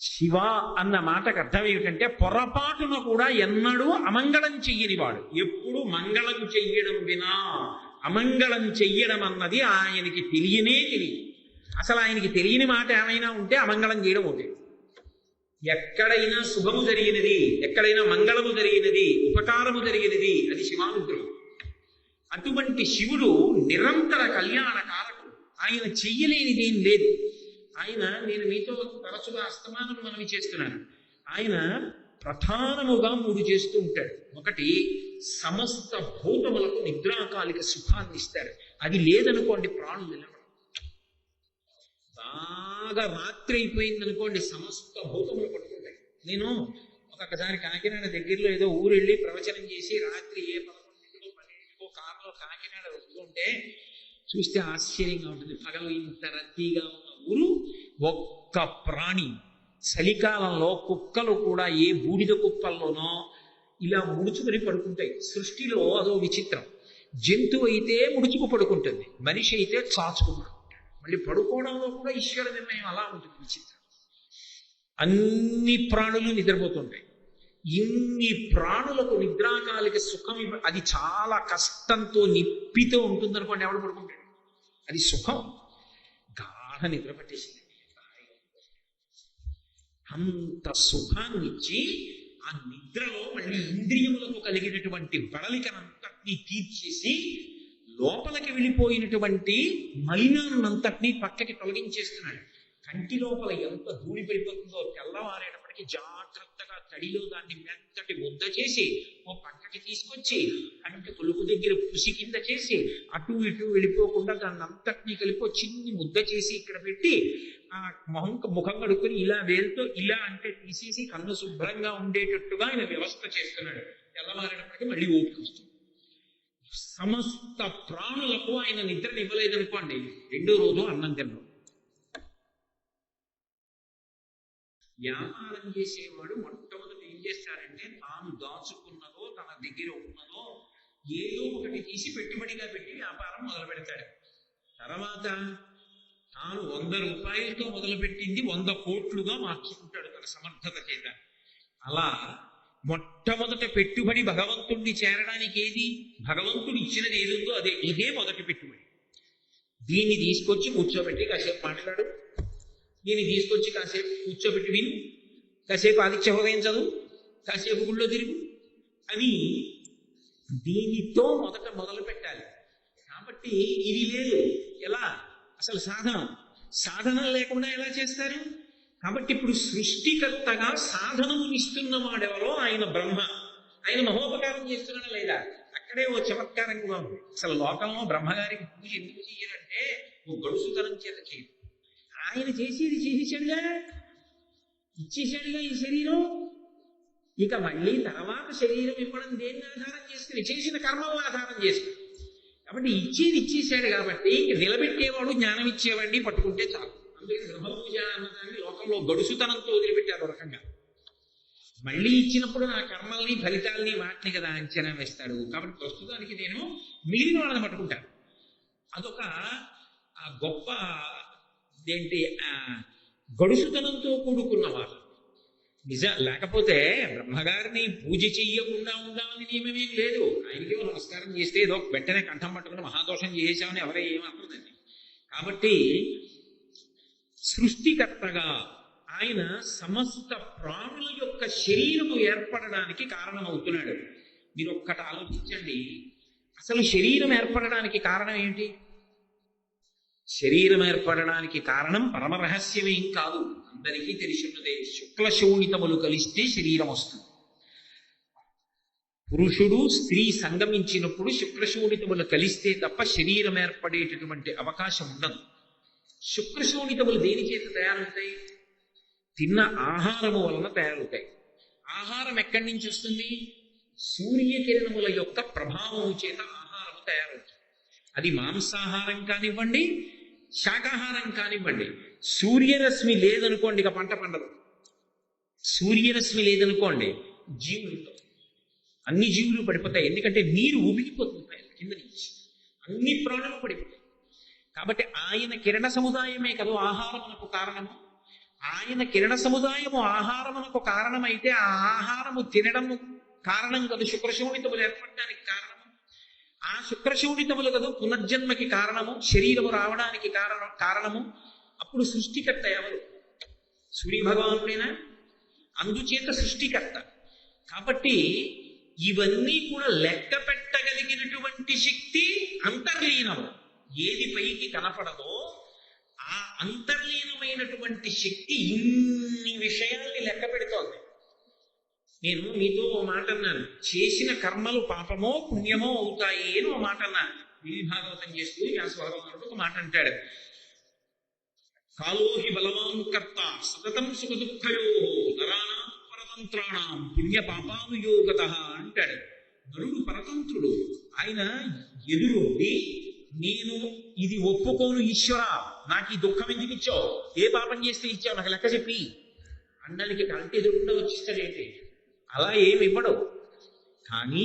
శివ అన్న మాటకు అర్థం ఏమిటంటే పొరపాటున కూడా ఎన్నడూ అమంగళం చెయ్యనివాడు. ఎప్పుడు మంగళం చెయ్యడం వినా అమంగళం చెయ్యడం అన్నది ఆయనకి తెలియనే తెలియదు. అసలు ఆయనకి తెలియని మాట ఏమైనా ఉంటే అమంగళం చేయడం ఒకటి. ఎక్కడైనా శుభము జరిగినది, ఎక్కడైనా మంగళము జరిగినది, ఉపకారము జరిగినది, అది శివానుగ్రహం. అటువంటి శివుడు నిరంతర కళ్యాణ కారకుడు. ఆయన చెయ్యలేనిదేం లేదు. ఆయన, నేను మీతో తరచుగా అస్తమానం మనవి చేస్తున్నాను, ఆయన ప్రధానముగా 3 చేస్తూ ఉంటాడు. ఒకటి, సమస్త భూతములకు నిద్రాకాలిక సుఖాన్ని ఇస్తాడు. అది లేదనుకోండి ప్రాణులు నిలబడవు. బాగా రాత్రి అయిపోయింది అనుకోండి, సమస్త భూతములు పట్టుకుంటాయి. నేను ఒక్కొక్కసారి కాకినాడ దగ్గరలో ఏదో ఊరు వెళ్ళి ప్రవచనం చేసి రాత్రి 11 12 కారులో కాకినాడ వస్తుంటే చూస్తే ఆశ్చర్యంగా ఉంటుంది. పగలు ఇంత రద్దీగా ఉన్న ఊరు, ఒక్క ప్రాణి. చలికాలంలో కుక్కలు కూడా ఏ బూడిద కుప్పల్లోనో ఇలా ముడుచుకుని పడుకుంటాయి. సృష్టిలో అదో విచిత్రం. జంతువు అయితే ముడుచుకు పడుకుంటుంది, మనిషి అయితే చాచుకు పడుకుంటాడు. మళ్ళీ పడుకోవడంలో కూడా ఈశ్వర నిర్ణయం అలా ఉంటుంది, విచిత్రం. అన్ని ప్రాణులు నిద్రపోతుంటాయి. ఇన్ని ప్రాణులకు నిద్రాకాలిక సుఖం అది చాలా కష్టంతో నిప్పితో ఉంటుందనుకోండి, ఎవడు పడుకుంటాడు? అది సుఖం. గాఢ నిద్ర పట్టేసింది. అంత సుఖాన్ని ఇచ్చి ఆ నిద్రలో మళ్ళీ ఇంద్రియములకు కలిగినటువంటి బడలికనంతటినీ తీర్చేసి లోపలికి వెళ్ళిపోయినటువంటి మలినాన్నంతటినీ పక్కకి తొలగించేస్తున్నాడు. కంటి లోపల ఎంత ధూళి పడిపోతుందో తెల్లవారేటప్పటికీ జాగ్రత్తగా తడిలో దాన్ని మెత్తటి ముద్ద చేసి ఓ పక్కకి తీసుకొచ్చి అంటే కొలుపు దగ్గర పుసి కింద చేసి అటు ఇటు వెళ్ళిపోకుండా దాన్ని అంతటినీ కలిపి చిన్ని ముద్ద చేసి ఇక్కడ పెట్టి ఆ ముఖం కడుక్కొని ఇలా వేలుతో ఇలా అంటే తీసేసి కన్ను శుభ్రంగా ఉండేటట్టుగా ఆయన వ్యవస్థ చేస్తున్నాడు. తెల్లవారేటప్పటికీ మళ్ళీ ఓపిక వస్తుంది. సమస్త ప్రాణులకు ఆయన నిద్రని ఇవ్వలేదనుకోండి, 2వ రోజు అన్నం తినడం. వ్యాపారం చేసేవాడు మొట్టమొదటి ఏం చేస్తాడంటే, తాను దాచుకున్నదో తన దగ్గర ఉన్నదో ఏదో ఒకటి తీసి పెట్టుబడిగా పెట్టి వ్యాపారం మొదలు పెడతాడు. తర్వాత తాను 100 రూపాయలతో మొదలుపెట్టింది 100 కోట్లుగా మార్చుకుంటాడు తన సమర్థత చేత. అలా మొట్టమొదట పెట్టుబడి భగవంతుడిని చేరడానికి ఏది? భగవంతుడు ఇచ్చినది ఏది ఉందో అదే, ఇదే మొదటి పెట్టుబడి. దీన్ని తీసుకొచ్చి కూర్చోబెట్టి కాసేపు మాట్లాడు, దీన్ని తీసుకొచ్చి కాసేపు కూర్చోబెట్టి విను, కాసేపు ఆదిత్య హృదయం చదువు, కాసేపు గుళ్ళో తిరుగు అని దీనితో మొదలు పెట్టాలి. కాబట్టి ఇది లేదు. ఎలా? అసలు సాధనం లేకుండా ఎలా చేస్తారు? కాబట్టి ఇప్పుడు సృష్టికర్తగా సాధనములు ఇస్తున్న వాడెవరో ఆయన బ్రహ్మ. ఆయన మహోపకారం చేస్తున్నాడా లేదా? అక్కడే ఓ చమత్కారంగా ఉంది. అసలు లోకంలో బ్రహ్మగారికి పూజ ఎందుకు చెయ్యరంటే ఓ గడుసుతనం చేత చేయరు. ఆయన చేసేది చేసేసాడుగా, ఇచ్చేసాడుగా ఈ శరీరం. ఇక మళ్ళీ తర్వాత శరీరం ఇవ్వడం దేన్ని ఆధారం చేసుకుని? చేసిన కర్మలను ఆధారం చేసుకుని. కాబట్టి ఇచ్చేది ఇచ్చేసాడు కాబట్టి ఇంక నిలబెట్టేవాడు జ్ఞానం ఇచ్చేవాడిని పట్టుకుంటే చాలు. అందుకని బ్రహ్మపూజ అన్నదాన్ని లోకంలో గడుసుతనంతో వదిలిపెట్టారు రకంగా. మళ్ళీ ఇచ్చినప్పుడు నా కర్మల్ని ఫలితాలని వాటిని కదా అంచనా వేస్తాడు. కాబట్టి ప్రస్తుతానికి నేను మిగిలిన వాళ్ళని పట్టుకుంటాను. అదొక గొప్ప గడుసుతనంతో కూడుకున్నవారు లేకపోతే బ్రహ్మగారిని పూజ చెయ్యకుండా ఉండాలని నియమమేం లేదు. ఆయనకి నమస్కారం చేస్తే ఏదో వెంటనే కంఠం పట్టుకుని మహాదోషం చేసేసామని ఎవరే ఏమనుకుందండి. కాబట్టి సృష్టికర్తగా ఆయన సమస్త ప్రాణుల యొక్క శరీరము ఏర్పడడానికి కారణమవుతున్నాడు. మీరు ఒక్కటి ఆలోచించండి, అసలు శరీరం ఏర్పడడానికి కారణం ఏంటి? శరీరం ఏర్పడడానికి కారణం పరమరహస్యమేం కాదు, అందరికీ తెలిసిన్నదే. శుక్లశోణితములు కలిస్తే శరీరం వస్తుంది. పురుషుడు స్త్రీ సంగమించినప్పుడు శుక్లశోణితములు కలిస్తే తప్ప శరీరం ఏర్పడేటటువంటి అవకాశం ఉండదు. శుక్లశోణితములు దేని చేత తయారవుతాయి? తిన్న ఆహారము వలన తయారవుతాయి. ఆహారం ఎక్కడి నుంచి వస్తుంది? సూర్యకిరణముల యొక్క ప్రభావము చేత ఆహారము తయారవుతుంది. అది మాంసాహారం కానివ్వండి, శాకాహారం కానివ్వండి. సూర్యరశ్మి లేదనుకోండి ఇక పంట పండదు. సూర్యరశ్మి లేదనుకోండి జీవులు, అన్ని జీవులు పడిపోతాయి. ఎందుకంటే నీరు ఉబికిపోతుంది కింద నుంచి, అన్ని ప్రాణులు పడిపోతాయి. కాబట్టి ఆయన కిరణ సముదాయమే కదా ఆహారమునకు కారణము. ఆయన కిరణ సముదాయము ఆహారమునకు కారణమైతే ఆ ఆహారము తినడము కారణం కదా శుక్రశోణితములు ఏర్పడడానికి కారణము. ఆ శుక్రశోణితములు కదా పునర్జన్మకి కారణము, శరీరము రావడానికి కారణము. అప్పుడు సృష్టికర్త ఎవరు? సూర్య భగవానుడేనా? అందుచేత సృష్టికర్త. కాబట్టి ఇవన్నీ కూడా లెక్క పెట్టగలిగినటువంటి శక్తి అంతర్లీనము. ఏది పైకి కనపడదో ఆ అంతర్లీనమైనటువంటి శక్తి ఇన్ని విషయాల్ని లెక్క పెడుతోంది. నేను మీతో ఓ మాట అన్నాను, చేసిన కర్మలు పాపమో పుణ్యమో అవుతాయి అని ఓ మాట అన్నాను. దేవి భాగవతం చేస్తూ వ్యాస భగవానుడు ఒక మాట అంటాడు, కాలోహి బలవాన్ కర్త సతతం సుఖ దుఃఖయో నరాణం పరతంత్రాణం పుణ్య పాపానుయోగత అంటాడు. నరుడు పరతంత్రుడు. ఆయన ఎదురుండి నేను ఇది ఒప్పుకోను ఈశ్వర, నాకు ఈ దుఃఖం ఎందుకు ఇచ్చావు, ఏ పాపం చేస్తే ఇచ్చావు నాకు లెక్క చెప్పి అన్నలకి కంటి ఎదురుకుండా వచ్చిస్తాడేంటి? అలా ఏమి ఇవ్వడు. కానీ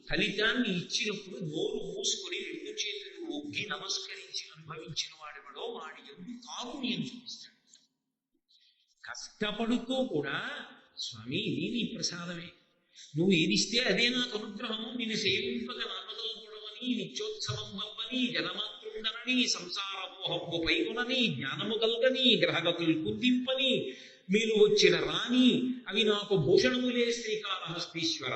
ఫలితాన్ని ఇచ్చినప్పుడు నోరు మూసుకొని రెండు చేతులు ఒగ్గి నమస్కరించి అనుభవించిన వాడెవడో వాడి ఎందుకు కారుణ్యం చూపిస్తాడు. కష్టపడుతూ కూడా స్వామి ఇది నీ ప్రసాదమే, నువ్వు ఏదిస్తే అదే నాకు అనుగ్రహము, నేను సేవింపగ నామదలుకోవడమని నిత్యోత్సవం వల్వని జనమాతృండనని సంసార మోహము పైకొనని జ్ఞానము కల్గని గ్రహగతులు కుద్దింపని మీరు వచ్చిన రాణి అవి నాకు భూషణములే శ్రీకాళహస్తీశ్వర.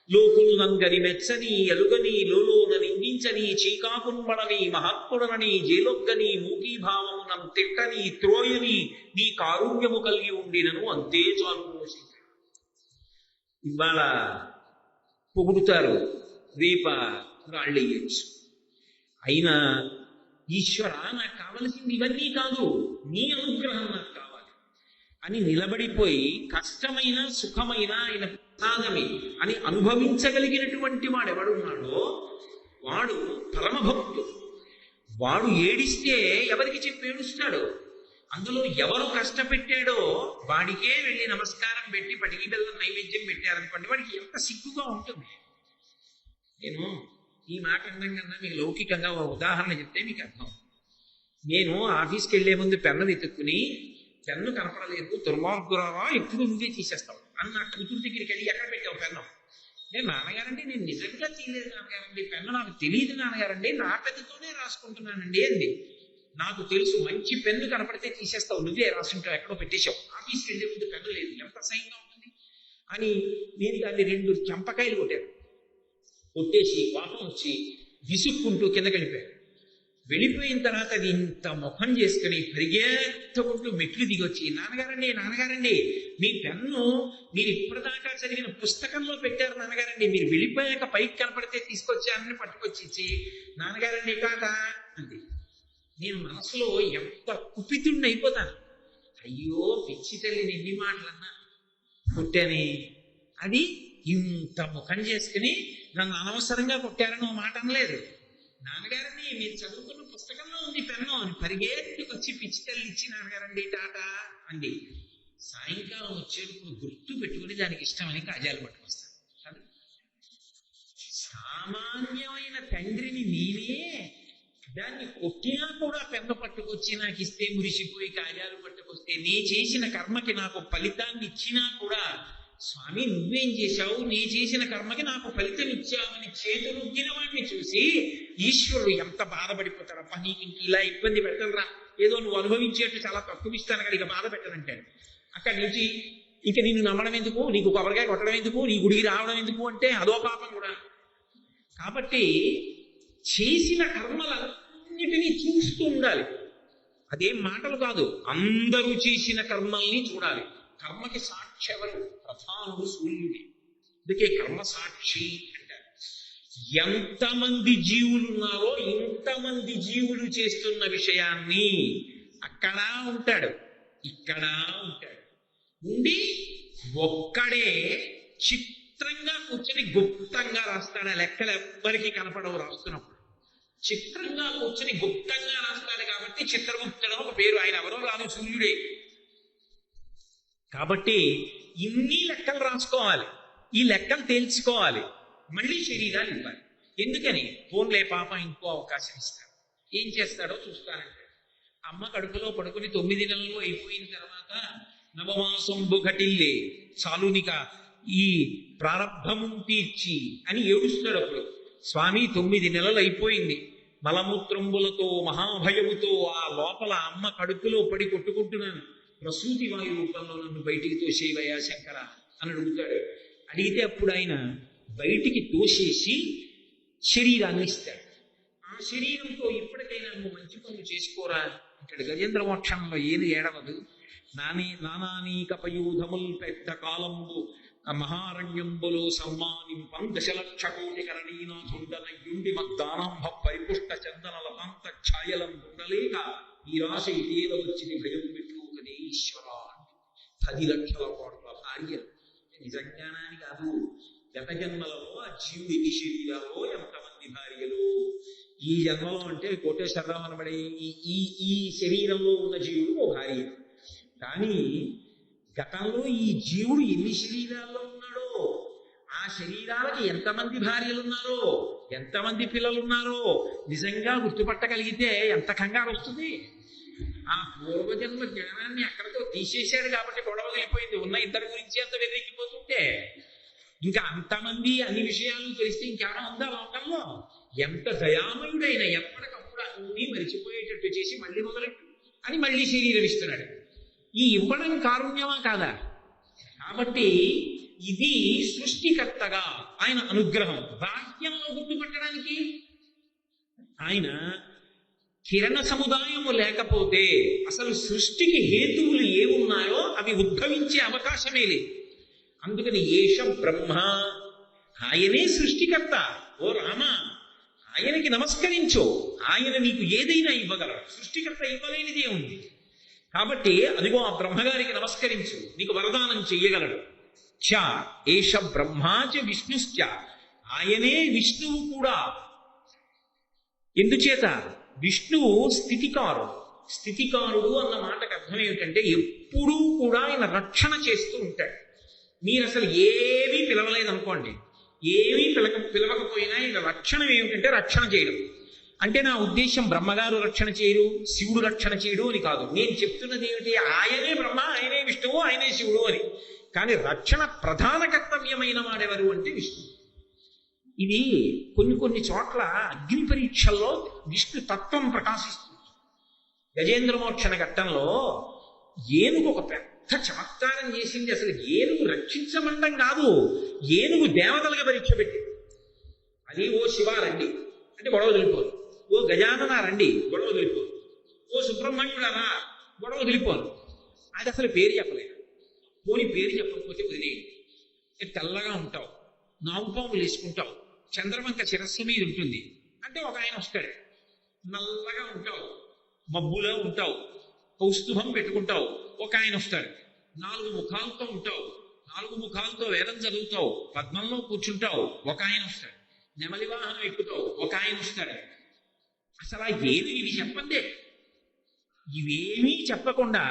లోకులు నంగని మెచ్చని ఎలుగని లోలోన నిందించని చీకాకున్మడని మహాత్ముడనని జేలొగ్గని మూకీభావమునం తిట్టని త్రోయని నీ కారుణ్యము కలిగి ఉండినను అంతే చాలు. ఇవాళ పొగుడుతారు, రేప రాళ్ళేయచ్చు. అయినా ఈశ్వర నాకు కావలసింది ఇవన్నీ కాదు, నీ అనుగ్రహం నాకు కావాలి అని నిలబడిపోయి కష్టమైన సుఖమైన ఆయన ప్రసాదమే అని అనుభవించగలిగినటువంటి వాడు ఎవడున్నాడో వాడు పరమభక్తుడు. వాడు ఏడిస్తే ఎవరికి చెప్పి ఏడుస్తాడు? అందులో ఎవరు కష్టపెట్టాడో వాడికే వెళ్ళి నమస్కారం పెట్టి పటికి బెల్లం నైవేద్యం పెట్టారనుకోండి, వాడికి ఎంత సిగ్గుగా ఉంటుంది. నేను ఈ మాట అనడం కన్నా మీకు లౌకికంగా ఒక ఉదాహరణ చెప్తే మీకు అర్థం. నేను ఆఫీస్కి వెళ్లే ముందు పెన్ను వెతుక్కుని పెన్ను కనపడలేదు, దుర్మార్గురావా ఎప్పుడు నువ్వే తీసేస్తావు అని నా కూతురు దగ్గరికి వెళ్ళి ఎక్కడ పెట్టావు పెన్ను? నేను నాన్నగారండి నేను నిజంగా తీయలేదు నాన్నగారండి, పెన్ను నాకు తెలియదు నాన్నగారండి, నా పెద్దతోనే రాసుకుంటున్నానండి అంది. నాకు తెలుసు మంచి పెన్ను కనపడితే తీసేస్తావు, నువ్వే రాసుకుంటావు, ఎక్కడో పెట్టేశావు, ఆఫీస్కి వెళ్ళే ముందు పెన్ను లేదు, ఎంత సైన్గా ఉంటుంది అని నేను దాన్ని 2 చెంపకాయలు కొట్టాను. కొట్టేసి కోపం వచ్చి విసుక్కుంటూ కిందకి వెళ్ళిపోయాను. వెళ్ళిపోయిన తర్వాత అది ఇంత ముఖం చేసుకుని పరిగెత్తుకుంటూ మెట్లు దిగొచ్చి, నాన్నగారండి నాన్నగారండి మీ పెన్ను మీరు ఇప్పటిదాకా చదివిన పుస్తకంలో పెట్టారు నాన్నగారండి, మీరు వెళ్ళిపోయాక పైకి కనపడితే తీసుకొచ్చారని పట్టుకొచ్చి ఇచ్చి, నాన్నగారండి కాదా అంది. నేను మనసులో ఎంత కుపితుడిని అయిపోతాను. అయ్యో పిచ్చి తల్లిని ఎన్ని మాటలన్నా కొట్టాని, అది ఇంత ముఖం చేసుకుని నన్ను అనవసరంగా కొట్టారని ఓ మాట అనలేదు. నాన్నగారండి మీరు చదువుకున్న పుస్తకంలో ఉంది పెన్ను అని పరిగెత్తుకొచ్చి పిచ్చి తల్లి ఇచ్చి, నాన్నగారండి టాటా అండి. సాయంకాలం వచ్చేటప్పుడు గుర్తు పెట్టుకుని దానికి ఇష్టమని కాజాలు పట్టుకొస్తాను. సామాన్యమైన తండ్రిని నేనే దాన్ని కొట్టినా కూడా పెన్ను పట్టుకొచ్చి నాకు ఇస్తే మురిసిపోయి కాజాలు పట్టుకొస్తే నే చేసిన కర్మకి నాకు ఫలితాన్ని ఇచ్చినా కూడా, స్వామి నువ్వేం చేశావు, నే చేసిన కర్మకి నాకు ఫలితం ఇచ్చావని చేతులుగ్గిన వాడిని చూసి ఈశ్వరుడు ఎంత బాధపడిపోతాడప్ప, నీకు ఇంక ఇలా ఇబ్బంది పెట్టనురా, ఏదో నువ్వు అనుభవించేట్టు చాలా తక్కువ ఇస్తాను కదా ఇక బాధ పెట్టనంటాడు. అక్కడి నుంచి ఇంక నిన్ను నమ్మడం ఎందుకు, నీకు కొబ్బరికాయ కొట్టడం ఎందుకు, నీ గుడికి రావడం ఎందుకు అంటే అదో పాపం కూడా. కాబట్టి చేసిన కర్మలన్నిటినీ చూస్తూ ఉండాలి. అదేం మాటలు కాదు, అందరూ చేసిన కర్మల్ని చూడాలి. కర్మకి సాక్షి ఎవరు? ప్రధానుడు సూర్యుడే. అందుకే కర్మ సాక్షి అంటారు. ఎంతమంది జీవులు ఉన్నారో ఇంతమంది జీవులు చేస్తున్న విషయాన్ని అక్కడ ఉంటాడు, ఇక్కడ ఉంటాడు. ఉండి ఒక్కడే చిత్రంగా కూర్చొని గుప్తంగా రాస్తాడు. ఆ లెక్కలు ఎవ్వరికి కనపడవు రాస్తున్నప్పుడు. చిత్రంగా కూర్చొని గుప్తంగా రాస్తాడు కాబట్టి చిత్రగుప్తుడు ఒక పేరు. ఆయన ఎవరో కాదు, సూర్యుడే. కాబట్టి ఇన్ని లెక్కలు రాసుకోవాలి, ఈ లెక్కలు తేల్చుకోవాలి, మళ్ళీ శరీరాలు ఇవ్వాలి. ఎందుకని? ఫోన్లే పాప ఇంకో అవకాశం ఇస్తాడు, ఏం చేస్తాడో చూస్తానంటే. ఆ అమ్మ కడుపులో పడుకుని 9 నెలలు అయిపోయిన తర్వాత నవమాసంబు ఘటిల్లే చాలునిక ఈ ప్రారంభము తీర్చి అని ఏడుస్తాడు. అప్పుడు స్వామి 9 నెలలు అయిపోయింది, మలమూత్రంబులతో మహాభయముతో ఆ లోపల అమ్మ కడుపులో పడి కొట్టుకుంటున్నాను, ప్రసూతి వాయు రూపంలో నన్ను బయటికి తోసేవయ్యా శంకర అని అడుగుతాడు. అడిగితే అప్పుడు ఆయన బయటికి తోసేసి శరీరాన్ని ఇస్తాడు. ఆ శరీరంతో ఇప్పటికైనా నువ్వు మంచి పనులు చేసుకోరా అంటాడు. గజేంద్ర మోక్షంలో ఏది ఏడవదు. నానానీక పయూధముల్ పెద్ద కాలంబు మహారణ్యంబులో సమ్మానింపం 10,00,000 కోటి కరణీనాథుండనయుండి మద్దానాంభ పరిపుష్ట చందన లతాంత ఛాయలం ఉండలేక ఈ రాశ ఇటీల వచ్చింది భయం పెట్టుకునే ఈశ్వర. 10 లక్షల కోట్ల భార్య నిజజ్ఞానాన్ని కాదు. గత జన్మలలో ఆ జీవుడు ఎన్ని శరీరాలో ఎంతమంది భార్యలు, ఈ జన్మలో అంటే కోటేశ్వరరావు అనబడే ఈ శరీరంలో ఉన్న జీవుడు ఓ భార్య. కానీ గతంలో ఈ జీవుడు ఎన్ని శరీరాల్లో ఉన్నాడో, ఆ శరీరాలకి ఎంతమంది భార్యలు ఉన్నారో, ఎంతమంది పిల్లలు ఉన్నారో నిజంగా గుర్తుపట్టగలిగితే ఎంత కంగారు వస్తుంది. ఆ పూర్వజన్మ జ్ఞానాన్ని అక్కడితో తీసేశాడు కాబట్టి గొడవ వెళ్ళిపోయింది. ఉన్న ఇద్దరి గురించి అంత వెదరికిపోతుంటే ఇంకా అంతమంది అన్ని విషయాలు తెలిస్తే ఇంకేమైనా ఉందా లోకంలో? ఎంత దయామయుడైనా ఎప్పటికప్పుడు అన్నీ మరిచిపోయేటట్టు చేసి మళ్ళీ మొదలెట్టు అని మళ్ళీ శరీరం ఇస్తున్నాడు. ఈ ఇవ్వడం కారుణ్యమా కాదా? కాబట్టి ఇది సృష్టికర్తగా ఆయన అనుగ్రహం. బాహ్యంలో గుర్తుపట్టడానికి ఆయన కిరణ సముదాయము లేకపోతే అసలు సృష్టికి హేతువులు ఏమున్నాయో అవి ఉద్భవించే అవకాశమే లేదు. అందుకని ఏష బ్రహ్మ, ఆయనే సృష్టికర్త. ఓ రామ, ఆయనకి నమస్కరించు, ఆయన నీకు ఏదైనా ఇవ్వగలరు. సృష్టికర్త ఇవ్వలేనిదే ఉంది. కాబట్టి అదిగో ఆ బ్రహ్మగారికి నమస్కరించు, నీకు వరదానం చెయ్యగలడు. చ ఏష బ్రహ్మాచ విష్ణుశ్చ, ఆయనే విష్ణువు కూడా. ఎందుచేత? విష్ణువు స్థితికారుడు. స్థితికారుడు అన్న మాటకు అర్థం ఏమిటంటే ఎప్పుడూ కూడా ఆయన రక్షణ చేస్తూ ఉంటాడు. మీరు అసలు ఏమీ పిలవలేదనుకోండి, ఏమీ పిలవకపోయినా ఆయన లక్షణం ఏమిటంటే రక్షణ చేయడం. అంటే నా ఉద్దేశం బ్రహ్మగారు రక్షణ చేయడు, శివుడు రక్షణ చేయడు అని కాదు. నేను చెప్తున్నది ఏమిటి? ఆయనే బ్రహ్మ, ఆయనే విష్ణువు, ఆయనే శివుడు అని. కానీ రక్షణ ప్రధాన కర్తవ్యమైన వాడెవరు అంటే విష్ణువు. ఇది కొన్ని చోట్ల అగ్ని పరీక్షల్లో విష్ణు తత్వం ప్రకాశిస్తుంది. గజేంద్ర మోక్షణ ఘట్టంలో ఏనుగు ఒక పెద్ద చమత్కారం చేసింది. అసలు ఏనుగు రక్షించమండం కాదు, ఏనుగు దేవతలుగా పరీక్ష పెట్టింది. అది ఓ శివ రండి అంటే గొడవ వదిలిపోరు, ఓ గజానన రండి గొడవ వదిలిపోరు, ఓ సుబ్రహ్మణ్యుడనా గొడవ వదిలిపోరు. అది అసలు పేరు చెప్పలేదు. పోనీ పేరు చెప్పకపోతే వదిలేయండి. తెల్లగా ఉంటావు, నాగుపాములు వేసుకుంటావు, చంద్రవంక శిరస్సు మీద ఉంటుంది అంటే ఒక ఆయన వస్తాడు. నల్లగా ఉంటావు, మబ్బులో ఉంటావు, కౌస్తుభం పెట్టుకుంటావు, ఒక ఆయన వస్తాడు. 4 ముఖాలతో ఉంటావు, 4 ముఖాలతో వేదం చదువుతావు, పద్మంలో కూర్చుంటావు, ఒక ఆయన వస్తాడు. నెమలి వాహనం ఎక్కుతావు, ఒక ఆయన వస్తాడు. అసలు ఏది ఇవి చెప్పండి. ఇవేమీ చెప్పకుండా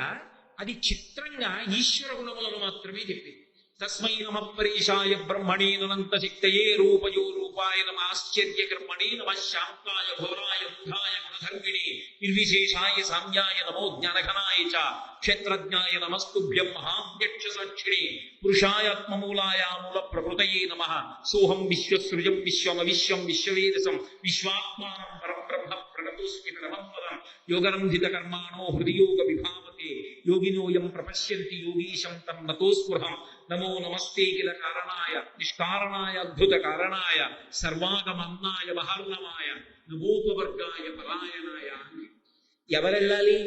అది చిత్రంగా ఈశ్వర గుణములను మాత్రమే చెప్పింది. తస్మై నమ పరీషాయ బ్రహ్మణే అనంత శక్తయే రూపయో రూపాయ నమ ఆశ్చర్య కర్మణే నమ శాంతాయ ఘోరాయ బుధాయ గుణధర్మిణే నిర్విశేషాయ సామ్యాయ నమో జ్ఞానఘనాయ చ క్షేత్రజ్ఞాయ నమస్తుభ్యం మహావ్యక్ష సాక్షిణే పురుషాయాత్మమూలాయ మూల ప్రకృతయే నమః సోహం విశ్వసృజం విశ్వమవిశ్వం విశ్వవేదసం విశ్వాత్మానం పరబ్రహ్మ ప్రణతోస్మి పరమపదం యోగరంధిత కర్మాణో హృదయోగ విభావతే యోగినోయం ప్రపశ్యంతి యోగీశం తం నతోస్పృహం నమో నమస్తే కిల కారణాయ నిష్కారణాయ అద్భుత కారణాయ సర్వాగమన్నాయ మహర్ణమాయ నమోపవర్గాయ పరాయణాయ. ఎవరెళ్ళాలి?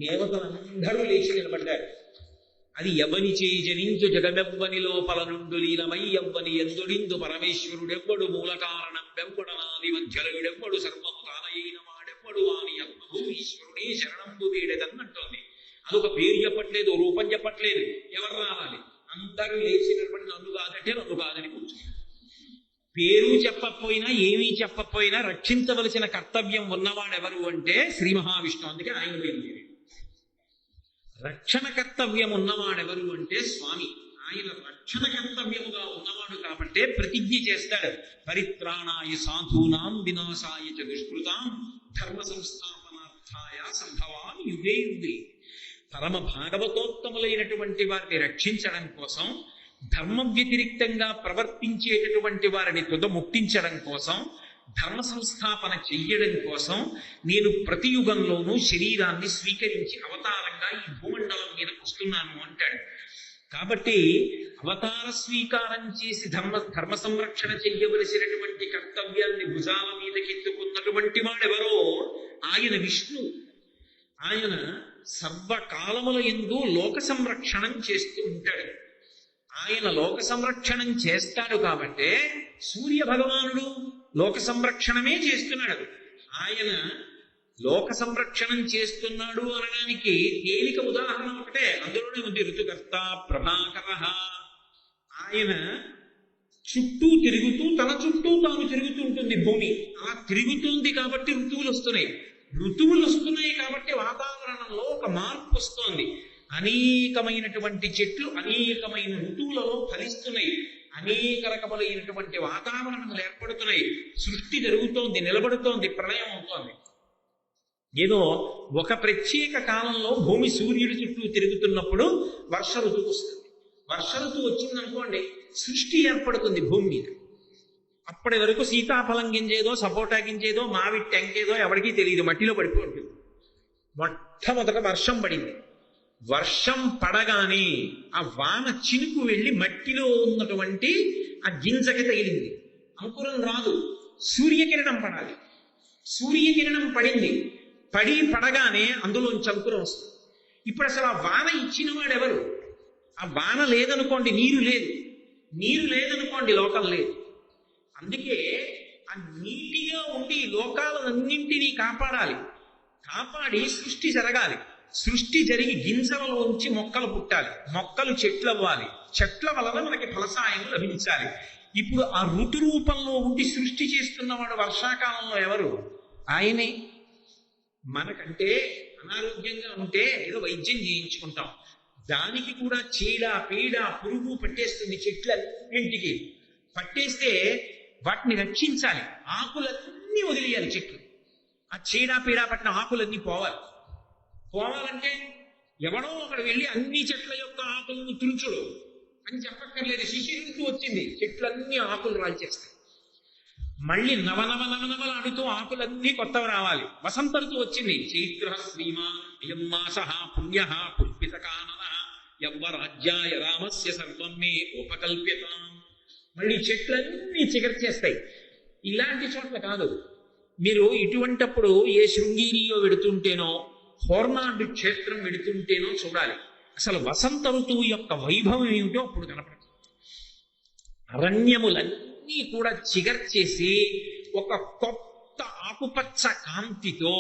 దేవతలందరూ లేచి నిలబడ్డారు. అది ఎవని చేజనించు జగమెవ్వని లోపల నుండు లీలమై ఎవ్వని ఎందుడిందు పరమేశ్వరుడెవ్వడు మూల కారణం వెంపడనాది మధ్యలుడెవ్వడు సర్వము తానయైన వాడెవ్వడు వాని అత్మభూ ఈశ్వరుడే శరణంబు వేడెదన్నట్టుంది. అదొక పేరు చెప్పట్లేదు, రూపం చెప్పట్లేదు. ఎవరు రావాలి? అందరూ లేచి నిలబడి నన్ను కాదంటే నన్ను కాదని కూర్చున్నారు. పేరు చెప్పకపోయినా ఏమీ చెప్పకపోయినా రక్షించవలసిన కర్తవ్యం ఉన్నవాడెవరు అంటే శ్రీ మహావిష్ణువు. అందుకే ఆయన బయలుదేరి. రక్షణ కర్తవ్యం ఉన్నవాడెవరు అంటే స్వామి. ఆయన రక్షణ కర్తవ్యముగా ఉన్నవాడు కాబట్టే ప్రతిజ్ఞ చేస్తాడు. పరిత్రాణాయ సాధూనాం వినాశాయ చ దుష్కృతాం ధర్మ సంస్థాపనార్థాయ ఛాయా సంభవామి యుగే యుగే. పరమ భాగవతోత్తములైనటువంటి వారిని రక్షించడం కోసం, ధర్మ వ్యతిరిక్తంగా ప్రవర్తించేటటువంటి వారిని తుదముట్టించడం కోసం, ధర్మ సంస్థాపన చెయ్యడం కోసం నేను ప్రతి యుగంలోనూ శరీరాన్ని స్వీకరించి అవతారంగా ఈ భూమండలం మీదకి వస్తున్నాను అంటాడు. కాబట్టి అవతార స్వీకారం చేసి ధర్మ సంరక్షణ చెయ్యవలసినటువంటి కర్తవ్యాన్ని భుజాల మీదకెత్తుకున్నటువంటి వాడెవరో ఆయన విష్ణు. ఆయన సర్వకాలముల యందు లోక సంరక్షణం చేస్తూ ఉంటాడు. ఆయన లోక సంరక్షణం చేస్తాడు కాబట్టే సూర్య భగవానుడు లోక సంరక్షణమే చేస్తున్నాడు. ఆయన లోక సంరక్షణం చేస్తున్నాడు అనడానికి తేలిక ఉదాహరణ ఒకటే, అందులోనే ఉంది ఋతుకర్త ప్రభాకర. ఆయన చుట్టూ తిరుగుతూ తన చుట్టూ తాను తిరుగుతూ ఉంటుంది భూమి. అలా తిరుగుతుంది కాబట్టి ఋతువులు వస్తున్నాయి. ఋతువులు వస్తున్నాయి కాబట్టి వాతావరణంలో ఒక మార్పు వస్తోంది. అనేకమైనటువంటి చెట్లు అనేకమైన ఋతువులలో ఫలిస్తున్నాయి. అనేక రకములైనటువంటి వాతావరణములు ఏర్పడుతున్నాయి. సృష్టి జరుగుతోంది, నిలబడుతోంది, ప్రళయం అవుతోంది. ఏదో ఒక ప్రత్యేక కాలంలో భూమి సూర్యుడి చుట్టూ తిరుగుతున్నప్పుడు వర్ష ఋతువు వస్తుంది. వర్ష ఋతువు వచ్చిందనుకోండి, సృష్టి ఏర్పడుతుంది భూమి మీద. అప్పటి వరకు సీతాఫలం గింజేదో, సపోటా గింజేదో, మామిడి టెంకేదో ఎవరికీ తెలియదు, మట్టిలో పడిపోతుంది. మొట్టమొదట వర్షం పడింది. వర్షం పడగానే ఆ వాన చినుకు వెళ్ళి మట్టిలో ఉన్నటువంటి ఆ గింజకి తగిలింది. అంకురం రాదు, సూర్యకిరణం పడాలి. సూర్యకిరణం పడింది. పడగానే అందులోంచి అంకురం వస్తుంది. ఇప్పుడు అసలు ఆ వాన ఇచ్చిన వాడెవరు? ఆ వాన లేదనుకోండి, నీరు లేదు. నీరు లేదనుకోండి, లోకం లేదు. అందుకే ఆ నీటిగా ఉండి లోకాలన్నింటినీ కాపాడాలి. కాపాడి సృష్టి జరగాలి. సృష్టి జరిగి గింజలలోంచి మొక్కలు పుట్టాలి. మొక్కలు చెట్లు అవ్వాలి. చెట్ల వలన మనకి ఫలసాయం లభించాలి. ఇప్పుడు ఆ ఋతు రూపంలో ఉండి సృష్టి చేస్తున్నవాడు వర్షాకాలంలో ఎవరు? ఆయనే. మనకంటే అనారోగ్యంగా ఉంటే ఏదో వైద్యం చేయించుకుంటాం. దానికి కూడా చీడ పీడ పురుగు పట్టేస్తుంది. చెట్లన్నింటికి పట్టేస్తే వాటిని రక్షించాలి. ఆకులన్నీ వదిలేయాలి చెట్లు. ఆ చీడ పీడ పట్టిన ఆకులన్నీ పోవాలంటే ఎవడో ఒకడు వెళ్ళి అన్ని చెట్ల యొక్క ఆకులను తులుచుడు అని చెప్పక్కర్లేదు. శిశిరంతో వచ్చింది, చెట్లన్నీ ఆకులు రాల్చేస్తాయి. మళ్ళీ నవనవలాడుతూ ఆకులన్నీ కొత్తవి రావాలి. వసంత ఋతువు వచ్చింది. చైత్ర శ్రీమాన్ అయం మాసః పుణ్యః పుష్పితకాననః యవ్వరాజ్యాయ రామస్య సర్వం మే ఉపకల్ప్యతాం. మళ్ళీ చెట్లన్నీ చిగర్చేస్తాయి. ఇలాంటి చోట్ల కాదు. మీరు ఇటువంటప్పుడు ఏ శృంగేరియో వెడుతుంటేనో, హోర్నాడు క్షేత్రం వెడుతుంటేనో చూడాలి. అసలు వసంత ఋతువు యొక్క వైభవం ఏమిటో అప్పుడు కనపడుతుంది. అరణ్యములన్నీ కూడా చిగర్చేసి ఒక కొత్త ఆకుపచ్చ కాంతితో,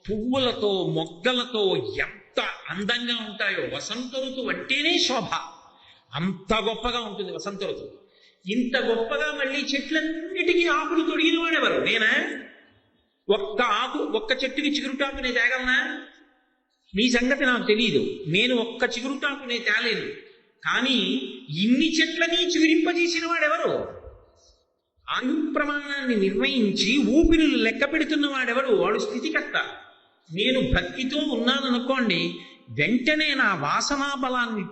పువ్వులతో, మొగ్గలతో ఎంత అందంగా ఉంటాయో. వసంత ఋతువు అంటేనే శోభ. అంత గొప్పగా ఉంటుంది వసంత ఋతువు. ఇంత గొప్పగా మళ్ళీ చెట్లన్నిటికీ ఆకులు తొడిగిన వాడెవరు? నేనా? ఒక్క చెట్టుకి చిగురుటాకు నేను తేగలనా? మీ సంగతి నాకు తెలియదు. నేను ఒక్క చిగురుటాకు నేను తేలేను. కానీ ఇన్ని చెట్లని చిగురింపజేసిన వాడెవరు? ఆయు ప్రమాణాన్ని నిర్ణయించి ఊపిరులు లెక్క పెడుతున్న వాడెవరు? వాడు స్థితికర్త. నేను భక్తితో ఉన్నాననుకోండి, వెంటనే నా వాసనా బలాన్ని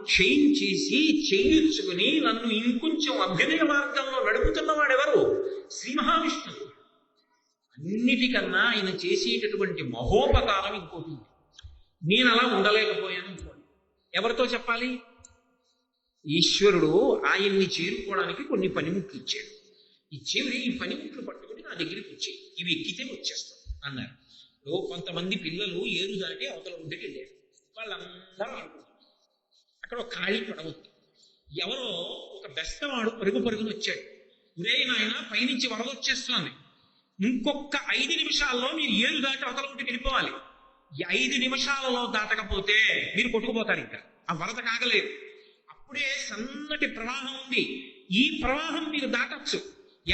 చేయించుకుని నన్ను ఇంకొంచెం అభ్యుదయ మార్గంలో నడుపుతున్న వాడెవరు? శ్రీ మహావిష్ణువు. అన్నిటికన్నా ఆయన చేసేటటువంటి మహోపకారం ఇంకోటి. నేను అలా ఉండలేకపోయాను అనుకోండి, ఎవరితో చెప్పాలి? ఈశ్వరుడు ఆయన్ని చేరుకోవడానికి కొన్ని పనిముట్లు ఇచ్చాడు. ఇచ్చేవి ఈ పనిముట్లు పట్టుకుని నా దగ్గరికి వచ్చాయి, ఇవి ఎక్కితే వచ్చేస్తాం అన్నారు. కొంతమంది పిల్లలు ఏరు దాటి అవతల ఒడ్డుకి వెళ్ళారు. వాళ్ళందరూ ఆడుకుంటారు. అక్కడ ఒక ఖాళీ పడవద్దు. ఎవరో ఒక బెస్తవాడు పరుగున వచ్చాడు. ఒరే నాయన, పైనుంచి వరద వచ్చేస్తుంది, ఇంకొక 5 నిమిషాల్లో మీరు ఏరు దాటి అవతల ఒడ్డుకి వెళ్ళిపోవాలి. ఈ 5 నిమిషాలలో దాటకపోతే మీరు కొట్టుకుపోతారు. ఇంకా ఆ వరద కాగలేదు. అప్పుడే సన్నటి ప్రవాహం ఉంది. ఈ ప్రవాహం మీరు దాటచ్చు.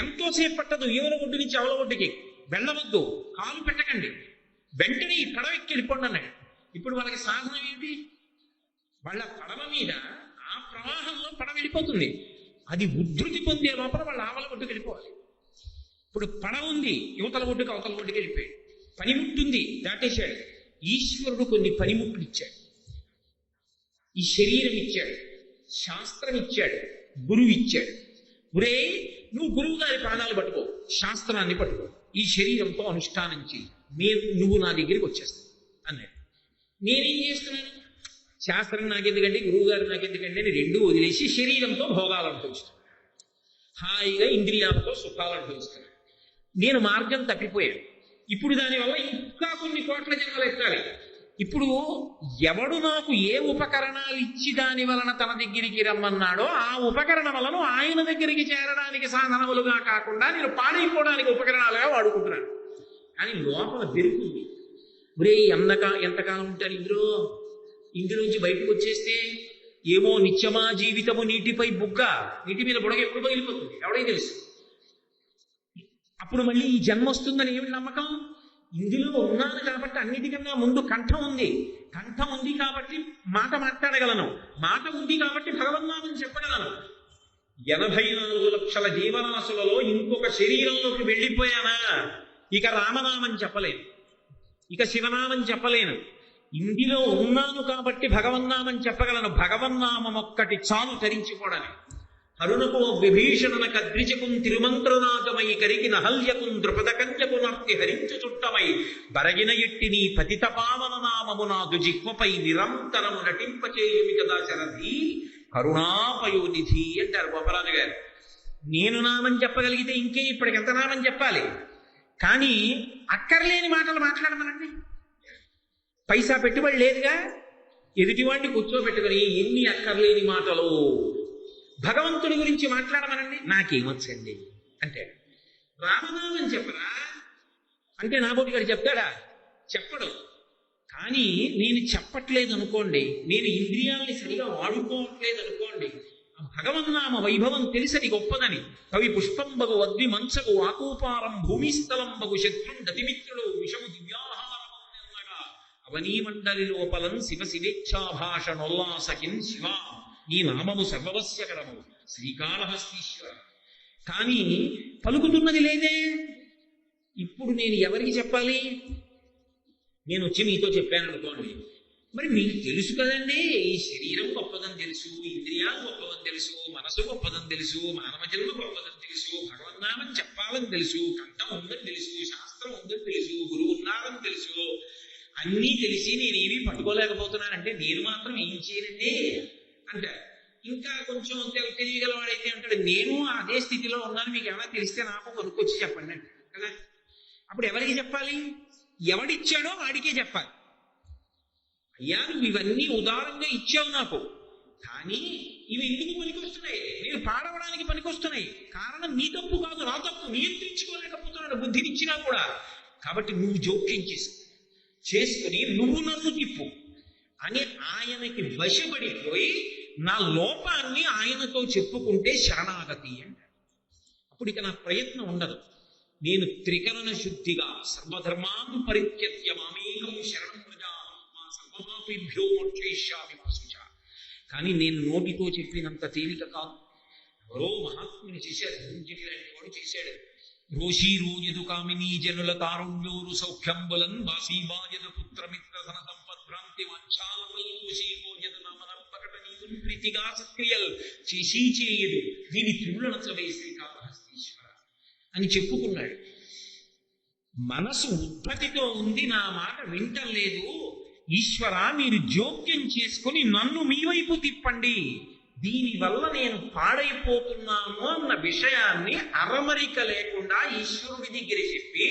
ఎంతోసేపు పట్టదు. ఏవల ఒడ్డు నుంచి అవల ఒడ్డుకి వెళ్ళవద్దు, కాలు పెట్టకండి, వెంటనే ఈ పడవ ఎక్కి వెళ్ళిపోండి అన్నాడు. ఇప్పుడు వాళ్ళకి సాధనం ఏంటి? వాళ్ళ పడవ మీద ఆ ప్రవాహంలో పడవ వెళ్ళిపోతుంది. అది ఉద్ధృతి పొందే లోపల వాళ్ళ ఆవల ఒడ్డుకి వెళ్ళిపోవాలి. ఇప్పుడు పడవ ఉంది, యువతల ఒడ్డుకి అవతల ఒడ్డుకి వెళ్ళిపోయాడు. పనిముట్టుంది, దాటేశాడు. ఈశ్వరుడు కొన్ని పనిముట్లు ఇచ్చాడు. ఈ శరీరం ఇచ్చాడు, శాస్త్రం ఇచ్చాడు, గురువు ఇచ్చాడు. ఒరే, నువ్వు గురువు గారి పాదాలు పట్టుకో, శాస్త్రాన్ని పట్టుకో, ఈ శరీరంతో అనుష్ఠానం చెయ్యి, నువ్వు నా దగ్గరికి వచ్చేస్తావు అన్నాడు. నేనేం చేస్తున్నాను? శాస్త్రం నాకెందుకంటే, గురువు గారు నాకెందుకంటే అని రెండూ వదిలేసి శరీరంతో భోగాలు అనుభవిస్తున్నాను, హాయిగా ఇంద్రియాలతో సుఖాలు అనుభవిస్తున్నాను. నేను మార్గం తప్పిపోయాను. ఇప్పుడు దానివల్ల ఇంకా కొన్ని కోట్ల జన్మలు ఎత్తాలి. ఇప్పుడు ఎవడు నాకు ఏ ఉపకరణాలు ఇచ్చి దాని వలన తన దగ్గరికి రమ్మన్నాడో ఆ ఉపకరణములను ఆయన దగ్గరికి చేరడానికి సాధనములుగా కాకుండా నేను పాడైపోవడానికి ఉపకరణాలుగా వాడుకుంటున్నాను. కానీ లోపల బెరుకుంది. ఒరే, ఎంతకాలం ఉంటారు ఇందులోంచి బయటకు వచ్చేస్తే ఏమో నిత్యమా జీవితము నీటిపై బుగ్గ, నీటి మీద బుడగ ఎప్పుడు పగిలిపోతుంది ఎవడై తెలుసు. అప్పుడు మళ్ళీ ఈ జన్మ వస్తుందని ఏమి నమ్మకం? ఇందులో ఉన్నాను కాబట్టి అన్నిటికన్నా ముందు కంఠం ఉంది. కంఠం ఉంది కాబట్టి మాట మాట్లాడగలను, మాట ఉంది కాబట్టి భగవన్నామం చెప్పగలను. 84 లక్షల జీవరాశులలో ఇంకొక శరీరంలోకి వెళ్ళిపోయానా ఇక రామనామం చెప్పలేను, ఇక శివనామం చెప్పలేను. ఇందులో ఉన్నాను కాబట్టి భగవన్నామం చెప్పగలను. భగవన్నామం ఒక్కటి చాలు తరించిపోవడానికి. అరుణకు విభీషణన కద్రిజకుం తిరుమంత్రనాథమై కరికి నహల్యకుం ద్రుపదకంజకు నర్తి హరించు చుట్టమై బరగిన ఎట్టి నీ పతిత పావన నామము నాదు జిహ్వపై నిరంతరము నటింపచేయుమి కదా శరధి కరుణాపయోనిధి అంటారు గోపరాజు గారు. నేను నామం చెప్పగలిగితే ఇంకే ఇప్పటికి ఎంత నామం చెప్పాలి? కానీ అక్కర్లేని మాటలు మాట్లాడమనండి. పైసా పెట్టుబడి లేదుగా, ఎదుటివాడిని కూర్చోబెట్టుకుని ఎన్ని అక్కర్లేని మాటలు. భగవంతుడి గురించి మాట్లాడమనండి, నాకేమొచ్చండి అంటే. రామనామం చెప్పరా అంటే నాబోటి గారు చెప్తాడా? చెప్పడు. కానీ నేను చెప్పట్లేదు అనుకోండి, నేను ఇంద్రియాలని సరిగా వాడుకోవట్లేదు అనుకోండి, భగవన్నామ వైభవం తెలిసది గొప్పదని. కవి పుష్పంబగు అద్వి మంచగు ఆకూపారం భూమిస్థలంబగు శత్రుండతిమిత్రుడు విషము దివ్యాహారమన్నగా అవనీమండలి లోపలం శివ శివేచ్ఛాభాషణోల్లాసకిన్ శివ నీ నామము సర్వవస్యకరము శ్రీకాళహస్తీశ్వర. కానీ పలుకుతున్నది లేదే. ఇప్పుడు నేను ఎవరికి చెప్పాలి? నేను వచ్చి మీతో చెప్పాను అనుకోండి, మరి మీకు తెలుసు కదండి, ఈ శరీరం గొప్పదని తెలుసు, ఇంద్రియాలు గొప్పదని తెలుసు, మనసు గొప్పదని తెలుసు, మానవ జన్మ గొప్పదని తెలుసు, భగవన్నామని చెప్పాలని తెలుసు, కంఠం ఉందని తెలుసు, శాస్త్రం ఉందని తెలుసు, గురువు ఉన్నారని తెలుసు. అన్నీ తెలిసి నేను ఏమీ పట్టుకోలేకపోతున్నానంటే నేను మాత్రం ఏం చేయనండి అంటే. ఇంకా కొంచెం తెలియగలవాడైతే అంటాడు, నేను అదే స్థితిలో ఉన్నాను, మీకు ఏమైనా తెలిస్తే నాకు కొనుక్కొచ్చి చెప్పండి అంటే కదా. అప్పుడు ఎవరికి చెప్పాలి? ఎవడిచ్చాడో వాడికే చెప్పాలి. అయ్యా, నువ్వు ఇవన్నీ ఉదారంగా ఇచ్చావు నాకు, కానీ ఇవి ఎందుకు పనికొస్తున్నాయి? నేను పాడవడానికి పనికొస్తున్నాయి. కారణం నీ తప్పు కాదు, నా తప్పు. నియంత్రించుకోలేకపోతున్నాడు బుద్ధినిచ్చినా కూడా. కాబట్టి నువ్వు జోక్యం చేసుకుని నువ్వు నన్ను తిప్పు అని ఆయనకి వశపడిపోయి నా లోపాన్ని ఆయనతో చెప్పుకుంటే శరణాగతి అంటాడు. అప్పుడు ఇక నా ప్రయత్నం ఉండదు. నేను త్రికరణ శుద్ధిగా సర్వధర్మాన్ పరిత్యజ్య మామేకం శరణం వ్రజామి మా సర్వపాపేభ్యో మోక్షయిష్యామి మా శుచ. కానీ నేను నోటితో చెప్పినంత తేలిక కాదు. ఎవరో మహాత్ముని చేశాడు, గుంజలి లాంటి వాడు చేశాడు. రోషీరోయదు కామినీ జనుల తారుణ్యోరు సౌఖ్యంబులన్ వాసీబాయద పుత్రమిత్ర ధన సంపద్భ్రాంతి వాంఛాలమయోషీరోయదు నామనం ప్రకటనీయున్ ప్రీతిగా సక్రియల్ చేసీ చేయదు దీని తిరులనచవే శ్రీకాళహస్తీశ్వర అని చెప్పుకున్నాడు. మనసు ఉద్ధతితో ఉంది, నా మాట వింటలేదు. ఈశ్వర, మీరు జోక్యం చేసుకుని నన్ను మీ వైపు తిప్పండి, దీనివల్ల నేను పాడైపోతున్నాను అన్న విషయాన్ని అరమరిక లేకుండా ఈశ్వరుడి దగ్గర చెప్పి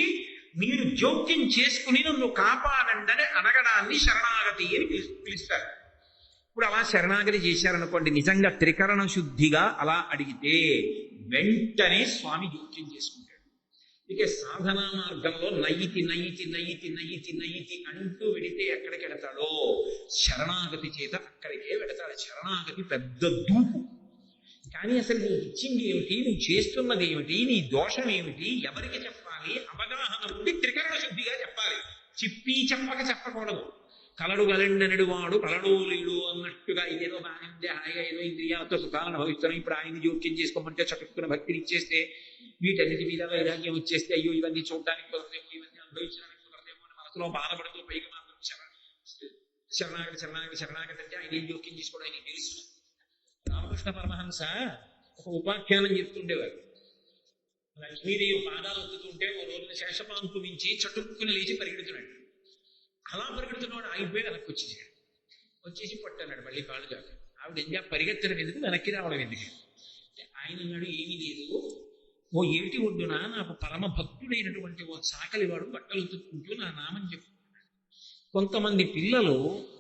మీరు జోక్యం చేసుకుని నన్ను కాపాడండి అని అడగడాన్ని శరణాగతి అని పిలుస్తారు. ఇప్పుడు అలా శరణాగతి చేశారనుకోండి, నిజంగా త్రికరణ శుద్ధిగా అలా అడిగితే వెంటనే స్వామి జోక్యం చేసుకుంటాడు. ఇక సాధనా మార్గంలో నయితి నయితి నయితి నయితి నయితి అంటూ వెడితే ఎక్కడికి వెడతాడో శరణాగతి చేత అక్కడికే వెడతాడు. శరణాగతి పెద్ద దూకు. కానీ అసలు నీకు ఇచ్చింది ఏమిటి, నువ్వు చేస్తున్నది ఏమిటి, నీ దోషం ఏమిటి, ఎవరికి చెప్పాలి, అవగాహన ఉండి త్రికరణ శుద్ధిగా చెప్పాలి. చిప్పి చెప్పకూడదు. కలడు గలండనడు వాడు కలడో లేడు అన్నట్టుగా ఇదేదో బాగానే ఉంది, హాయిగా ఏదో ఇంద్రియాలతో సుఖాలను భవిస్తున్నాం, ఇప్పుడు ఆయన్ని జోక్యం చేసుకోమంటే చటుక్కున భక్తిని ఇచ్చేస్తే, వీటన్నిటి మీద వైరాగ్యం వచ్చేస్తే, అయ్యో ఇవన్నీ చూడడానికి కుదరదేమో, ఇవన్నీ అనుభవించడానికి కుదరదేమో అని మనసులో బాధపడుతూ పైకి మాత్రం శరణాగతి శరణాగతి శరణాగతి అంటే ఆయన ఏం జోక్యం చేసుకోవడం ఆయనకి తెలుసు. రామకృష్ణ పరమహంస ఒక ఉపాఖ్యానం చెప్తుండేవారు. లక్ష్మీదేవి పాదాలు ఒత్తుతుంటే ఓ రోజున శేషపాంకు మించి చటుక్కుని లేచి పరిగెడుతున్నాడు. అలా పరిగెడుతున్నవాడు ఆగిపోయి వెనక్కి వచ్చేసి పట్టన్నాడు మళ్ళీ కాళ్ళు జాక. ఆవిడ ఏం పరిగెత్తడం ఎందుకు, వెనక్కి రావడం ఎందుకు? ఆయన అన్నాడు, ఏమీ లేదు, ఓ ఏటి ఒడ్డున నాకు పరమ భక్తుడైనటువంటి ఓ చాకలివాడు బట్టలు ఉతుక్కుంటూ నా నామం చెప్తున్నాడు. కొంతమంది పిల్లలు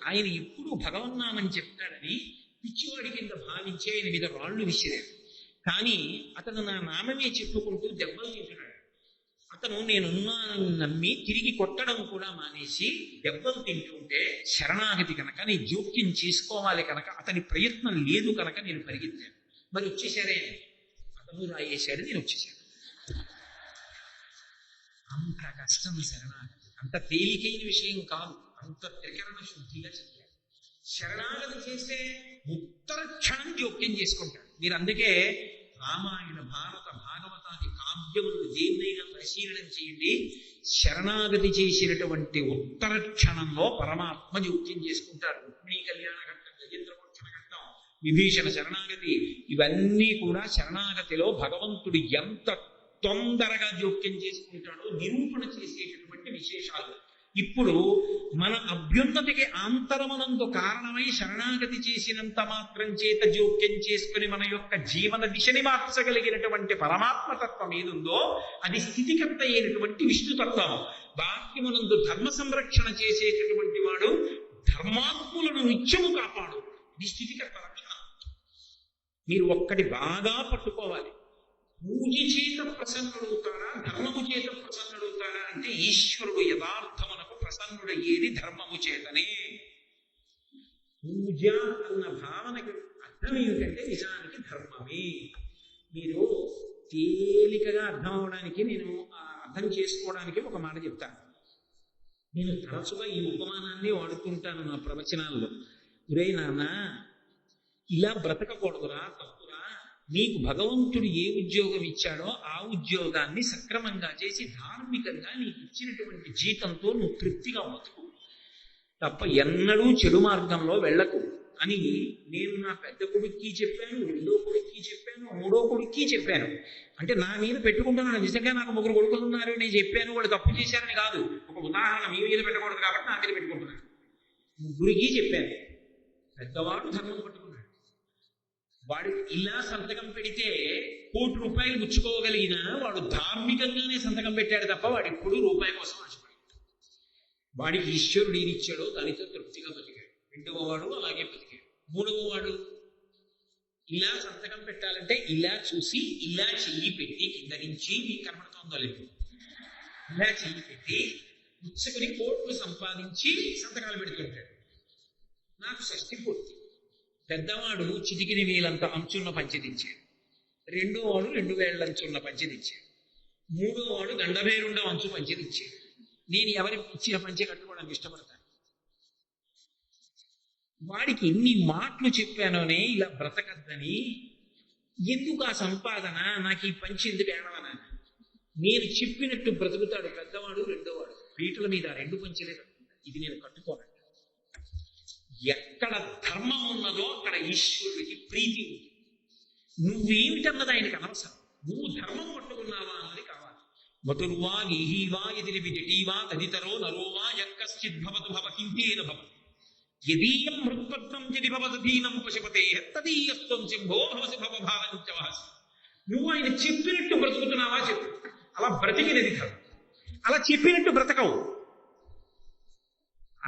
ఆయన ఎప్పుడూ భగవన్నామని చెప్తాడని పిచ్చివాడి కింద భావించి ఆయన మీద రాళ్ళు విసిరాడు. కానీ అతను నా నామమే చెప్పుకుంటూ దెబ్బలు తింటున్నాడు. అతను నేనున్నానని నమ్మి తిరిగి కొట్టడం కూడా మానేసి దెబ్బలు తింటుంటే శరణాగతి కనుక నేను జోక్యం చేసుకోవాలి కనుక అతని ప్రయత్నం లేదు కనుక నేను పరిగెత్తాను. మరి వచ్చేసారే, అతను రాయేశాడు, నేను వచ్చేసాను. అంత కష్టం శరణాగతి, అంత తేలికైన విషయం కాదు. అంత త్రికరణ శుద్ధిగా చెయ్యాలి. శరణాగతి చేస్తే ఉత్తర క్షణం జోక్యం చేసుకుంటాడు. మీరు అందుకే రామాయణ భారత భాగవతాది కావ్యములను దేన్నైనా పరిశీలనం చేయండి. శరణాగతి చేసినటువంటి ఉత్తర క్షణంలో పరమాత్మ జోక్యం చేసుకుంటారు. రుక్మిణీ కళ్యాణ ఘట్టం, గజేంద్ర మోక్షణ ఘట్టం, విభీషణ శరణాగతి, ఇవన్నీ కూడా శరణాగతిలో భగవంతుడు ఎంత తొందరగా జోక్యం చేసుకుంటాడో నిరూపణ చేసేటటువంటి విశేషాలు. ఇప్పుడు మన అభ్యున్నతికి ఆంతరమనందు కారణమై శరణాగతి చేసినంత మాత్రం చేత జోక్యం చేసుకుని మన యొక్క జీవన దిశని మార్చగలిగినటువంటి పరమాత్మతత్వం ఏదుందో అది స్థితికర్త అయినటువంటి విష్ణుతత్వం. బాహ్యమునందు ధర్మ సంరక్షణ చేసేటటువంటి వాడు ధర్మాత్ములను నిత్యము కాపాడు. ఇది స్థితికర్త రక్షణ. మీరు ఒక్కటి బాగా పట్టుకోవాలి. పూజ చేత ప్రసన్నుడవుతాడా, ధర్మము చేత ప్రసన్నుడవుతాడా అంటే ఈశ్వరుడు యథార్థమునకు ప్రసన్నుడయ్యేది ధర్మము చేతనే. పూజ అన్న భావనకి అర్థం ఏమిటంటే నిజానికి ధర్మమే. మీరు తేలికగా అర్థం అవడానికి, నేను అర్థం చేసుకోవడానికి ఒక మాట చెప్తాను. నేను తరచుగా ఈ ఉపమానాన్ని వాడుతుంటాను నా ప్రవచనాల్లో. ఒరే నాన్న, ఇలా బ్రతకకూడదురా, తప్పురా. నీకు భగవంతుడు ఏ ఉద్యోగం ఇచ్చాడో ఆ ఉద్యోగాన్ని సక్రమంగా చేసి ధార్మికంగా నీకు ఇచ్చినటువంటి జీతంతో నువ్వు తృప్తిగా బతుకు, తప్ప ఎన్నడూ చెడు మార్గంలో వెళ్ళకు అని నేను నా పెద్ద కొడుక్కి చెప్పాను, రెండో కొడుక్కి చెప్పాను, మూడో కొడుక్కి చెప్పాను. అంటే నా మీద పెట్టుకుంటున్నాను. నిజంగా నాకు 3 కొడుకులు ఉన్నారు, నేను చెప్పాను వాళ్ళు తప్పు చేశారని కాదు. ఒక ఉదాహరణ మీ మీద పెట్టకూడదు కాబట్టి నా మీద పెట్టుకుంటున్నాను. 3కి చెప్పాను. పెద్దవాడు ధర్మం పట్టుకున్నాడు. వాడు ఇలా సంతకం పెడితే ₹1,00,000 పుచ్చుకోగలిగిన వాడు ధార్మికంగానే సంతకం పెట్టాడు తప్ప వాడు ఎప్పుడు రూపాయి కోసం ఆశపడి. వాడికి ఈశ్వరుడు ఏదిచ్చాడో దానితో తృప్తిగా బతికాడు. 2వ వాడు అలాగే బతికాడు. 3వ వాడు ఇలా సంతకం పెట్టాలంటే ఇలా చూసి ఇలా చెయ్యి పెట్టి, కింద నుంచి మీకు కనబడుతోందో లేదు, ఇలా చెయ్యి పెట్టి పుచ్చుకుని కోట్లు సంపాదించి సంతకాలు పెడుతుంటాడు. నాకు షష్ఠి పూర్తి. పెద్దవాడు చిటికిన వేలంత అంచున్న పంచె తెచ్చాడు. 2వ వాడు 2 వేళ్ల అంచున్న పంచె తెచ్చాడు. 3వ వాడు గండభేరుండ అంచు పంచె తెచ్చాడు. నేను ఎవరి ఇచ్చిన పంచె కట్టుకోవడానికి ఇష్టపడతాను. వాడికి ఎన్ని మాటలు చెప్పానోనే ఇలా బ్రతకద్దని. ఎందుకు ఆ సంపాదన, నాకు ఈ పంచె ఎందుకు ఏడవనా? నేను చెప్పినట్టు బ్రతుకుతాడు పెద్దవాడు, 2వ వాడు. పీటల మీద 2 పంచెలే కట్టుకుంటాడు. ఇది నేను కట్టుకోనండి. ఎక్కడ ధర్మం ఉన్నదో అక్కడ ఈశ్వరుడికి ప్రీతి ఉంది. నువ్వేమిటన్నది ఆయనకు అనవసరం. నువ్వు ధర్మం పట్టుకున్నావా అన్నది కావాలి. వటుర్వా గీహీవా ఎదిరివి జటీవా తదితరో నరోవా యక్కశ్చిద్భవతు భవకింతేన భవతి యదీయం మృత్పత్రం యది భవదీనం పశుపతే తదీయస్త్వం సింహో భవసి భవభావంచ వహసి. నువ్వు ఆయన చెప్పినట్టు బ్రతుకుతున్నావా చెప్పు. అలా బ్రతికినది ధర్మం. అలా చెప్పినట్టు బ్రతకవు.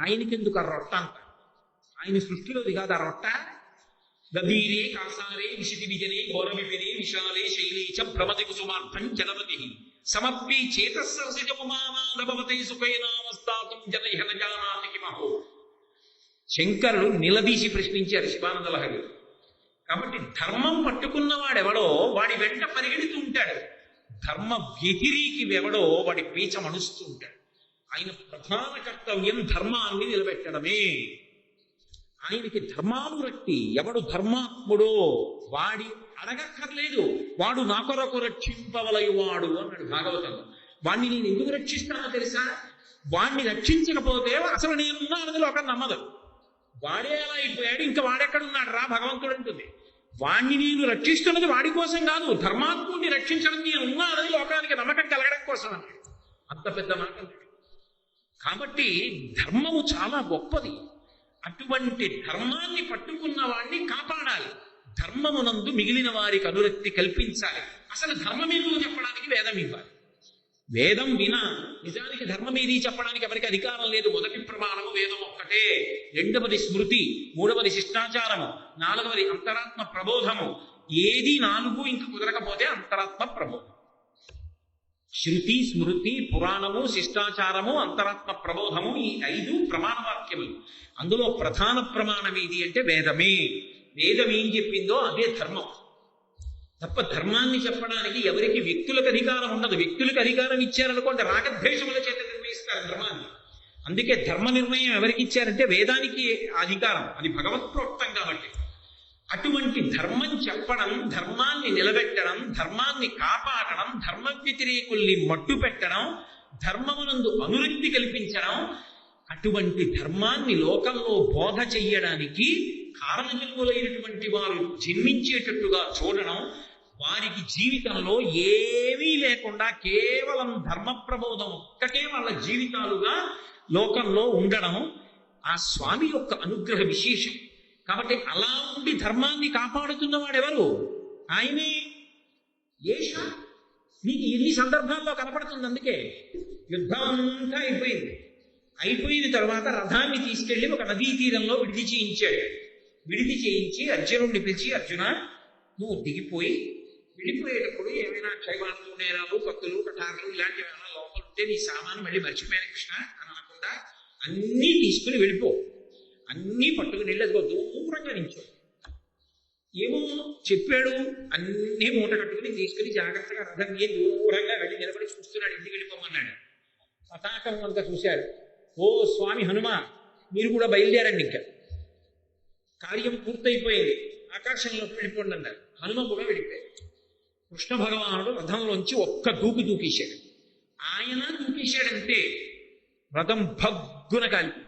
ఆయనకెందుకు ఆ రొట్ట అంత? ఆయన సృష్టిలోది కాదు ఆ రొట్ట. గభీరే కాసారే విశితి విజనే ఘోరవిపినే విశాలే శైలేచ భ్రమతి కుసుమార్థం జలమతి సమర్పి చేతస్సరసిజముమానాదభవతే సుఖేనామస్తాతుం జనైహ న జానాతి కిమహో. శంకరుడు నిలదీసి ప్రశ్నించారు శివానంద లహరి. కాబట్టి ధర్మం పట్టుకున్నవాడెవడో వాడి వెంట పరిగెడుతూ ఉంటాడు. ధర్మ వ్యతిరేకి ఎవడో వాడి పీచ మణుస్తూ ఉంటాడు. ఆయన ప్రధాన కర్తవ్యం ధర్మాన్ని నిలబెట్టడమే. ఆయనకి ధర్మానురక్తి. ఎవడు ధర్మాత్ముడో వాడి అడగక్కర్లేదు, వాడు నా కొరకు రక్షింపవలయువాడు అన్నాడు భాగవతంలో. వాణ్ణి నేను ఎందుకు రక్షిస్తానో తెలుసా? వాణ్ణి రక్షించకపోతే అసలు నేనున్నానని లోకం నమ్మదు. వాడే అలా అయిపోయాడు, ఇంకా వాడెక్కడున్నాడు రా భగవంతుడు అంటుంది. వాణ్ణి నేను రక్షిస్తున్నది వాడి కోసం కాదు, ధర్మాత్ముడిని రక్షించడం నేను ఉన్నానని లోకానికి నమ్మకం కలగడం కోసం అన్నాడు. అంత పెద్ద మాట అన్నాడు. కాబట్టి ధర్మము చాలా గొప్పది. అటువంటి ధర్మాన్ని పట్టుకున్న వాడిని కాపాడాలి. ధర్మమునందు మిగిలిన వారికి అనురక్తి కల్పించాలి. అసలు ధర్మం ఎందుకు చెప్పడానికి వేదం ఇవ్వాలి. వేదం వినా నిజానికి ధర్మం ఏది చెప్పడానికి ఎవరికి అధికారం లేదు. మొదటి ప్రమాణము వేదం ఒక్కటే, రెండవది స్మృతి, మూడవది శిష్టాచారము, నాలుగవది అంతరాత్మ ప్రబోధము. ఏది నాలుగు ఇంక కుదరకపోతే అంతరాత్మ ప్రబోధం. శృతి, స్మృతి, పురాణము, శిష్టాచారము, అంతరాత్మ ప్రబోధము, ఈ 5 ప్రమాణవాక్యములు. అందులో ప్రధాన ప్రమాణం ఏది అంటే వేదమే. వేదం ఏం చెప్పిందో అదే ధర్మం. తప్ప ధర్మాన్ని చెప్పడానికి ఎవరికి వ్యక్తులకు అధికారం ఉండదు. వ్యక్తులకు అధికారం ఇచ్చారనుకోండి రాగద్వేషముల చేత నిర్ణయిస్తారు ధర్మాన్ని. అందుకే ధర్మ నిర్ణయం ఎవరికి ఇచ్చారంటే వేదానికి అధికారం, అది భగవత్ప్రోక్తం కాబట్టి. అటువంటి ధర్మం చెప్పడం, ధర్మాన్ని నిలబెట్టడం, ధర్మాన్ని కాపాడడం, ధర్మ వ్యతిరేకుల్ని మట్టు పెట్టడం, ధర్మమునందు అనురక్తి కల్పించడం, అటువంటి ధర్మాన్ని లోకంలో బోధ చెయ్యడానికి కారణజన్ములైనటువంటి వారు జన్మించేటట్టుగా చూడడం, వారికి జీవితంలో ఏమీ లేకుండా కేవలం ధర్మ ప్రబోధం ఒక్కటే వాళ్ళ జీవితాలుగా లోకంలో ఉండడం ఆ స్వామి యొక్క అనుగ్రహ విశేషం. కాబట్టి అలా ఉండి ధర్మాన్ని కాపాడుతున్న వాడెవరు? ఆయనే. ఏష నీకు ఎన్ని సందర్భాల్లో కనపడుతుంది. అందుకే యుద్ధం అంతా అయిపోయిన తర్వాత రథాన్ని తీసుకెళ్లి ఒక నదీ తీరంలో విడిది చేయించాడు. విడిది చేయించి అర్జునుడిని పిలిచి, అర్జున నువ్వు దిగిపోయి వెళ్ళిపోయేటప్పుడు ఏమైనా క్షయమానలు, నేరాలు, కత్తులు, కఠారులు ఇలాంటివి ఏమైనా లోపల ఉంటే నీ సామాను మళ్ళీ మర్చిపోయాను కృష్ణ అని అనకుండా అన్నీ తీసుకుని వెళ్ళిపో. అన్నీ పట్టుకుని వెళ్ళి అదిగో దూరంగా నించో. ఏమో చెప్పాడు, అన్నీ మూట కట్టుకుని తీసుకుని జాగ్రత్తగా రథం దూరంగా వెళ్ళి నిలబడి చూస్తున్నాడు. ఇంటికి వెళ్ళిపోమన్నాడు. పతాకం అంతా చూశాడు. ఓ స్వామి హనుమ, మీరు కూడా బయలుదేరండి, ఇంకా కార్యం పూర్తయిపోయింది, ఆకాశంలోకి వెళ్ళిపోండి అన్నారు. హనుమ కూడా వెళ్ళిపోయాడు. కృష్ణ భగవానుడు రథంలోంచి ఒక్క దూకేశాడు. ఆయన దూకేశాడంటే రథం భగ్గున కాలిపోయింది.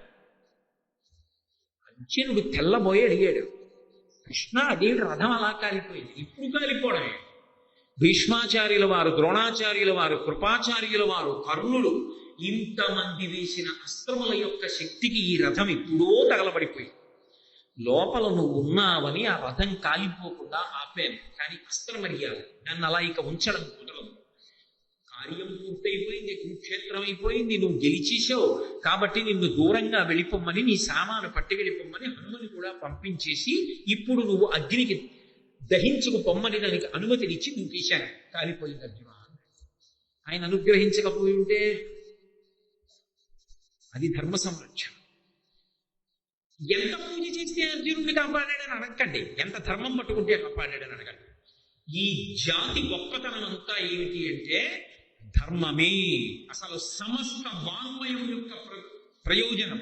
అర్జునుడు తెల్లబోయి అడిగాడు, కృష్ణ అదేంటి రథం అలా కాలిపోయింది? ఇప్పుడు కాలిపోవడమే. భీష్మాచార్యుల వారు, ద్రోణాచార్యుల వారు, కృపాచార్యుల వారు, కర్ణులు ఇంతమంది వేసిన అస్త్రముల యొక్క శక్తికి ఈ రథం ఎప్పుడో తగలబడిపోయింది. లోపల నువ్వు ఉన్నావని ఆ రథం కాలిపోకుండా ఆపాను, కానీ అస్త్రమర్యాద నన్ను అలా ఇక ఉంచడం కుదరదు. కార్యం పూర్తయిపోయింది, కురుక్షేత్రం అయిపోయింది, నువ్వు గెలిచేసావు, కాబట్టి నిన్ను దూరంగా వెళ్ళిపోమ్మని, నీ సామాను పట్టి వెళ్ళిపోమ్మని హనుమని కూడా పంపించేసి ఇప్పుడు నువ్వు అగ్నికి దహించుకు పొమ్మని దానికి అనుమతినిచ్చి దూకేశాను. కాలిపోయింది అర్జున. ఆయన అనుగ్రహించకపోయి ఉంటే అది ధర్మ సంరక్షణ. ఎంత పూజ చేస్తే అర్జునుడిని కాపాడాడని అడగండి, ఎంత ధర్మం పట్టుకుంటే కాపాడాడని అడగండి. ఈ జాతి గొప్పతనం అంతా ఏమిటి అంటే ధర్మమే. అసలు సమస్త వాంగ్మయం యొక్క ప్రయోజనం,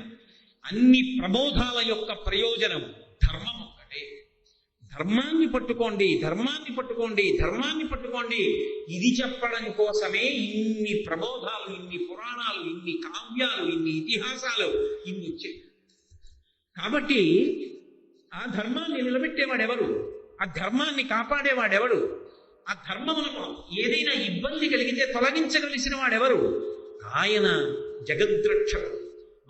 అన్ని ప్రబోధాల యొక్క ప్రయోజనం ధర్మం ఒక్కటే. ధర్మాన్ని పట్టుకోండి, ధర్మాన్ని పట్టుకోండి, ధర్మాన్ని పట్టుకోండి. ఇది చెప్పడం కోసమే ఇన్ని ప్రబోధాలు, ఇన్ని పురాణాలు, ఇన్ని కావ్యాలు, ఇన్ని ఇతిహాసాలు ఇన్ని వచ్చాయి. కాబట్టి ఆ ధర్మాన్ని నిలబెట్టేవాడెవరు? ఆ ధర్మాన్ని కాపాడేవాడెవడు? ఆ ధర్మమునకు ఏదైనా ఇబ్బంది కలిగితే తొలగించగలిసిన వాడెవరు? ఆయన జగద్రక్షకుడు,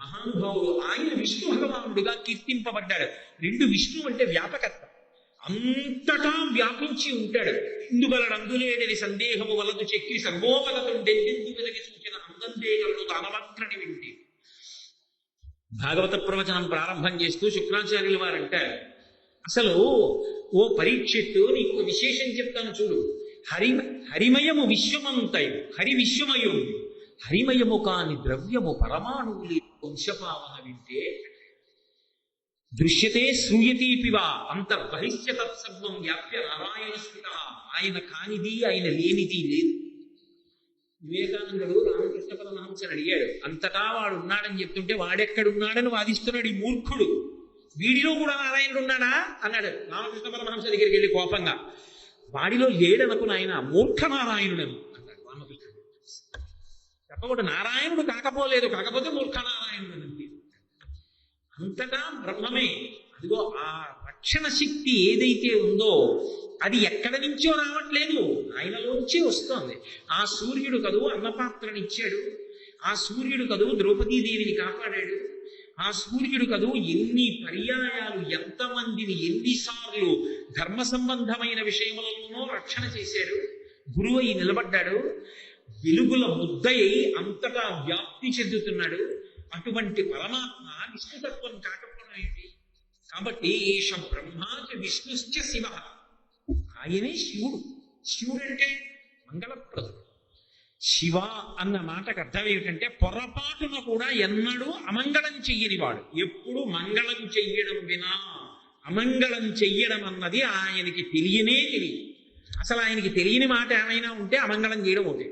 మహానుభావుడు. ఆయన విష్ణు భగవానుడిగా కీర్తింపబడ్డాడు. 2 విష్ణు అంటే వ్యాపకత్వం, అంతటా వ్యాపించి ఉంటాడు. ఇందుగలడందులేడని సందేహము వలదు చెక్కి సర్వోవలతుండెందెందు వెదకి సూచన అందందేగలను దానవక్రని వింటి. భాగవత ప్రవచనం ప్రారంభం చేస్తూ శుక్రాచార్యుల వారు అంటారు, అసలు ఓ పరీక్షిత్తు నీకు విశేషం చెప్తాను చూడు. హరిమయము విశ్వమంతయు, హరి విశ్వమయం, హరిమయము కాని ద్రవ్యము పరమాణువులు వంశపావన వింటే దృశ్యతే శ్రూయతీపివా అంతర్బహిష్య తత్సర్వం వ్యాప్య నారాయణ స్థిత. ఆయన కానిది, ఆయన లేనిది లేదు. వివేకానందుడు రామకృష్ణ పరమహంసని అడిగాడు, అంతటా వాడు ఉన్నాడని చెప్తుంటే వాడెక్కడున్నాడని వాదిస్తున్నాడు ఈ మూర్ఖుడు, వీడిలో కూడా నారాయణుడు ఉన్నాడా అన్నాడు రామకృష్ణ పరమహంస దగ్గరికి వెళ్ళి కోపంగా. వాడిలో లేడనుకుని ఆయన మూర్ఖ నారాయణుడను అన్నాడు రామకృష్ణుడు. చెప్పకూడదు, నారాయణుడు కాకపోలేదు, కాకపోతే మూర్ఖ నారాయణుడు అంతే. అంతటా బ్రహ్మమే. అదిగో ఆ రక్షణ శక్తి ఏదైతే ఉందో అది ఎక్కడి నుంచో రావట్లేదు, ఆయనలోంచే వస్తోంది. ఆ సూర్యుడు కదూ అన్నపాత్రనిచ్చాడు, ఆ సూర్యుడు కదూ ద్రౌపదీదేవిని కాపాడాడు, ఆ సూర్యుడు కదూ ఎన్ని పర్యాయాలు ఎంతమందిని ఎన్నిసార్లు ధర్మ సంబంధమైన విషయములలోనూ రక్షణ చేశాడు, గురువు అయి నిలబడ్డాడు, వెలుగుల ముద్దయి అంతటా వ్యాప్తి చెందుతున్నాడు. అటువంటి పరమాత్మ విష్ణుతత్వం కాకపోవడం ఏంటి? కాబట్టి ఏష బ్రహ్మాచ విష్ణుశ్చ శివ, ఆయనే శివుడు. శివుడు అంటే మంగళప్రదుడు. శివ అన్న మాటకు అర్థం ఏమిటంటే పొరపాటున కూడా ఎన్నడూ అమంగళం చెయ్యనివాడు. ఎప్పుడు మంగళం చెయ్యడం వినా అమంగళం చెయ్యడం అన్నది ఆయనకి తెలియనే తెలియదు. అసలు ఆయనకి తెలియని మాట ఏమైనా ఉంటే అమంగళం చేయడం ఒకటి.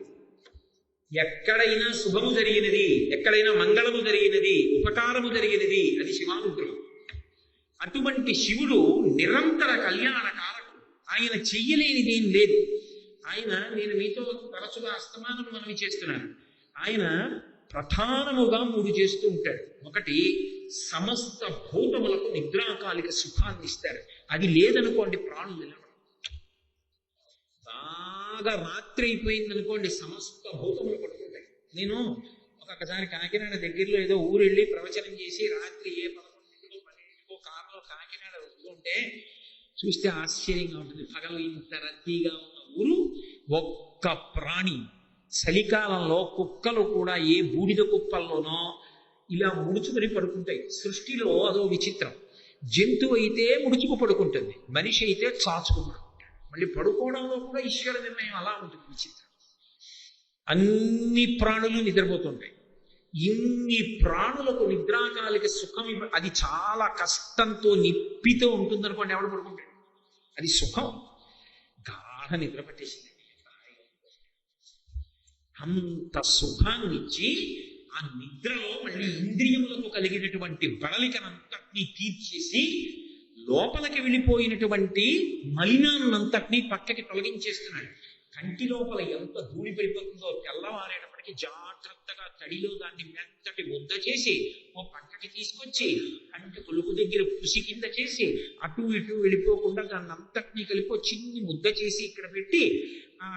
ఎక్కడైనా శుభము జరిగినది, ఎక్కడైనా మంగళము జరిగినది, ఉపకారము జరిగినది, అది శివానుగ్రహం. అటువంటి శివుడు నిరంతర కళ్యాణకారకుడు. ఆయన చెయ్యలేనిదేం లేదు. ఆయన, నేను మీతో తరచుగా అస్తమానం మనవి చేస్తున్నాను, ఆయన ప్రధానముగా 3 చేస్తూ ఉంటాడు. ఒకటి, సమస్త భూతములకు నిద్రాకాలిక సుఖాన్ని ఇస్తాడు. అది లేదనుకోండి ప్రాణులు నిలబడవు. బాగా రాత్రి అయిపోయింది అనుకోండి, సమస్త భూతములు పడుకుంటాయి. నేను ఒక్కొక్కసారి కాకినాడ దగ్గరలో ఏదో ఊరు వెళ్ళి ప్రవచనం చేసి రాత్రి 11 12 కారులో కాకినాడ వస్తుంటే చూస్తే ఆశ్చర్యంగా ఉంటుంది. పగలు ఇంత రద్దీగా ఉన్న ఊరు, ఒక్క ప్రాణి, చలికాలంలో కుక్కలు కూడా ఏ బూడిద కుప్పల్లోనో ఇలా ముడుచుకొని పడుకుంటాయి. సృష్టిలో అదో విచిత్రం. జంతువు అయితే ముడుచుకు పడుకుంటుంది, మనిషి అయితే చాచుకు పడుకుంటాడు. మళ్ళీ పడుకోవడంలో కూడా ఈశ్వర నిర్ణయం అలా ఉంటుంది, విచిత్రం. అన్ని ప్రాణులు నిద్రపోతుంటాయి. ఇన్ని ప్రాణులకు నిద్రాకాలిక సుఖం అది చాలా కష్టంతో నిప్పితో ఉంటుందనుకోండి, ఎవడు పడుకుంటాడు? అది సుఖం. గాఢ నిద్ర పట్టేసింది. అంత సుఖాన్నిచ్చి ఆ నిద్రలో మళ్ళీ ఇంద్రియములకు కలిగినటువంటి బడలికనంతటినీ తీర్చేసి లోపలికి వెళ్ళిపోయినటువంటి మలినాన్నంతటినీ పక్కకి తొలగించేస్తున్నాడు. కంటి లోపల ఎంత ధూళి పడిపోతుందో తెల్లవారేటప్పటికీ జాగ్రత్తగా తడిలో దాన్ని మెత్తటి ముద్ద చేసి ఓ పక్కకి తీసుకొచ్చి కంటి కొలుకు దగ్గర పుసి కింద చేసి అటు ఇటు వెళ్ళిపోకుండా దాన్ని అంతటినీ కలిపి చిన్ని ముద్ద చేసి ఇక్కడ పెట్టి ఆ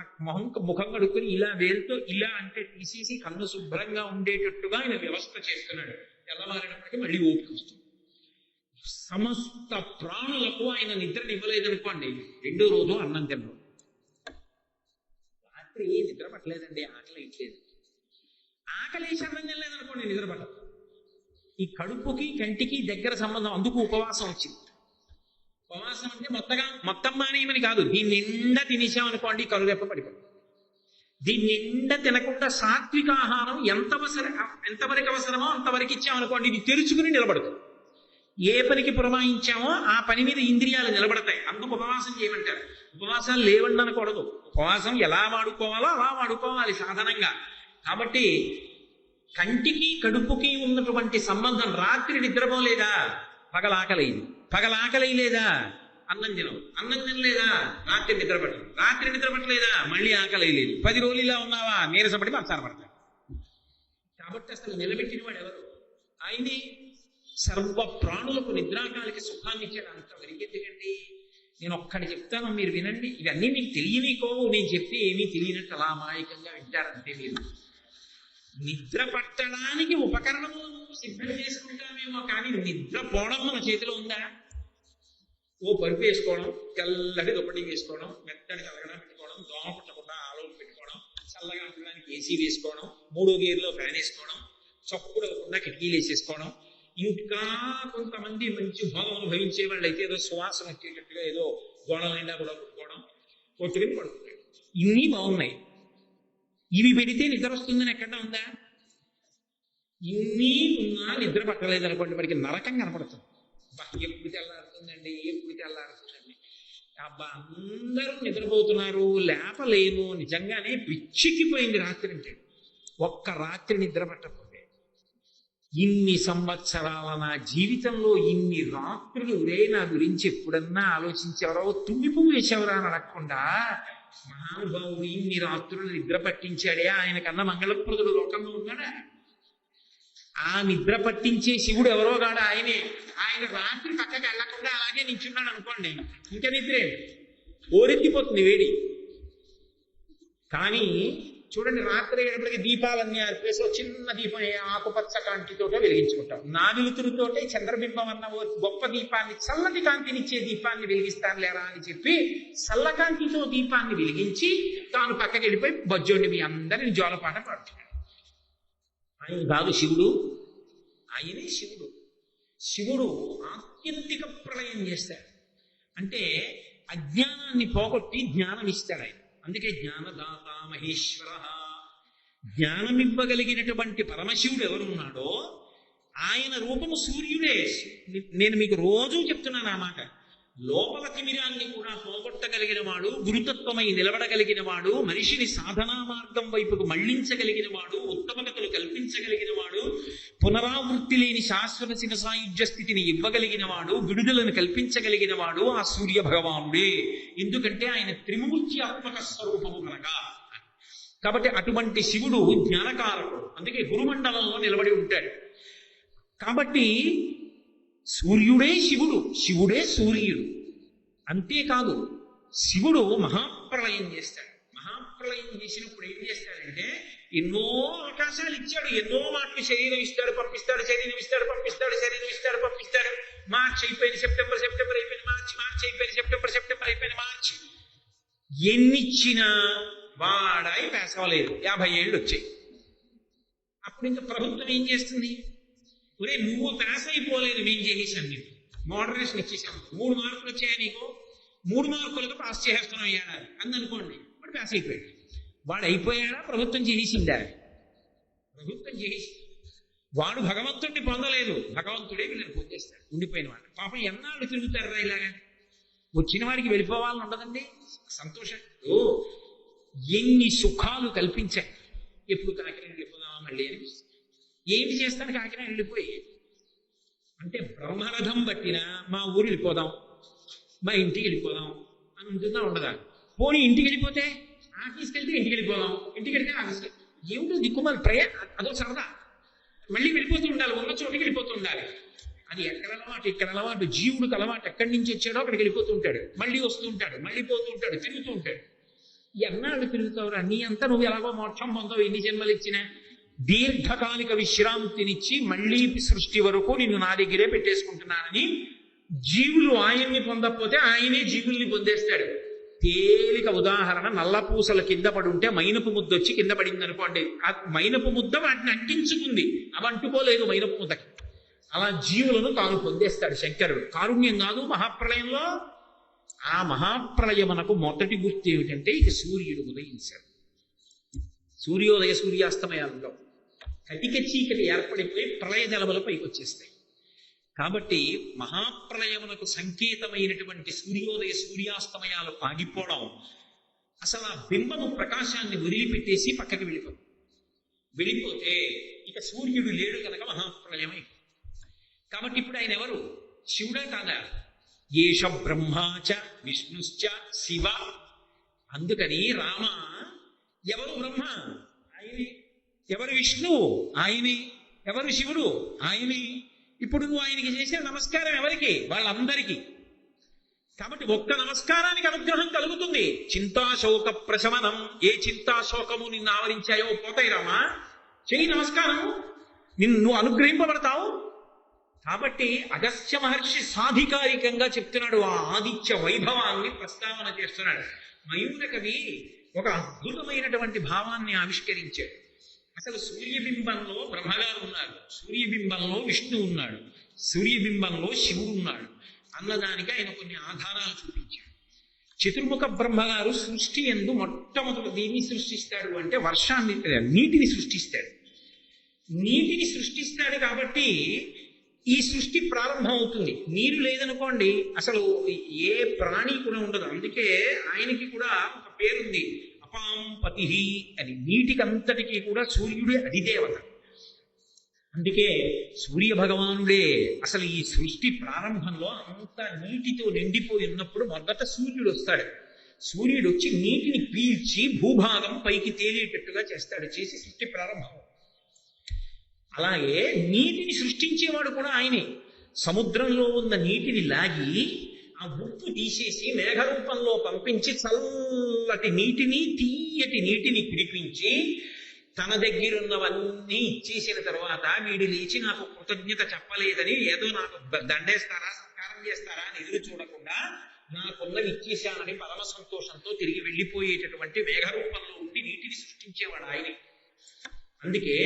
ముఖం కడుక్కుని ఇలా వేలుతో ఇలా అంటే తీసేసి కన్ను శుభ్రంగా ఉండేటట్టుగా ఆయన వ్యవస్థ చేస్తున్నాడు. తెల్లవారేటప్పటికీ మళ్ళీ ఓపిక వస్తుంది. సమస్త ప్రాణులకు ఆయన నిద్రని ఇవ్వలేదనుకోండి, 2వ రోజు అన్నం తిన్నాడు. రాత్రి నిద్ర పట్టలేదండి, ఆకలి ఇట్లేదు. ఆకలి వేసి అన్నం తినలేదనుకోండి, నిద్ర పట్టదు. ఈ కడుపుకి కంటికి దగ్గర సంబంధం, అందుకు ఉపవాసం వచ్చింది. ఉపవాసం అంటే మొత్తం మానేయమని కాదు, దీన్ని నిండా తినేసామనుకోండి కరుదెప్ప పడిపోతుంది. దీన్ని నిండా తినకుండా సాత్విక ఆహారం ఎంతవరకు అవసరమో అంతవరకు ఇచ్చామనుకోండి, ఇది తెరుచుకుని నిలబడుతుంది. ఏ పనికి పురమాయించామో ఆ పని మీద ఇంద్రియాలు నిలబడతాయి. అందుకు ఉపవాసం చేయమంటారు. ఉపవాసాలు లేవండి అనకూడదు. ఉపవాసం ఎలా వాడుకోవాలో అలా వాడుకోవాలి సాధనంగా. కాబట్టి కంటికి కడుపుకి ఉన్నటువంటి సంబంధం, రాత్రి నిద్రపోలేదా పగలాకలి లేదా అన్నం తినలేదా రాత్రి నిద్రపట్టదు, రాత్రి నిద్రపట్టలేదా మళ్ళీ ఆకలి లేదు, 10 రోజులు ఇలా ఉన్నావా నీరసపడి మంచాన పడతాడు. కాబట్టి అసలు నిలబెట్టిన వాడు ఎవరు? ఆయనే. సర్వ ప్రాణులకు నిద్రాకాలిక సుఖాన్ని ఇచ్చాడు. అంత వరికెందుకండి? నేను ఒక్కటి చెప్తాను, మీరు వినండి. ఇవన్నీ మీకు తెలియనికోవు, నేను చెప్తే ఏమీ తెలియనట్టు అలా అమాయకంగా వింటారంతే. మీరు నిద్ర పట్టడానికి ఉపకరణములను సిద్ధం చేసుకుంటామేమో, కానీ నిద్ర పోవడం మన చేతిలో ఉందా? ఓ పరుపు వేసుకోవడం, తెల్లటి దుప్పటి వేసుకోవడం, మెత్తడి కలగడం పెట్టుకోవడం, దోమ పుట్టకుండా ఆలోపు పెట్టుకోవడం, చల్లగా ఉండడానికి ఏసీ వేసుకోవడం, 3వ గేర్లో ఫ్యాన్ వేసుకోవడం, చప్పుడు అవ్వకుండా కిటికీలు వేసేసుకోవడం, ఇంకా కొంతమంది మంచి భోగం అనుభవించే వాళ్ళు అయితే ఏదో సువాసన వచ్చేటట్టుగా ఏదో గోడల నిండా కూడా కొట్టుకుని పడుతున్నాడు. ఇన్ని బాగున్నాయి. ఇవి పెడితే నిద్ర వస్తుందని ఎక్కడ ఉందా? ఇన్ని ఉన్నా నిద్ర పట్టలేదు అనుకోండి, వాడికి నరకం కనపడుతుంది. ఎప్పుడు తెల్లారుతుందండి. అబ్బా అందరూ నిద్రపోతున్నారు, లేపలేను, నిజంగానే పిచ్చిక్కిపోయింది రాత్రి అంటే. ఒక్క రాత్రి నిద్ర పట్టకపోతే ఇన్ని సంవత్సరాల నా జీవితంలో ఇన్ని రాత్రులు నా గురించి ఎప్పుడన్నా ఆలోచించేవరా, తుమ్మి పువ్వు వేసేవరా అని అడగకుండా మహానుభావుడు ఇన్ని రాత్రులు నిద్ర పట్టించాడే, ఆయన కన్నా మంగళప్రదుడు లోకంలో ఉన్నాడా? ఆ నిద్ర పట్టించే శివుడు ఎవరో కాడు ఆయనే. ఆయన రాత్రి పక్కకి వెళ్లకుండా అలాగే నించున్నాడు అనుకోండి, ఇంకా నిద్రే ఓరెత్తిపోతుంది వేడి. కానీ చూడండి, రాత్రి అయ్యేటప్పటికి దీపాలన్నీ ఆర్పేసి చిన్న దీపం ఆకుపచ్చ కాంతితో వెలిగించుకుంటాం. నా వెలుతురుతోటే చంద్రబింబం అన్న ఓ గొప్ప దీపాన్ని, చల్లటి కాంతినిచ్చే దీపాన్ని వెలిగిస్తాను లేరా అని చెప్పి చల్లకాంతితో దీపాన్ని వెలిగించి తాను పక్కకి వెళ్ళిపోయి బజ్జోండి మీ అందరిని జోలపాట పాడుతున్నాడు. ఆయన కాదు శివుడు, ఆయనే శివుడు. శివుడు ఆత్యంతిక ప్రళయం చేస్తాడు. అంటే అజ్ఞానాన్ని పోగొట్టి జ్ఞానం ఇస్తాడు ఆయన. అందుకే జ్ఞానదాత మహేశ్వర. జ్ఞానమివ్వగలిగినటువంటి పరమశివుడు ఎవరున్నాడో ఆయన రూపము సూర్యుడే. నేను మీకు రోజూ చెప్తున్నాను ఆ మాట. లోపల తిమిరాన్ని కూడా పోగొట్టగలిగిన వాడు, గురుతత్వమై నిలబడగలిగిన వాడు, మనిషిని సాధనా మార్గం వైపుకు మళ్లించగలిగిన వాడు, ఉత్తమగతులు కల్పించగలిగిన వాడు, పునరావృత్తి లేని శాశ్వత శివ సాయుధ్య స్థితిని ఇవ్వగలిగిన వాడు, విడుదలను కల్పించగలిగిన వాడు ఆ సూర్య భగవానుడే. ఎందుకంటే ఆయన త్రిమూర్త్యాత్మక స్వరూపము కనుక. కాబట్టి అటువంటి శివుడు జ్ఞానకారకుడు. అందుకే గురుమండలంలో నిలబడి ఉంటాడు. కాబట్టి సూర్యుడే శివుడు, శివుడే సూర్యుడు. అంతేకాదు శివుడు మహాప్రళయం చేస్తాడు. మహాప్రళయం చేసినప్పుడు ఏం చేస్తాడంటే ఎన్నో అవకాశాలు ఇచ్చాడు, ఎన్నో మాటలు శరీరం ఇస్తాడు, పంపిస్తాడు, శరీరం ఇస్తాడు, పంపిస్తాడు, శరీరం ఇస్తాడు, పంపిస్తాడు. మార్చి అయిపోయిన సెప్టెంబర్, సెప్టెంబర్ అయిపోయిన మార్చి, మార్చి అయిపోయిన సెప్టెంబర్, సెప్టెంబర్ అయిపోయిన మార్చి. ఎన్నిచ్చినా వాడాయి పేసవలేదు. 50 ఏళ్ళు వచ్చాయి. అప్పుడు ఇంకా ప్రభుత్వం ఏం చేస్తుంది? ఒరే నువ్వు పాస్ అయిపోలేదు, మేము చేసేసాను, నీకు మోడరేషన్ ఇచ్చేసాము, 3 మార్కులు వచ్చాయా నీకు, 3 మార్కులకు పాస్ చేసేస్తున్నాం ఏడాది అందనుకోండి. వాడు పాస్ అయిపోయాడు. వాడు అయిపోయాడా? ప్రభుత్వం చేసిందా? ప్రభుత్వం చేసి వాడు భగవంతుడిని పొందలేదు, భగవంతుడే వీళ్ళని పొందేస్తాడు. ఉండిపోయిన వాడు పాపం ఎన్నాళ్ళు తిరుగుతారా ఇలాగా? వచ్చిన వాడికి వెళ్ళిపోవాలని ఉండదండి. సంతోషం ఎన్ని సుఖాలు కల్పించాయి. ఎప్పుడు కాకినాడ వెళ్ళిపోదామా మళ్ళీ అని ఏంటి చేస్తాడు కాకినాడ వెళ్ళిపోయి? అంటే బ్రహ్మరథం పట్టినా మా ఊరు వెళ్ళిపోదాం, మా ఇంటికి వెళ్ళిపోదాం అని ఉంటుందా ఉండదా? పోనీ ఇంటికి వెళ్ళిపోతే ఆఫీస్కి వెళ్తే ఇంటికి వెళ్ళిపోదాం, ఇంటికి వెళ్తే ఆఫీస్కి. ఏమిటో దిక్కుమాలి అదో సరదా. మళ్ళీ వెళ్ళిపోతూ ఉండాలి, ఉన్న చోటికి వెళ్ళిపోతూ ఉండాలి. అది ఎక్కడ అలవాటు, ఇక్కడ అలవాటు. జీవుడికి అలవాటు, ఎక్కడి నుంచి వచ్చాడో అక్కడికి వెళ్ళిపోతూ ఉంటాడు, మళ్ళీ వస్తూ ఉంటాడు, మళ్ళీ పోతూ ఉంటాడు, తిరుగుతూ ఉంటాడు. ఎన్నాళ్ళు తిరుగుతావురా? నీ అంతా నువ్వు ఎలాగో మోక్షం పొందవు, ఎన్ని జన్మలు ఇచ్చినా. దీర్ఘకాలిక విశ్రాంతినిచ్చి మళ్ళీ సృష్టి వరకు నిన్ను నా దగ్గరే పెట్టేసుకుంటున్నానని జీవులు ఆయన్ని పొందకపోతే ఆయనే జీవుల్ని పొందేస్తాడు. తేలిక ఉదాహరణ, నల్లపూసల కింద పడి ఉంటే మైనపు ముద్ద వచ్చి కింద పడింది అనుకోండి, ఆ మైనపు ముద్ద వాటిని అంటించుకుంది, అవి అంటుకోలేదు మైనపు ముద్దకి. అలా జీవులను తాను పొందేస్తాడు శంకరుడు. కారుణ్యం కాదు మహాప్రళయంలో. ఆ మహాప్రళయమునకు మొదటి గుర్తు ఏమిటంటే ఇక సూర్యుడు ఉదయించాడు. సూర్యోదయ సూర్యాస్తమయాల్లో కటిక చీకటి ఏర్పడిపోయి ప్రళయ జలములు పైకి వచ్చేస్తాయి. కాబట్టి మహాప్రళయమునకు సంకేతమైనటువంటి సూర్యోదయ సూర్యాస్తమయాలు ఆగిపోవడం, అసలు ఆ బింబము ప్రకాశాన్ని వదిలిపెట్టేసి పక్కకి వెళ్ళిపోతే ఇక సూర్యుడు లేడు కనుక మహాప్రళయమై. కాబట్టి ఇప్పుడు ఆయన ఎవరు? శివుడా కాదా? ఏష బ్రహ్మాచ విష్ణుశ్చ శివ. అందుకని రామ ఎవరు బ్రహ్మ? ఆయనే. ఎవరు విష్ణువు? ఆయనే. ఎవరు శివుడు? ఆయనే. ఇప్పుడు నువ్వు ఆయనకి చేసే నమస్కారం ఎవరికి? వాళ్ళందరికీ. కాబట్టి ఒక్క నమస్కారానికి అనుగ్రహం కలుగుతుంది. చింతాశోక ప్రశమనం. ఏ చింతాశోకము నిన్ను ఆవరించాయో పోతాయి రామా, చెయ్యి నమస్కారం, నిన్ను అనుగ్రహింపబడతావు. కాబట్టి అగస్త్య మహర్షి సాధికారికంగా చెప్తున్నాడు, ఆ ఆదిత్య వైభవాన్ని ప్రస్తావన చేస్తున్నాడు. మయూర కవి ఒక అద్భుతమైనటువంటి భావాన్ని ఆవిష్కరించాడు. అసలు సూర్యబింబంలో బ్రహ్మగారు ఉన్నారు, సూర్యబింబంలో విష్ణు ఉన్నాడు, సూర్యబింబంలో శివుడు ఉన్నాడు అన్నదానికి ఆయన కొన్ని ఆధారాలు చూపించాడు. చతుర్ముఖ బ్రహ్మగారు సృష్టి యందు మొట్టమొదటి దీన్ని సృష్టిస్తాడు అంటే వర్షాన్ని, నీటిని సృష్టిస్తాడు. నీటిని సృష్టిస్తాడు కాబట్టి ఈ సృష్టి ప్రారంభం అవుతుంది. నీరు లేదనుకోండి అసలు ఏ ప్రాణి కూడా ఉండదు. అందుకే ఆయనకి కూడా ఒక పేరుంది, అపాంపతి అని. నీటికి అంతటికీ కూడా సూర్యుడే అధిదేవత. అందుకే సూర్య భగవానుడే అసలు ఈ సృష్టి ప్రారంభంలో అంత నీటితో నిండిపోయి ఉన్నప్పుడు మొదట సూర్యుడు వస్తాడు. సూర్యుడు వచ్చి నీటిని పీల్చి భూభాగం పైకి తేలేటట్టుగా చేస్తాడు, చేసి సృష్టి ప్రారంభం. అలాగే నీటిని సృష్టించేవాడు కూడా ఆయనే. సముద్రంలో ఉన్న నీటిని లాగి ఆ ఉప్పు తీసేసి మేఘరూపంలో పంపించి చల్లటి నీటిని, తీయటి నీటిని పిలిపించి తన దగ్గరున్నవన్నీ ఇచ్చేసిన తర్వాత వీడు లేచి నాకు కృతజ్ఞత చెప్పలేదని ఏదో నాకు దండేస్తారా, సత్కారం చేస్తారా అని ఎదురు చూడకుండా నాకున్నవి ఇచ్చేశానని పరమ సంతోషంతో తిరిగి వెళ్ళిపోయేటటువంటి మేఘరూపంలో ఉండి నీటిని సృష్టించేవాడు ఆయనే. అందుకే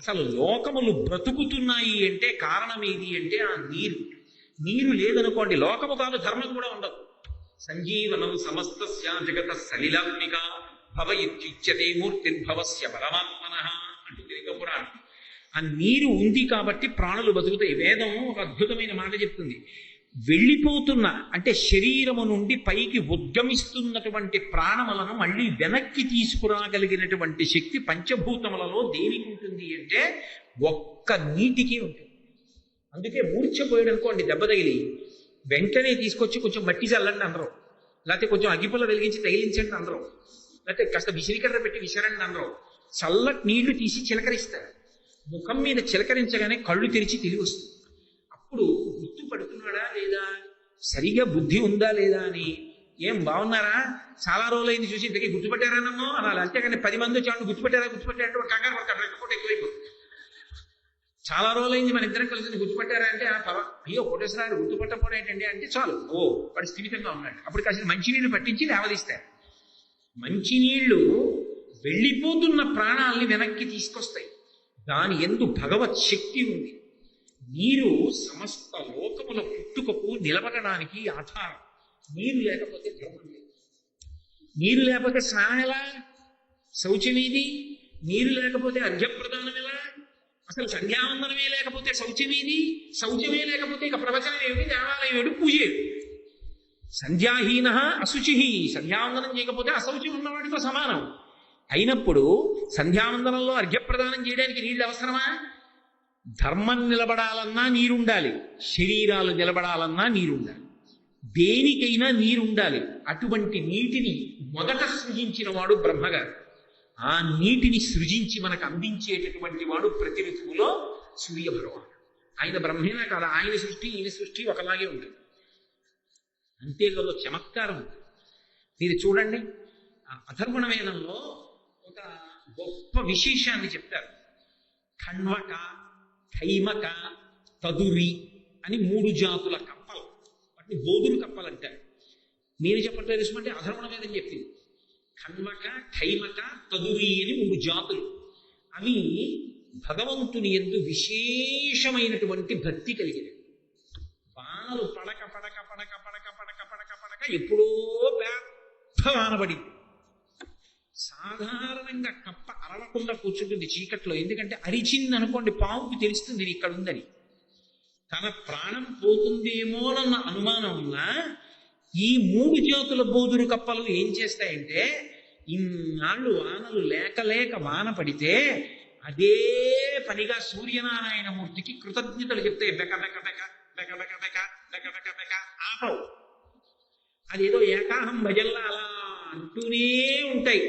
అసలు లోకములు బ్రతుకుతున్నాయి అంటే కారణం ఏది అంటే ఆ నీరు. నీరు లేదనుకోండి లోకము కాదు, ధర్మం కూడా ఉండదు. సంజీవనం సమస్తస్య జగత సలిలాత్మిక భవయిత్యుచ్యతే మూర్తిర్భవస్య పరమాత్మన అంటూ తిరిగ పురాణం. ఆ నీరు ఉంది కాబట్టి ప్రాణులు బతుకుతాయి. వేదం ఒక అద్భుతమైన మాట చెప్తుంది. వెళ్ళిపోతున్న అంటే శరీరము నుండి పైకి ఉద్గమిస్తున్నటువంటి ప్రాణములను మళ్ళీ వెనక్కి తీసుకురాగలిగినటువంటి శక్తి పంచభూతములలో దేనికి ఉంటుంది అంటే ఒక్క నీటికి ఉంటుంది. అందుకే మూర్ఛపోయాడు అనుకోండి దెబ్బ తగిలి, వెంటనే తీసుకొచ్చి కొంచెం మట్టి చల్లండి అందరూ, లేకపోతే కొంచెం అగ్గిపుల్ల వెలిగించి తగిలించండి అందరూ, లేకపోతే కాస్త విసిరికర్ర పెట్టి విసరండి అందరూ. చల్లటి నీళ్లు తీసి చిలకరిస్తారు. ముఖం మీద చిలకరించగానే కళ్ళు తెరిచి తిరిగి వస్తుంది. అప్పుడు గుర్తుపడుతున్నాడా లేదా, సరిగా బుద్ధి ఉందా లేదా అని, ఏం బాగున్నారా, చాలా రోజులైంది చూసి ఇంతకీ గుర్తుపట్టారా నన్ను అనాలి. అంతేగాని 10 మంది వచ్చాడు గుర్తుపట్టారంటే కంగారు పడతాడు, ఎక్కువ ఎక్కువైపోతుంది. చాలా రోజులైంది మన ఇద్దరం కలిసి గుర్తుపట్టారా అంటే అయ్యో కోటేశ్వరాడు గుర్తుపట్టకపోవడం ఏంటండి అంటే చాలు, ఓ వాడు స్థిమితంగా ఉన్నాడు. అప్పుడు కాసిన మంచినీళ్ళు పట్టించి లేవదీస్తారు. మంచినీళ్లు వెళ్ళిపోతున్న ప్రాణాలని వెనక్కి తీసుకొస్తాయి. దాని యందు భగవత్ శక్తి ఉంది. నీరు సమస్త లోకముల పుట్టుకకు నిలబడడానికి ఆధారం. నీరు లేకపోతే ధర్మం లేదు. నీరు లేకపోతే స్నానం ఎలా, శౌచమేది? నీరు లేకపోతే అర్ఘ్యప్రదానం ఎలా? అసలు సంధ్యావందనమే లేకపోతే శౌచమేది? శౌచమే లేకపోతే ఇక ప్రవచనం ఏమిటి, దేవాలయం ఏమిటి, పూజ ఏమిటి? సంధ్యాహీన అశుచి, సంధ్యావందనం చేయకపోతే అశౌచి ఉన్నవాడితో సమానం. అయినప్పుడు సంధ్యావందనంలో అర్ఘ్యప్రదానం చేయడానికి నీళ్ళు అవసరమా? ధర్మం నిలబడాలన్నా నీరుండాలి, శరీరాలు నిలబడాలన్నా నీరుండాలి, దేనికైనా నీరుండాలి. అటువంటి నీటిని మొదట సృజించిన వాడు బ్రహ్మగారు. ఆ నీటిని సృజించి మనకు అందించేటటువంటి వాడు ప్రతి ఋతువులో సూర్య భగవానుడు. ఆయన బ్రహ్మేనా కాదు, ఆయన సృష్టి ఈయన సృష్టి ఒకలాగే ఉంటుంది. అంతేకాదు చమత్కారం. మీరు చూడండి, అథర్వణ వేదంలో ఒక గొప్ప విశేషాన్ని చెప్తారు. ఖణ్వక, ఖైమక, తదురి అని 3 జాతుల కప్పలు, వాటిని బోధులు కప్పలు అంటారు. మీరు చెప్పట్లేదు తెలుసుమంటే అథర్వణ వేదం చెప్పింది. ఖణ్వక, ఖైమక, తదురి అని 3 జాతులు. అవి భగవంతుని యందు విశేషమైనటువంటి భక్తి కలిగినవి. వానలు పడక పడక పడక పడక పడక పడక పడక ఎప్పుడో పెద్ద వాన పడింది. సాధారణంగా కప్ప అరవకుండా కూర్చుంటుంది చీకట్లో. ఎందుకంటే అరిచింది అనుకోండి పావుకి తెలుస్తుంది ఇది ఇక్కడ ఉందని. తన ప్రాణం పోతుందేమోనన్న అనుమానం ఉన్నా ఈ 3 జాతుల బోధురు కప్పలు ఏం చేస్తాయంటే, ఇన్నాళ్ళు వానలు లేక లేక వాన పడితే అదే పనిగా సూర్యనారాయణమూర్తికి కృతజ్ఞతలు చెప్తాయి. బెక బెక బెక బెక బెక బెక బెక బెక బెక ఆపవు. అదేదో ఏకాహం భజల్లా అలా అంటూనే ఉంటాయి.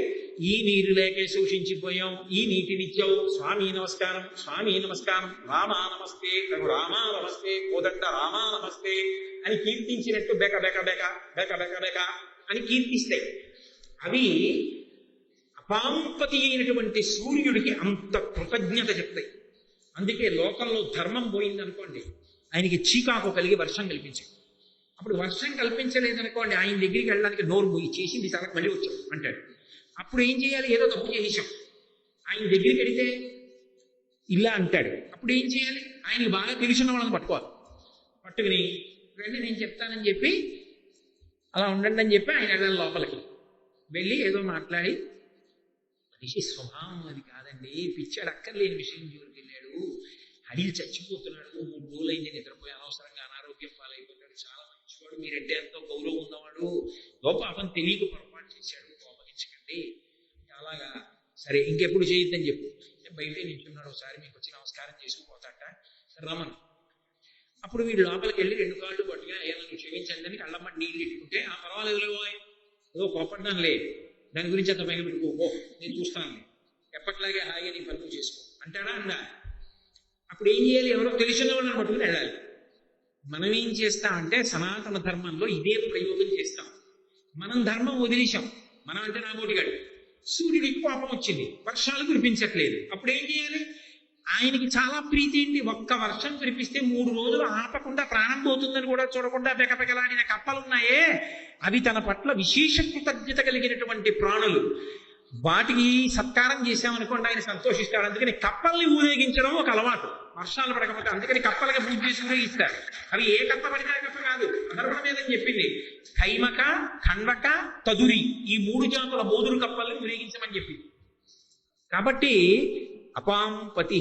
ఈ నీరు లేకే శోషించిపోయాం, ఈ నీటినిచ్చావు, స్వామి నమస్కారం, స్వామి నమస్కారం, రామా నమస్తే, రామా నమస్తే, కోదండ రామా నమస్తే అని కీర్తించినట్టు బెక బెక బెక బెక బెక బెక అని కీర్తిస్తాయి. అవి అపాంపతి అయినటువంటి సూర్యుడికి అంత కృతజ్ఞత చెప్తాయి. అందుకే లోకంలో ధర్మం పోయిందనుకోండి, ఆయనకి చీకాకు కలిగి వర్షం కల్పించాడు. అప్పుడు వర్షం కల్పించలేదనుకోండి, ఆయన దగ్గరికి వెళ్ళడానికి నోరు మూయి చేసింది చాలా మళ్ళీ వచ్చాం అంటాడు. అప్పుడు ఏం చేయాలి, ఏదో తప్పు చేసాం, ఆయన దగ్గరికి వెళితే ఇలా అంటాడు. అప్పుడు ఏం చేయాలి, ఆయనకి బాగా తెలిసిన వాళ్ళని పట్టుకోవాలి. పట్టుకుని వెళ్ళి నేను చెప్తానని చెప్పి అలా ఉండండి అని చెప్పి ఆయన వెళ్ళాలి లోపలికి. వెళ్ళి ఏదో మాట్లాడి, మనిషి స్వభావం అది కాదండి, పిచ్చాడు, అక్కర్లేని విషయం జోలికి వెళ్ళాడు, అడిగి చచ్చిపోతున్నాడు, 3 రోజులైంది నిద్రపోయి అనవసరంగా అనారోగ్యం పాలైపోతాడు, చాలా మంచివాడు, మీరంటే ఎంతో గౌరవం ఉన్నవాడు, పాపం తెలియక పొరపాటు చేశాడు, కోపగించకండి. అలాగా సరే ఇంకెప్పుడు చేయొద్దని చెప్పు, నేను బయటే నించున్నాడు, ఒకసారి మీకు వచ్చి నమస్కారం చేసుకుపోతాట, రమను. అప్పుడు వీడు లోపలికి వెళ్ళి 2 కాళ్ళు పట్టుగా ఏమన్నా క్షమించండి అని కళ్ళమ్మటి నీళ్ళు ఇట్టుకుంటే, ఆ పర్వాలేదు ఏదో కోపడ్డానులే, దాని గురించి అంత పైన పెట్టుకోకో, నేను చూస్తాను, ఎప్పట్లాగే హాయిగా నీ పనులు చేసుకో అంటాడా అందా? అప్పుడు ఏం చేయాలి? ఎవరో తెలిసిన వాళ్ళని పట్టుకుని వెళ్ళాలి. మనం ఏం చేస్తామంటే సనాతన ధర్మంలో ఇదే ప్రయోగం చేస్తాం. మనం ధర్మం వదిలేశాం. మనం అంటే నాబోటిగాడు. సూర్యుడికి కోపం వచ్చింది, వర్షాలు కురిపించట్లేదు. అప్పుడు ఏం చేయాలి? ఆయనకి చాలా ప్రీతి ఏంటి? ఒక్క వర్షం కురిపిస్తే 3 రోజులు ఆపకుండా ప్రాణం పోతుందని కూడా చూడకుండా పెకపెకలాడిన కప్పలున్నాయే, అవి తన పట్ల విశేష కృతజ్ఞత కలిగినటువంటి ప్రాణులు. వాటికి సత్కారం చేశామనుకోండి, ఆయన సంతోషిస్తాడు. అందుకని కప్పల్ని ఊరేగించడం ఒక అలవాటు. వర్షాలు పడకపోతే అందుకని కప్పలకి పూజ చేసి ఊరేగిస్తారు. అవి ఏ కప్ప పడితే కప్ప కాదు, అదర్భణ మీదని చెప్పింది. కైమక, ఖండక, తదురి, ఈ 3 జాతుల బోధురు కప్పల్ని ఊరేగించమని చెప్పింది. కాబట్టి అపాంపతి.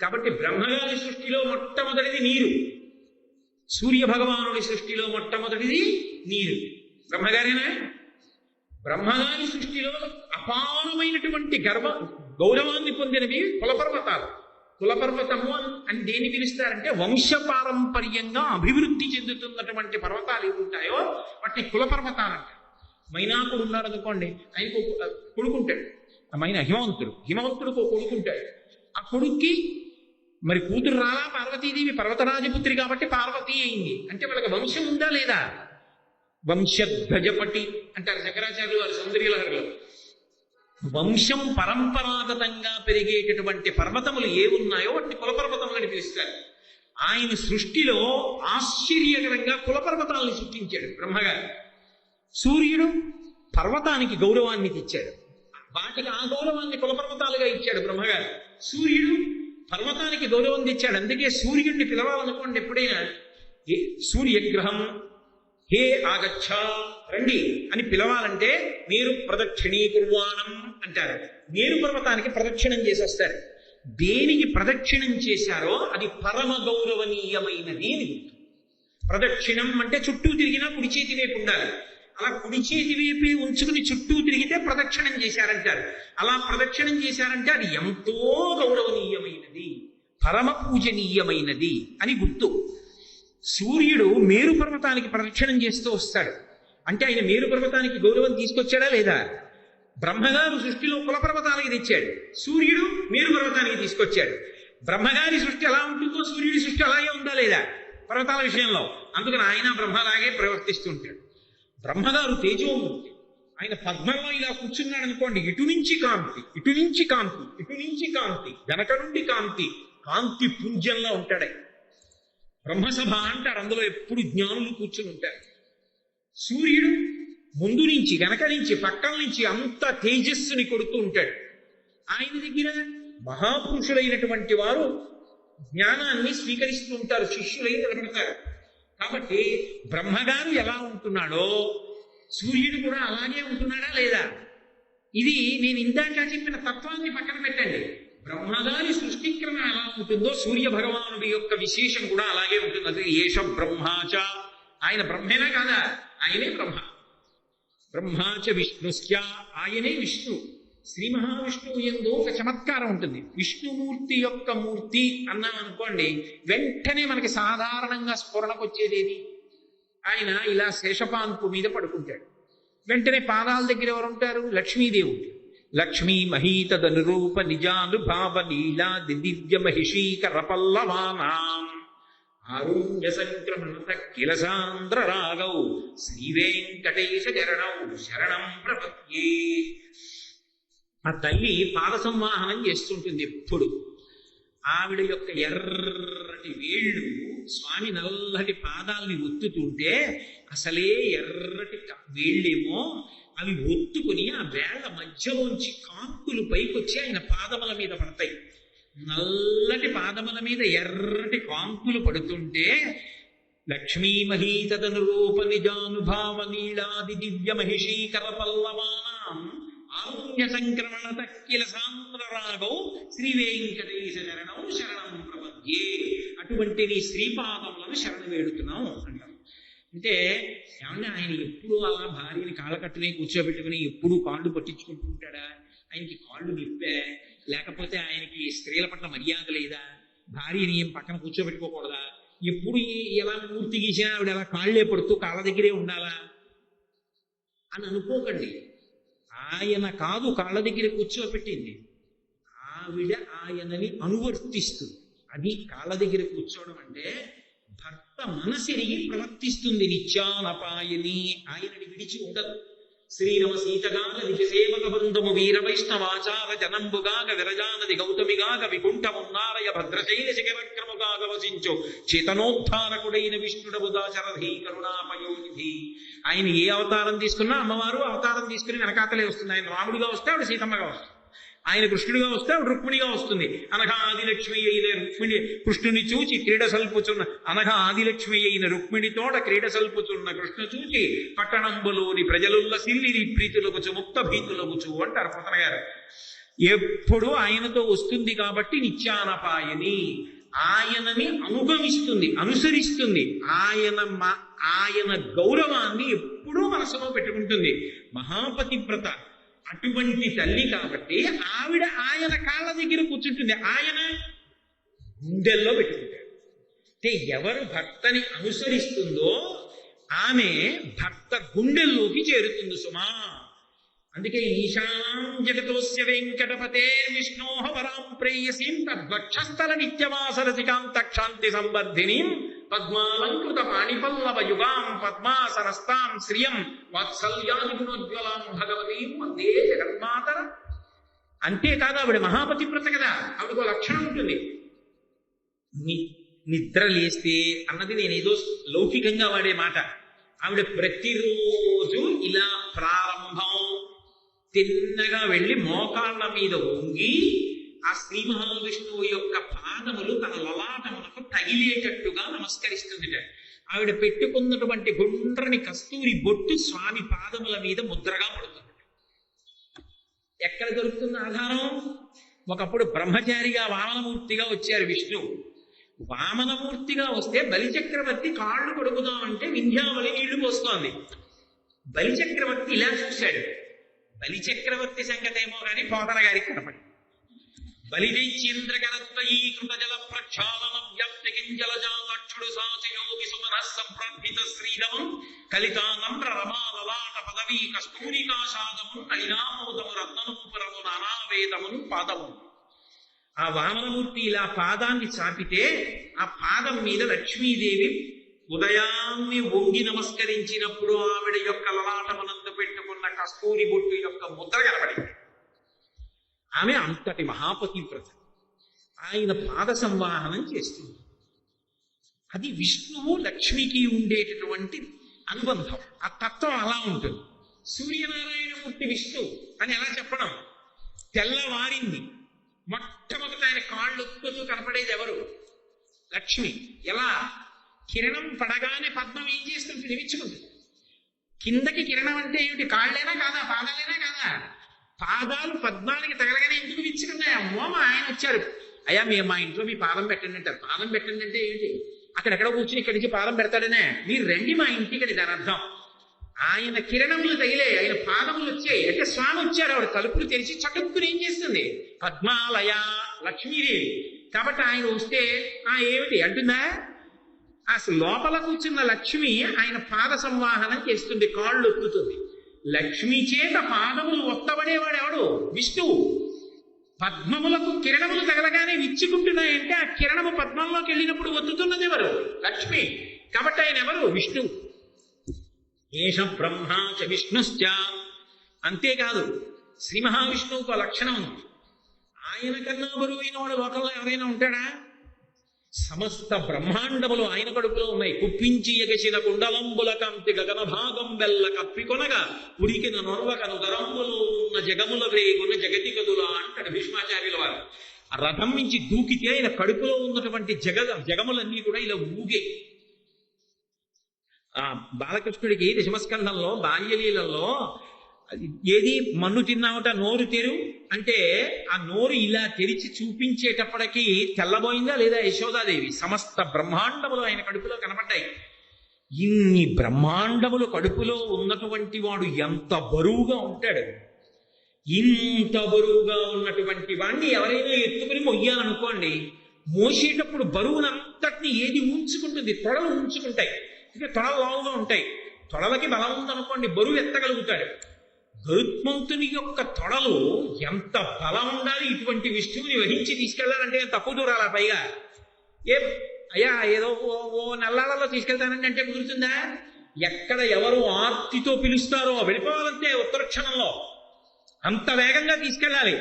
కాబట్టి బ్రహ్మగారి సృష్టిలో మొట్టమొదటిది నీరు, సూర్య భగవానుడి సృష్టిలో మొట్టమొదటిది నీరు. బ్రహ్మగారేనా? బ్రహ్మగారి సృష్టిలో అపారమైనటువంటి గౌరవాన్ని పొందినవి కులపర్వతాలు. కులపర్వతము అని దేన్ని పిలుస్తారంటే, వంశపారంపర్యంగా అభివృద్ధి చెందుతున్నటువంటి పర్వతాలు ఏవి ఉంటాయో వాటిని కులపర్వతాలు అంటారు. మైనాకుడు ఉన్నాడు అనుకోండి, ఆయనకు కొడుకుంటాడు. హిమవంతుడికి కొడుకుంటాడు. ఆ కొడుక్కి మరి కూతురు రాలా పార్వతీదేవి, పర్వతరాజపుత్రి కాబట్టి పార్వతీ అయింది. అంటే వాళ్ళకి వంశం ఉందా లేదా? వంశధ్వజపటి అంటారు శంకరాచార్యులు వారి సౌందర్యలహరిలో. వంశం పరంపరాగతంగా పెరిగేటటువంటి పర్వతములు ఏ ఉన్నాయో వాటిని కులపర్వతములని పిలుస్తారు. ఆయన సృష్టిలో ఆశ్చర్యకరంగా కులపర్వతాలను సృష్టించాడు బ్రహ్మగారు. సూర్యుడు పర్వతానికి గౌరవాన్ని తెచ్చాడు, వాటికి ఆ గౌరవాన్ని కులపర్వతాలుగా ఇచ్చాడు బ్రహ్మగారు. సూర్యుడు పర్వతానికి గౌరవం తెచ్చాడు. అందుకే సూర్యుడిని పిలవాలనుకోండి ఎప్పుడైనా, సూర్యగ్రహం హే ఆగచ్చ, రండి అని పిలవాలంటే మేరు ప్రదక్షిణీకుర్వాణం అంటారు. మేరు పర్వతానికి ప్రదక్షిణం చేసేస్తారు. దేనికి ప్రదక్షిణం చేశారో అది పరమ గౌరవనీయమైనది అని గుర్తు. ప్రదక్షిణం అంటే చుట్టూ తిరిగినా కుడి చేతి వైపు ఉండాలి. అలా కుడి చేతి వైపు ఉంచుకుని చుట్టూ తిరిగితే ప్రదక్షిణం చేశారంటారు. అలా ప్రదక్షిణం చేశారంటే అది ఎంతో గౌరవనీయమైనది, పరమ పూజనీయమైనది అని గుర్తు. సూర్యుడు మేరు పర్వతానికి ప్రదక్షిణం చేస్తూ వస్తాడు అంటే ఆయన మేరు పర్వతానికి గౌరవం తీసుకొచ్చాడా లేదా? బ్రహ్మగారు సృష్టిలో కులపర్వతానికి తెచ్చాడు, సూర్యుడు మేరు పర్వతానికి తీసుకొచ్చాడు. బ్రహ్మగారి సృష్టి ఎలా ఉంటుందో సూర్యుడి సృష్టి అలాగే ఉందా లేదా పర్వతాల విషయంలో? అందుకని ఆయన బ్రహ్మలాగే ప్రవర్తిస్తుంటాడు. బ్రహ్మగారు తేజోమూర్తి. ఆయన పద్మంలో ఇలా కూర్చున్నాడు అనుకోండి, ఇటు నుంచి కాంతి, ఇటు నుంచి కాంతి, ఇటు నుంచి కాంతి, వెనక నుండి కాంతి, కాంతి పుంజంలో ఉంటాడు. బ్రహ్మసభ అంటారు, అందులో ఎప్పుడు జ్ఞానులు కూర్చుని ఉంటారు. సూర్యుడు ముందు నుంచి, వెనక నుంచి, పక్కల నుంచి అంత తేజస్సుని కొడుతూ ఉంటాడు. ఆయన దగ్గర మహాపురుషులైనటువంటి వారు జ్ఞానాన్ని స్వీకరిస్తూ ఉంటారు, శిష్యులై నిలబడతారు. కాబట్టి బ్రహ్మగారు ఎలా ఉంటున్నాడో సూర్యుడు కూడా అలాగే ఉంటున్నాడా లేదా? ఇది నేను ఇందాక చెప్పిన తత్వాన్ని పక్కన పెట్టండి. బ్రహ్మగారి సృష్టిక్రమం ఎలా ఉంటుందో సూర్య భగవానుడి యొక్క విశేషం కూడా అలాగే ఉంటుంది. అది ఏష బ్రహ్మాచ, ఆయన బ్రహ్మేనా కాదా? ఆయనే బ్రహ్మ. బ్రహ్మాచ విష్ణుశ్చ, ఆయనే విష్ణు. శ్రీ మహావిష్ణువు ఎందు ఒక చమత్కారం ఉంటుంది. విష్ణుమూర్తి యొక్క మూర్తి అన్నాం అనుకోండి, వెంటనే మనకి సాధారణంగా స్ఫురణకు వచ్చేదేది? ఆయన ఇలా శేషపాన్పు మీద పడుకుంటాడు. వెంటనే పాదాల దగ్గర ఎవరు ఉంటారు? లక్ష్మీదేవి ఉంటుంది. లక్ష్మీ మహీతదనురూప నిజానుభావ నీలాది దివ్య మహిషీకర పల్లవానాం ఆరుణ్య సంక్రమణ కిలసాంద్ర రాగౌ శ్రీ వెంకటేశ చరణౌ శరణం ప్రపద్యే. ఆ తల్లి పాద సంవాహనం చేస్తుంటుంది ఎప్పుడు. ఆవిడ యొక్క ఎర్రటి వేళ్ళు స్వామి నల్లటి పాదాలని ఒత్తుతుంటే అసలే ఎర్రటి వేళ్ళేమో అవి ఒత్తుకుని ఆ వేళ్ల మధ్యలోంచి కాంతులు పైకొచ్చి ఆయన పాదముల మీద పడతాయి. నల్లటి పాదముల మీద ఎర్రటి కాంతులు పడుతుంటే లక్ష్మీ మహీతదనురూప నిజానుభావ నీలాది దివ్య మహిషీకర పల్లవానాం ఆరుణ్య సంక్రమణ తక్కిల సాంద్ర రాగౌ శ్రీ వెంకటేశ శరణం శరణం ప్రపద్యే. అటువంటి నీ శ్రీపాదములను శరణు వేడుతున్నాం అంటాం. అంటే ఏమన్నా ఆయన ఎప్పుడు అలా భార్యని కాళ్ళకట్టునే కూర్చోబెట్టుకుని ఎప్పుడు కాళ్ళు పట్టించుకుంటూ ఉంటాడా? ఆయనకి కాళ్ళు నిప్పే? లేకపోతే ఆయనకి స్త్రీల పట్ల మర్యాద లేదా? భార్యని ఏం పక్కన కూర్చోబెట్టుకోకూడదా? ఎప్పుడు ఎలా మూర్తి గీసినా ఆవిడ ఎలా కాళ్ళే పడుతూ కాళ్ళ దగ్గరే ఉండాలా అని అనుకోకండి. ఆయన కాదు కాళ్ళ దగ్గర కూర్చోబెట్టింది, ఆవిడ ఆయనని అనువర్తిస్తుంది. అది కాళ్ళ దగ్గర కూర్చోవడం అంటే భర్త మనసిరిగి ప్రవర్తిస్తుంది. నిత్యానపాయని, ఆయనని విడిచి ఉండదు. శ్రీరమ సీతగాన విజసేవక బృందము వీర వైష్ణవాచార జనంబుగాగ విరజానది గౌతమిగాగ వికుంఠమున్నారయ భద్రశైల శిఖరక్రముగాగ వసించు చేతనోద్ధారకుడైన విష్ణుడవు దాశరథి కరుణాపయోనిధి. ఆయన ఏ అవతారం తీసుకున్నా అమ్మవారు అవతారం తీసుకుని వెనకాతలే వస్తుంది. ఆయన రాముడిగా వస్తే ఆవిడ సీతమ్మగా వస్తుంది, ఆయన కృష్ణుడిగా వస్తే ఆవిడ రుక్మిణిగా వస్తుంది. అనగా ఆదిలక్ష్మి అయిన రుక్మిణి కృష్ణుని చూచి క్రీడ సల్పుచున్న అనగా ఆదిలక్ష్మి అయిన రుక్మిణితోడ క్రీడ సల్పుచున్న కృష్ణ చూచి పట్టణంబులోని ప్రజలుల్ల సిల్లిరి ప్రీతులగుచు ముక్త భీతులగుచు అంటారు పోతన గారు. ఎప్పుడు ఆయనతో వస్తుంది కాబట్టి నిత్యానపాయని, ఆయనని అనుగమిస్తుంది, అనుసరిస్తుంది. ఆయన గౌరవాన్ని ఎప్పుడూ మనసులో పెట్టుకుంటుంది. మహాపతివ్రత అటువంటి తల్లి కాబట్టి ఆవిడ ఆయన కాళ్ళ దగ్గర కూర్చుంటుంది, ఆయన గుండెల్లో పెట్టుకుంటాడు. అంటే ఎవరు భర్తని అనుసరిస్తుందో ఆమె భర్త గుండెల్లోకి చేరుతుంది సుమా. అందుకే ఈశానాం జగతోస్య వెంకటపతే విష్ణోహ వరాం ప్రేయసీం తద్వక్షస్థల నిత్యవాసరసికాంత క్షాంతి సంవర్ధినీం పద్మాలంకృత పాణిపల్లవ యుగాం పద్మాసనస్తాం శ్రియం వాత్సల్యాది గుణోజ్వలాం భగవతీం వందే జగన్మాతర. అంతేకాదు ఆవిడ మహాపతివ్రత కదా, ఆవిడకు లక్షణం ఉంటుంది. నిద్ర లేస్తే అన్నది నేనేదో లౌకికంగా వాడే మాట. ఆవిడ ప్రతిరోజు ఇలా ప్రారంభం తిన్నగా వెళ్ళి మోకాళ్ళ మీద వంగి ఆ శ్రీ మహావిష్ణువు యొక్క పాదములు తన లలాటమునకు తగిలేటట్టుగా నమస్కరిస్తుంది. ఆవిడ పెట్టుకున్నటువంటి గుండ్రని కస్తూరి బొట్టు స్వామి పాదముల మీద ముద్రగా పడుతుంది. ఎక్కడ దొరుకుతుంది ఆధారం? ఒకప్పుడు బ్రహ్మచారిగా వామనమూర్తిగా వచ్చారు విష్ణువు. వామనమూర్తిగా వస్తే బలిచక్రవర్తి కాళ్ళు కొడుకుదామంటే వింధ్యావళి నీళ్లు పోస్తోంది. బలిచక్రవర్తి ఇలా చూశాడు. బలిచక్రవర్తి సంగతేమో గాని పోతన గారికి కనపడి బలిజైచీంద్రకరత్వయీకృత జల ప్రక్షాళన వ్యాప్తి కింజలజాలక్షుడు సాచయోగి సుమన సంప్రార్థిత శ్రీరమం కలితానమ్ర రమాలలాట పదవీ కస్తూరికాశాదము నళినామోదము రత్ననూపురము నానావేదమును పాదము. ఆ వామనమూర్తి ఇలా పాదాన్ని చాపితే ఆ పాదం మీద లక్ష్మీదేవి ఉదయాన్ని వంగి నమస్కరించినప్పుడు ఆవిడ యొక్క లలాటమనందు పెట్టుకున్న కస్తూరి బొట్టు యొక్క ముద్ర కనబడింది. ఆమె అంతటి మహాపతివ్రత. ఆయన పాద సంవాహనం చేస్తుంది. అది విష్ణువు లక్ష్మికి ఉండేటటువంటి అనుబంధం. ఆ తత్వం అలా ఉంటుంది. సూర్యనారాయణమూర్తి విష్ణువు అని ఎలా చెప్పడం? తెల్లవారింది, మొట్టమొదట ఆయన కాళ్ళు ఒత్తుతూ కనపడేది ఎవరు? లక్ష్మి. ఎలా? కిరణం పడగానే పద్మం ఏం చేస్తుంది? విచ్చుకుంటుంది. కిందకి కిరణం అంటే ఏమిటి? కాళ్ళైనా కాదా? పాదాలైనా కాదా? పాదాలు పద్మానికి తగలగానే ఎందుకు విచ్చుకున్నాయి? అమ్మో మా ఆయన వచ్చారు, అయ్యా మేము మా ఇంట్లో మీ పాదం పెట్టండి అంటారు. పాదం పెట్టండి అంటే ఏంటి? అక్కడెక్కడ కూర్చుని ఇక్కడి నుంచి పాదం పెడతాడనే, మీరు రండి మా ఇంటికి, దాని అర్థం. ఆయన కిరణములు తగిలే, ఆయన పాదములు వచ్చాయి అంటే స్వామి వచ్చారు. ఆవిడ తలుపులు తెరిచి చటుక్కుని ఏం చేస్తుంది? పద్మాలయ లక్ష్మీదేవి. కాబట్టి ఆయన వస్తే ఏమిటి అంటుందా? అసలు లోపల కూర్చున్న లక్ష్మి ఆయన పాద సంవాహనం చేస్తుంది, కాళ్ళు ఒత్తుతుంది. లక్ష్మి చేత పాదములు ఒత్తబడేవాడు ఎవడు? విష్ణువు. పద్మములకు కిరణములు తగలగానే విచ్చుకుంటున్నాయంటే ఆ కిరణము పద్మంలోకి వెళ్ళినప్పుడు ఒత్తుతున్నది ఎవరు? లక్ష్మి. కాబట్టి ఆయన ఎవరు? విష్ణువు. ఏష బ్రహ్మా చ విష్ణుశ్చ. అంతేకాదు శ్రీ మహావిష్ణువుకు లక్షణం ఉంది. ఆయన కన్నా బరువైన వాడు లోకంలో ఎవరైనా ఉంటాడా? సమస్త బ్రహ్మాండములు ఆయన కడుపులో ఉన్నాయి. కుప్పించి ఎగసిన కుండలంబుల కంతి గగన భాగం బెల్ల కప్పికొనగా ఉడికిన నొరవకను దరంబులో ఉన్న జగముల రేగున జగతి గదులా అంటాడు భీష్మాచార్యుల వారు. ఆ రథం నుంచి దూకితే ఆయన కడుపులో ఉన్నటువంటి జగములన్నీ కూడా ఇలా ఊగే. ఆ బాలకృష్ణుడికి దశమస్కంధంలో బాల్యలీలలో ఏది మన్ను తిన్నావుట నోరు తెరు అంటే ఆ నోరు ఇలా తెరిచి చూపించేటప్పటికి తెల్లబోయిందా లేదా యశోదాదేవి? సమస్త బ్రహ్మాండములు ఆయన కడుపులో కనపడ్డాయి. ఇన్ని బ్రహ్మాండములు కడుపులో ఉన్నటువంటి వాడు ఎంత బరువుగా ఉంటాడు? ఇంత బరువుగా ఉన్నటువంటి వాడిని ఎవరైనా ఎత్తుకుని మొయ్యాలనుకోండి, మోసేటప్పుడు బరువునంతటిని ఏది ఉంచుకుంటుంది? తొడలు ఉంచుకుంటాయి. ఇంకా తొడలు లావుగా ఉంటాయి. తొడలకి బలం ఉందనుకోండి, బరువు ఎత్తగలుగుతాడు. గరుత్మంతుని యొక్క తొడలు ఎంత బలం ఉండాలి? ఇటువంటి విష్ణువుని వహించి తీసుకెళ్లాలంటే తక్కువ దూరాల. పైగా ఏ అయ్యా ఏదో ఓ నెల్లాళ్ళలో తీసుకెళ్తానండి అంటే కుదురుతుందా? ఎక్కడ ఎవరు ఆర్తితో పిలుస్తారో వెళ్ళిపోవాలంటే ఉత్తర క్షణంలో అంత వేగంగా తీసుకెళ్ళాలి.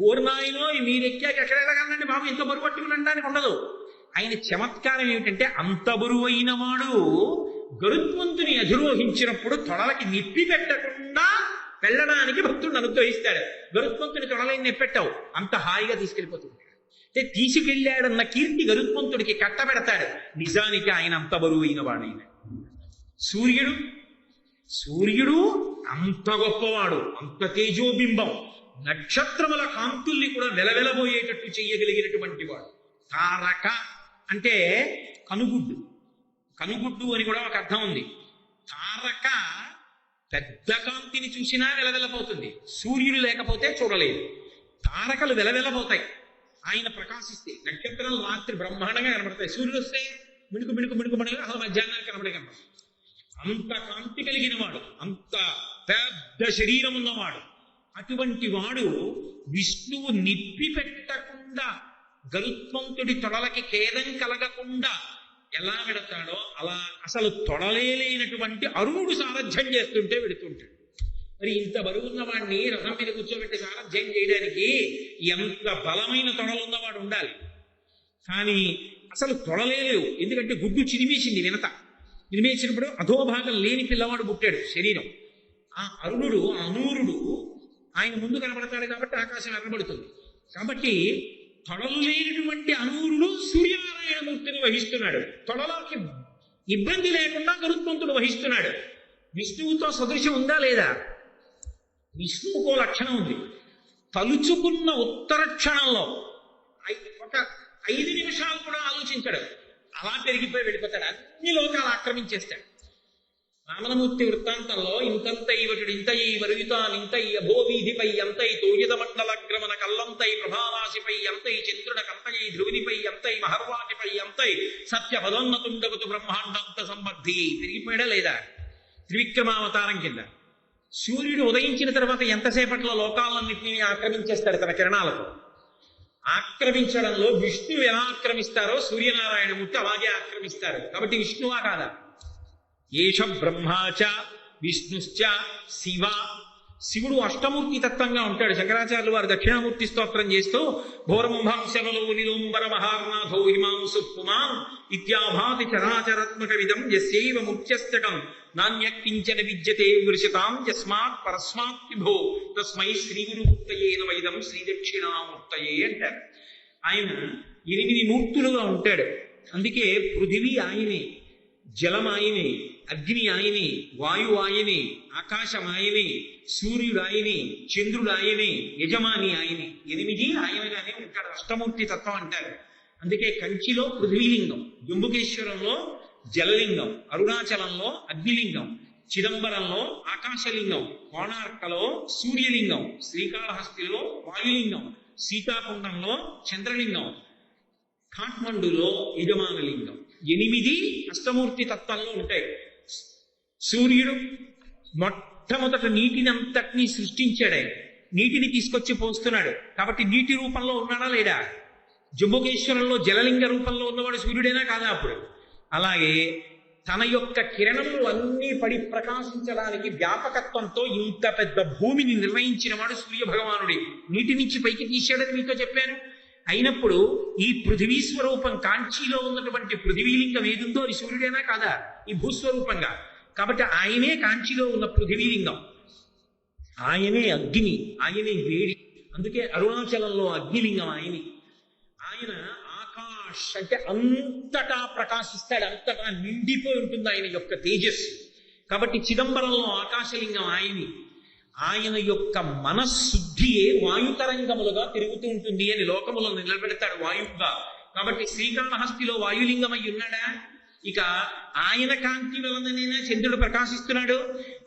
ఊర్నాయనో మీరు ఎక్కాక ఎక్కడ వెళ్ళగలనండి బాబు, ఇంత బరువు పట్టుకుని అనడానికి ఉండదు. ఆయన చమత్కారం ఏమిటంటే అంత బరువైన వాడు గరుత్మంతుని అధిరోహించినప్పుడు తొడలకి నిప్పి పెట్టకుండా వెళ్ళడానికి భక్తుడిని అనుగ్రహిస్తాడు. గరుత్మంతుని తొడలైన నెప్పెట్టావు, అంత హాయిగా తీసుకెళ్ళిపోతుంది. అంటే తీసుకెళ్ళాడన్న కీర్తి గరుత్మంతుడికి కట్టబెడతాడు. నిజానికి ఆయన అంత బరువైన వాడైన సూర్యుడు అంత గొప్పవాడు, అంత తేజోబింబం, నక్షత్రముల కాంతుల్ని కూడా వెలవెలబోయేటట్టు చెయ్యగలిగినటువంటి వాడు. తారక అంటే కనుగుడ్డు అని కూడా ఒక అర్థం ఉంది. తారక పెద్ద కాంతిని చూసినా వెలవెలబోతుంది, సూర్యుడు లేకపోతే చూడలేదు. తారకలు వెలవెలబోతాయి ఆయన ప్రకాశిస్తే. నక్షత్రాలు రాత్రి బ్రహ్మాండంగా కనబడతాయి, సూర్యుడు వస్తే మిణుకు మిణుకు మిణుకు మిణుకు అసలు మధ్యాహ్నానికి కనబడతాయి. అంత కాంతి కలిగిన వాడు, అంత పెద్ద శరీరం ఉన్నవాడు. అటువంటి వాడు విష్ణువు నిప్పి పెట్టకుండా గరుత్మంతుడి తొడలకి ఖేదం కలగకుండా ఎలా వెడతాడో అలా అసలు తొడలేనటువంటి అరుణుడు సారథ్యం చేస్తుంటే వెడుతుంటాడు. మరి ఇంత బరువున్న వాడిని రథం మీద కూర్చోబెట్టి సారథ్యం చేయడానికి ఎంత బలమైన తొడలున్నవాడు ఉండాలి. కానీ అసలు తొడలేలేవు, ఎందుకంటే గుడ్డు చిరిమేసింది వినత. చిరిమేసినప్పుడు అధోభాగం లేని పిల్లవాడు పుట్టాడు శరీరం. ఆ అరుణుడు అనూరుడు ఆయన ముందు కనబడతాడు కాబట్టి ఆకాశం ఎర్రబడుతుంది. కాబట్టి తొడలు లేనటువంటి అనూరుడు సూర్యనారాయణమూర్తిని వహిస్తున్నాడు. తొడలకి ఇబ్బంది లేకుండా గరుత్మంతుడు వహిస్తున్నాడు. విష్ణువుతో సదృశ్యం ఉందా లేదా? విష్ణువుకో లక్షణం ఉంది. తలుచుకున్న ఉత్తర క్షణంలో ఒక 5 నిమిషాలు కూడా ఆలోచించాడు, అలా పెరిగిపోయి వెళ్ళిపోతాడు, అన్ని లోకాలు ఆక్రమించేస్తాడు. రామనమూర్తి వృత్తాంతంలో ఇంతంతై వటుడు ఇంతై వరుయుతానింతై అభోవీధిపై అంతై తోయద మండలగ్రమణ కల్లంతై ప్రభారాశిపై అంతై చంద్రుడ కంతై ధ్రువునిపై అంతై మహర్వాటిపై అంతై సత్య పదోన్నతుండగుతు బ్రహ్మాండంత సంబద్ధి. తిరిగిపోయాడా లేదా? త్రివిక్రమావతారం కింద సూర్యుడు ఉదయించిన తర్వాత ఎంతసేపట్లో లోకాలన్నింటినీ ఆక్రమించేస్తాడు తన కిరణాలతో. ఆక్రమించడంలో విష్ణువు ఎలా ఆక్రమిస్తారో సూర్యనారాయణమూర్తి అలాగే ఆక్రమిస్తారు. కాబట్టి విష్ణువా కాదా? ఏష బ్రహ్మాచ విష్ణుశ్చ శివ. శివుడు అష్టమూర్తి తత్వంగా ఉంటాడు. శంకరాచార్యులు వారు దక్షిణామూర్తి స్తోత్రం చేస్తూ భోరంభంశవలో నిలోంబర మహార్నాథో హిమాంసు పుమాన్ ఇత్యాభాతి చరాచరాత్మక విధం యస్యైవ ముఖ్యస్తకం నాణ్యకించన విద్యతే వృషతాం యస్మాత్ పరస్మాత్ విభో తస్మై శ్రీ గురుమూర్తయే నమః శ్రీ దక్షిణామూర్తయే అంటారు. ఆయన 8 మూర్తులుగా ఉంటాడు. అందుకే పృథివీ ఆయనే, జలం ఆయనే, అగ్ని ఆయనే, వాయువు ఆయనే, ఆకాశం ఆయనే, సూర్యుడు ఆయనే, చంద్రుడు ఆయనే, యజమాని ఆయనే. 8 ఆయనగానే ఉంటాడు. అష్టమూర్తి తత్వం అంటారు. అందుకే కంచిలో పృథ్వీలింగం, జంబుకేశ్వరంలో జలలింగం, అరుణాచలంలో అగ్నిలింగం, చిదంబరంలో ఆకాశలింగం, కోణార్కలో సూర్యలింగం, శ్రీకాళహస్తిలో వాయులింగం, సీతాకుండంలో చంద్రలింగం, కాఠ్మండులో యజమానలింగం. 8 అష్టమూర్తి తత్వంలో ఉంటాయి. సూర్యుడు మొట్టమొదట నీటిని అంతటినీ సృష్టించాడు. ఆయన నీటిని తీసుకొచ్చి పోస్తున్నాడు కాబట్టి నీటి రూపంలో ఉన్నాడా లేడా? జంబుకేశ్వరంలో జలలింగ రూపంలో ఉన్నవాడు సూర్యుడేనా కాదా? అప్పుడు అలాగే తన యొక్క కిరణములు అన్నీ పడి ప్రకాశించడానికి వ్యాపకత్వంతో ఇంత పెద్ద భూమిని నిర్ణయించిన వాడు సూర్య భగవానుడే. నీటి నుంచి పైకి తీసాడని మీతో చెప్పాను. అయినప్పుడు ఈ పృథివీ స్వరూపం కాంచీలో ఉన్నటువంటి పృథివీలింగం ఏదుందో అది సూర్యుడేనా కాదా? ఈ భూస్వరూపంగా. కాబట్టి ఆయనే కాంచీలో ఉన్న పృథివీలింగం, ఆయనే అగ్ని, ఆయనే వేడి. అందుకే అరుణాచలంలో అగ్నిలింగం ఆయనే. ఆయన ఆకాశ్ అంటే అంతటా ప్రకాశిస్తాడు, అంతటా నిండిపోయి ఉంటుంది ఆయన యొక్క తేజస్సు. కాబట్టి చిదంబరంలో ఆకాశలింగం ఆయనే. ఆయన యొక్క మనశుద్ధియే వాయుతరంగములుగా తిరుగుతూ ఉంటుంది అని లోకములను నిలబెడతాడు వాయువుగా. కాబట్టి శ్రీకాళహస్తిలో వాయులింగం అయి ఉన్నాడా? ఇక ఆయన కాంతి వలననైనా చంద్రుడు ప్రకాశిస్తున్నాడు.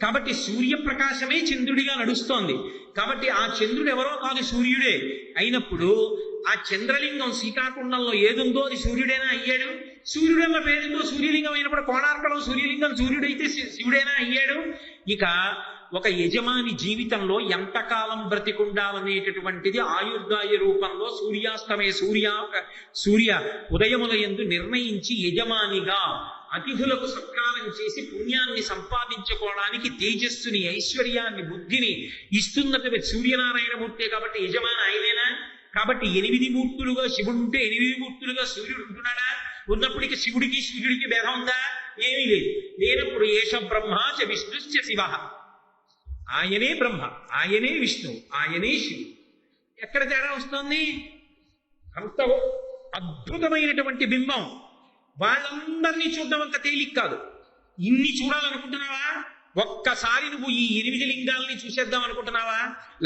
కాబట్టి సూర్యప్రకాశమే చంద్రుడిగా నడుస్తోంది. కాబట్టి ఆ చంద్రుడు ఎవరో కాదు, సూర్యుడే. అయినప్పుడు ఆ చంద్రలింగం శ్రీకాకుండంలో ఏదుందో అది సూర్యుడైనా అయ్యాడు. సూర్యుడన్న పేరుతో సూర్యలింగం అయినప్పుడు కోణార్కలో సూర్యలింగం సూర్యుడైతే శివుడైనా అయ్యాడు. ఇక ఒక యజమాని జీవితంలో ఎంతకాలం బ్రతికుండాలనేటటువంటిది ఆయుర్దాయ రూపంలో సూర్య ఉదయములయందు నిర్ణయించి యజమానిగా అతిథులకు సత్కారం చేసి పుణ్యాన్ని సంపాదించుకోవడానికి తేజస్సుని, ఐశ్వర్యాన్ని, బుద్ధిని ఇస్తున్నటువంటి సూర్యనారాయణమూర్తే కాబట్టి యజమాని ఆయనేనా? కాబట్టి 8 మూర్తులుగా శివుడు ఉంటే 8 మూర్తులుగా సూర్యుడు ఉంటున్నాడా? ఉన్నప్పటికీ శివుడికి సూర్యుడికి భేదం ఉందా? ఏమీ లేదు. లేనప్పుడు ఏష బ్రహ్మ చ విష్ణుశ్చ శివ, ఆయనే బ్రహ్మ, ఆయనే విష్ణు, ఆయనే శివుడు. ఎక్కడ తేడా వస్తుంది? అంత అద్భుతమైనటువంటి బింబం వాళ్ళందరినీ చూడడం అంత తేలిక కాదు. ఇన్ని చూడాలనుకుంటున్నావా? ఒక్కసారి నువ్వు ఈ 8 లింగాలని చూసేద్దాం అనుకుంటున్నావా?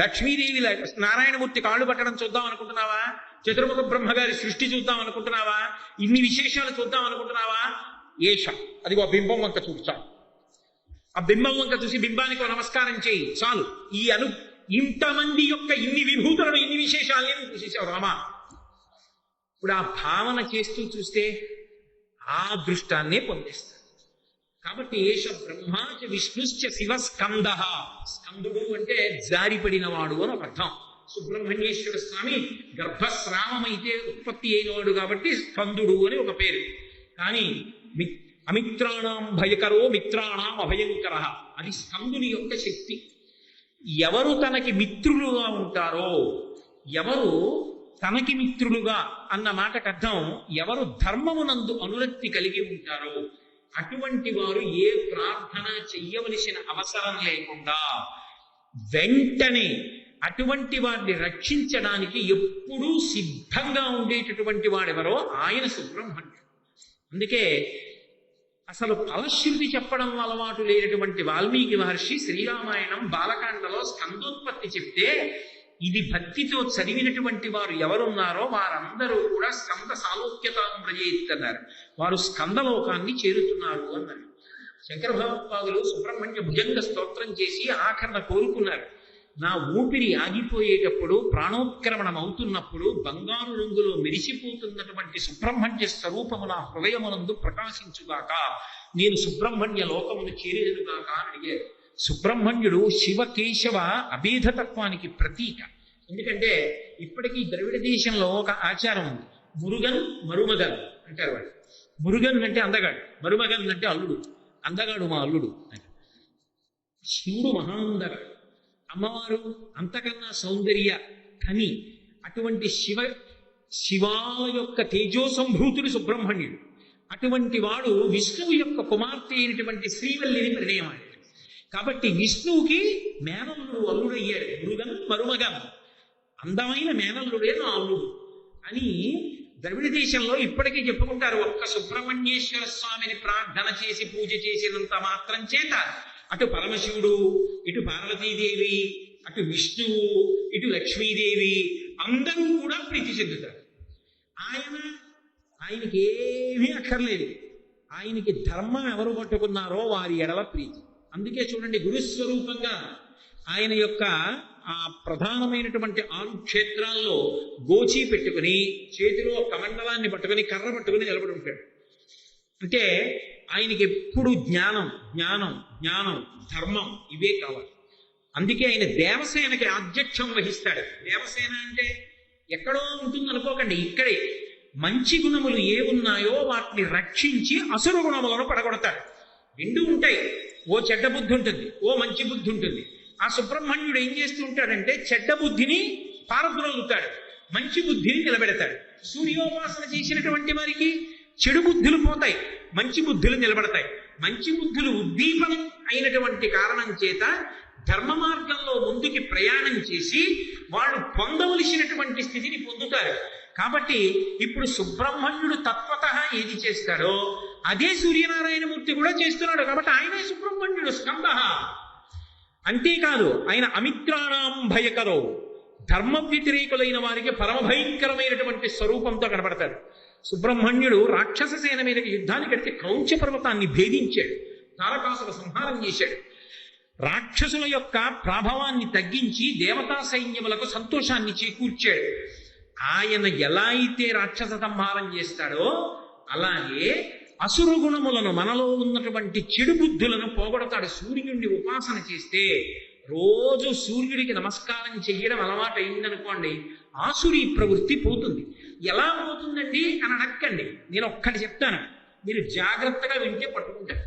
లక్ష్మీదేవి నారాయణమూర్తి కాళ్ళు పట్టడం చూద్దాం అనుకుంటున్నావా? చతుర్ముఖ బ్రహ్మగారి సృష్టి చూద్దాం అనుకుంటున్నావా? ఇన్ని విశేషాలు చూద్దాం అనుకుంటున్నావా? ఏష, అదిగో బింబం వంక చూచా. ఆ బింబం వంక చూసి బింబానికి నమస్కారం చేయి చాలు. ఇంతమంది యొక్క ఇన్ని విభూతులను, ఇన్ని విశేషాలని నువ్వు చూసేసావు రామా. ఇప్పుడు ఆ భావన చేస్తూ చూస్తే ఆ దృష్టాన్నే పొందేస్తాడు. కాబట్టి ఏష బ్రహ్మాచ విష్ణుశ్చ శివ స్కంద. స్కందుడు అంటే జారిపడినవాడు అని ఒక అర్థం. సుబ్రహ్మణ్యేశ్వర స్వామి గర్భస్రావమైతే ఉత్పత్తి అయినవాడు కాబట్టి స్కందుడు అని ఒక పేరు. కానీ అమిత్రాణం భయకరో మిత్రాణం అభయంకర, అది స్కందుని యొక్క శక్తి. ఎవరు తనకి మిత్రులుగా ఉంటారో, ఎవరు తనకి మిత్రులుగా అన్న మాటకు అర్థం ఎవరు ధర్మమునందు అనురక్తి కలిగి ఉంటారో అటువంటి వారు ఏ ప్రార్థన చెయ్యవలసిన అవసరం లేకుండా వెంటనే అటువంటి వారిని రక్షించడానికి ఎప్పుడూ సిద్ధంగా ఉండేటటువంటి వాడెవరో ఆయన సుబ్రహ్మణ్యుడు. అందుకే అసలు ఫలశ్రుతి చెప్పడం అలవాటు లేనటువంటి వాల్మీకి మహర్షి శ్రీరామాయణం బాలకాండలో స్కందోత్పత్తి చెప్తే ఇది భక్తితో చదివినటువంటి వారు ఎవరున్నారో వారందరూ కూడా స్కంద సాలోక్యతాం ప్రజయిస్తున్నారు, వారు స్కందలోకాన్ని చేరుతున్నారు అన్నారు. శంకర భగవత్పాదులు సుబ్రహ్మణ్య భుజంగ స్తోత్రం చేసి ఆఖరణ కోరుకున్నారు, నా ఊపిరి ఆగిపోయేటప్పుడు, ప్రాణోత్క్రమణం అవుతున్నప్పుడు బంగారు రంగులో మెరిసిపోతున్నటువంటి సుబ్రహ్మణ్య స్వరూపము నా హృదయమునందు ప్రకాశించుగాక, నేను సుబ్రహ్మణ్య లోకమును చేరేదుగాక అని అడిగారు. సుబ్రహ్మణ్యుడు శివకేశవ అభేదతత్వానికి ప్రతీక. ఎందుకంటే ఇప్పటికీ ద్రవిడ దేశంలో ఒక ఆచారం ఉంది, మురుగన్ మరుమగన్ అంటారు. వాడు మురుగన్ అంటే అందగాడు, మరుమగన్ అంటే అల్లుడు. అందగాడు మా అల్లుడు. శివుడు మహాందగాడు, అమ్మవారు అంతకన్నా సౌందర్య కని. అటువంటి శివాల యొక్క తేజోసంభూతుడు సుబ్రహ్మణ్యుడు. అటువంటి వాడు విష్ణువు యొక్క కుమార్తె అయినటువంటి శ్రీవల్లిని పరిణయమాడు. కాబట్టి విష్ణువుకి మేనల్లుడు అల్లుడయ్యాడు. మురుగన్ మరుమగన్, అందమైన మేనల్లుడే నా అల్లుడు అని ద్రవిడ దేశంలో ఇప్పటికీ చెప్పుకుంటారు. ఒక్క సుబ్రహ్మణ్యేశ్వర స్వామిని ప్రార్థన చేసి పూజ చేసినంత మాత్రం చేత అటు పరమశివుడు, ఇటు పార్వతీదేవి, అటు విష్ణువు, ఇటు లక్ష్మీదేవి అందరూ కూడా ప్రీతి చెందుతారు. ఆయనకి ఏమీ అక్కర్లేదు. ఆయనకి ధర్మం ఎవరు పట్టుకున్నారో వారి ఎడల ప్రీతి. అందుకే చూడండి, గురుస్వరూపంగా ఆయన యొక్క ఆ ప్రధానమైనటువంటి 6 క్షేత్రాల్లో గోచి పెట్టుకుని చేతిలో కమండలాన్ని పట్టుకుని కర్ర పట్టుకుని నిలబడి ఉంటాడు. అంటే ఆయనకి ఎప్పుడు జ్ఞానం జ్ఞానం జ్ఞానం ధర్మం ఇవే కావాలి. అందుకే ఆయన దేవసేనకి ఆధ్యక్షం వహిస్తాడు. దేవసేన అంటే ఎక్కడో ఉంటుంది అనుకోకండి, ఇక్కడే మంచి గుణములు ఏ ఉన్నాయో వాటిని రక్షించి అసుర గుణములను పడగొడతాడు. 2 ఉంటాయి, ఓ చెడ్డ బుద్ధి ఉంటుంది, ఓ మంచి బుద్ధి ఉంటుంది. ఆ సుబ్రహ్మణ్యుడు ఏం చేస్తూ ఉంటాడంటే చెడ్డ బుద్ధిని పారద్రోలుతాడు, మంచి బుద్ధిని నిలబెడతాడు. సూర్యోపాసన చేసినటువంటి వారికి చెడు బుద్ధులు పోతాయి, మంచి బుద్ధులు నిలబడతాయి. మంచి బుద్ధులు ఉద్దీపనం అయినటువంటి కారణం చేత ధర్మ మార్గంలో ముందుకి ప్రయాణం చేసి వాళ్ళు పొందవలసినటువంటి స్థితిని పొందుతారు. కాబట్టి ఇప్పుడు సుబ్రహ్మణ్యుడు తత్వతః ఏది చేస్తాడో అదే సూర్యనారాయణమూర్తి కూడా చేస్తున్నాడు. కాబట్టి ఆయనే సుబ్రహ్మణ్యుడు స్కంద. అంతేకాదు ఆయన అమిత్రాణం భయకరో, ధర్మ వ్యతిరేకులైన వారికి పరమభయంకరమైనటువంటి స్వరూపంతో కనబడతాడు. సుబ్రహ్మణ్యుడు రాక్షస సేన మీదకి యుద్ధానికి కడితే క్రౌంచ పర్వతాన్ని భేదించాడు, తారకాసుర సంహారం చేశాడు. రాక్షసుల యొక్క ప్రాభవాన్ని తగ్గించి దేవతా సైన్యములకు సంతోషాన్ని చేకూర్చాడు. ఆయన ఎలా అయితే రాక్షస సంహారం చేస్తాడో అలాగే అసురు గుణములను, మనలో ఉన్నటువంటి చెడు బుద్ధులను పోగొడతాడు. సూర్యుడిని ఉపాసన చేస్తే, రోజు సూర్యుడికి నమస్కారం చెయ్యడం అలవాటు అయిందనుకోండి, ఆసురీ ప్రవృత్తి పోతుంది. ఎలా పోతుందండి అని అడక్కండి, నేను ఒక్కటి చెప్తాను, మీరు జాగ్రత్తగా వింటే పట్టుకుంటారు.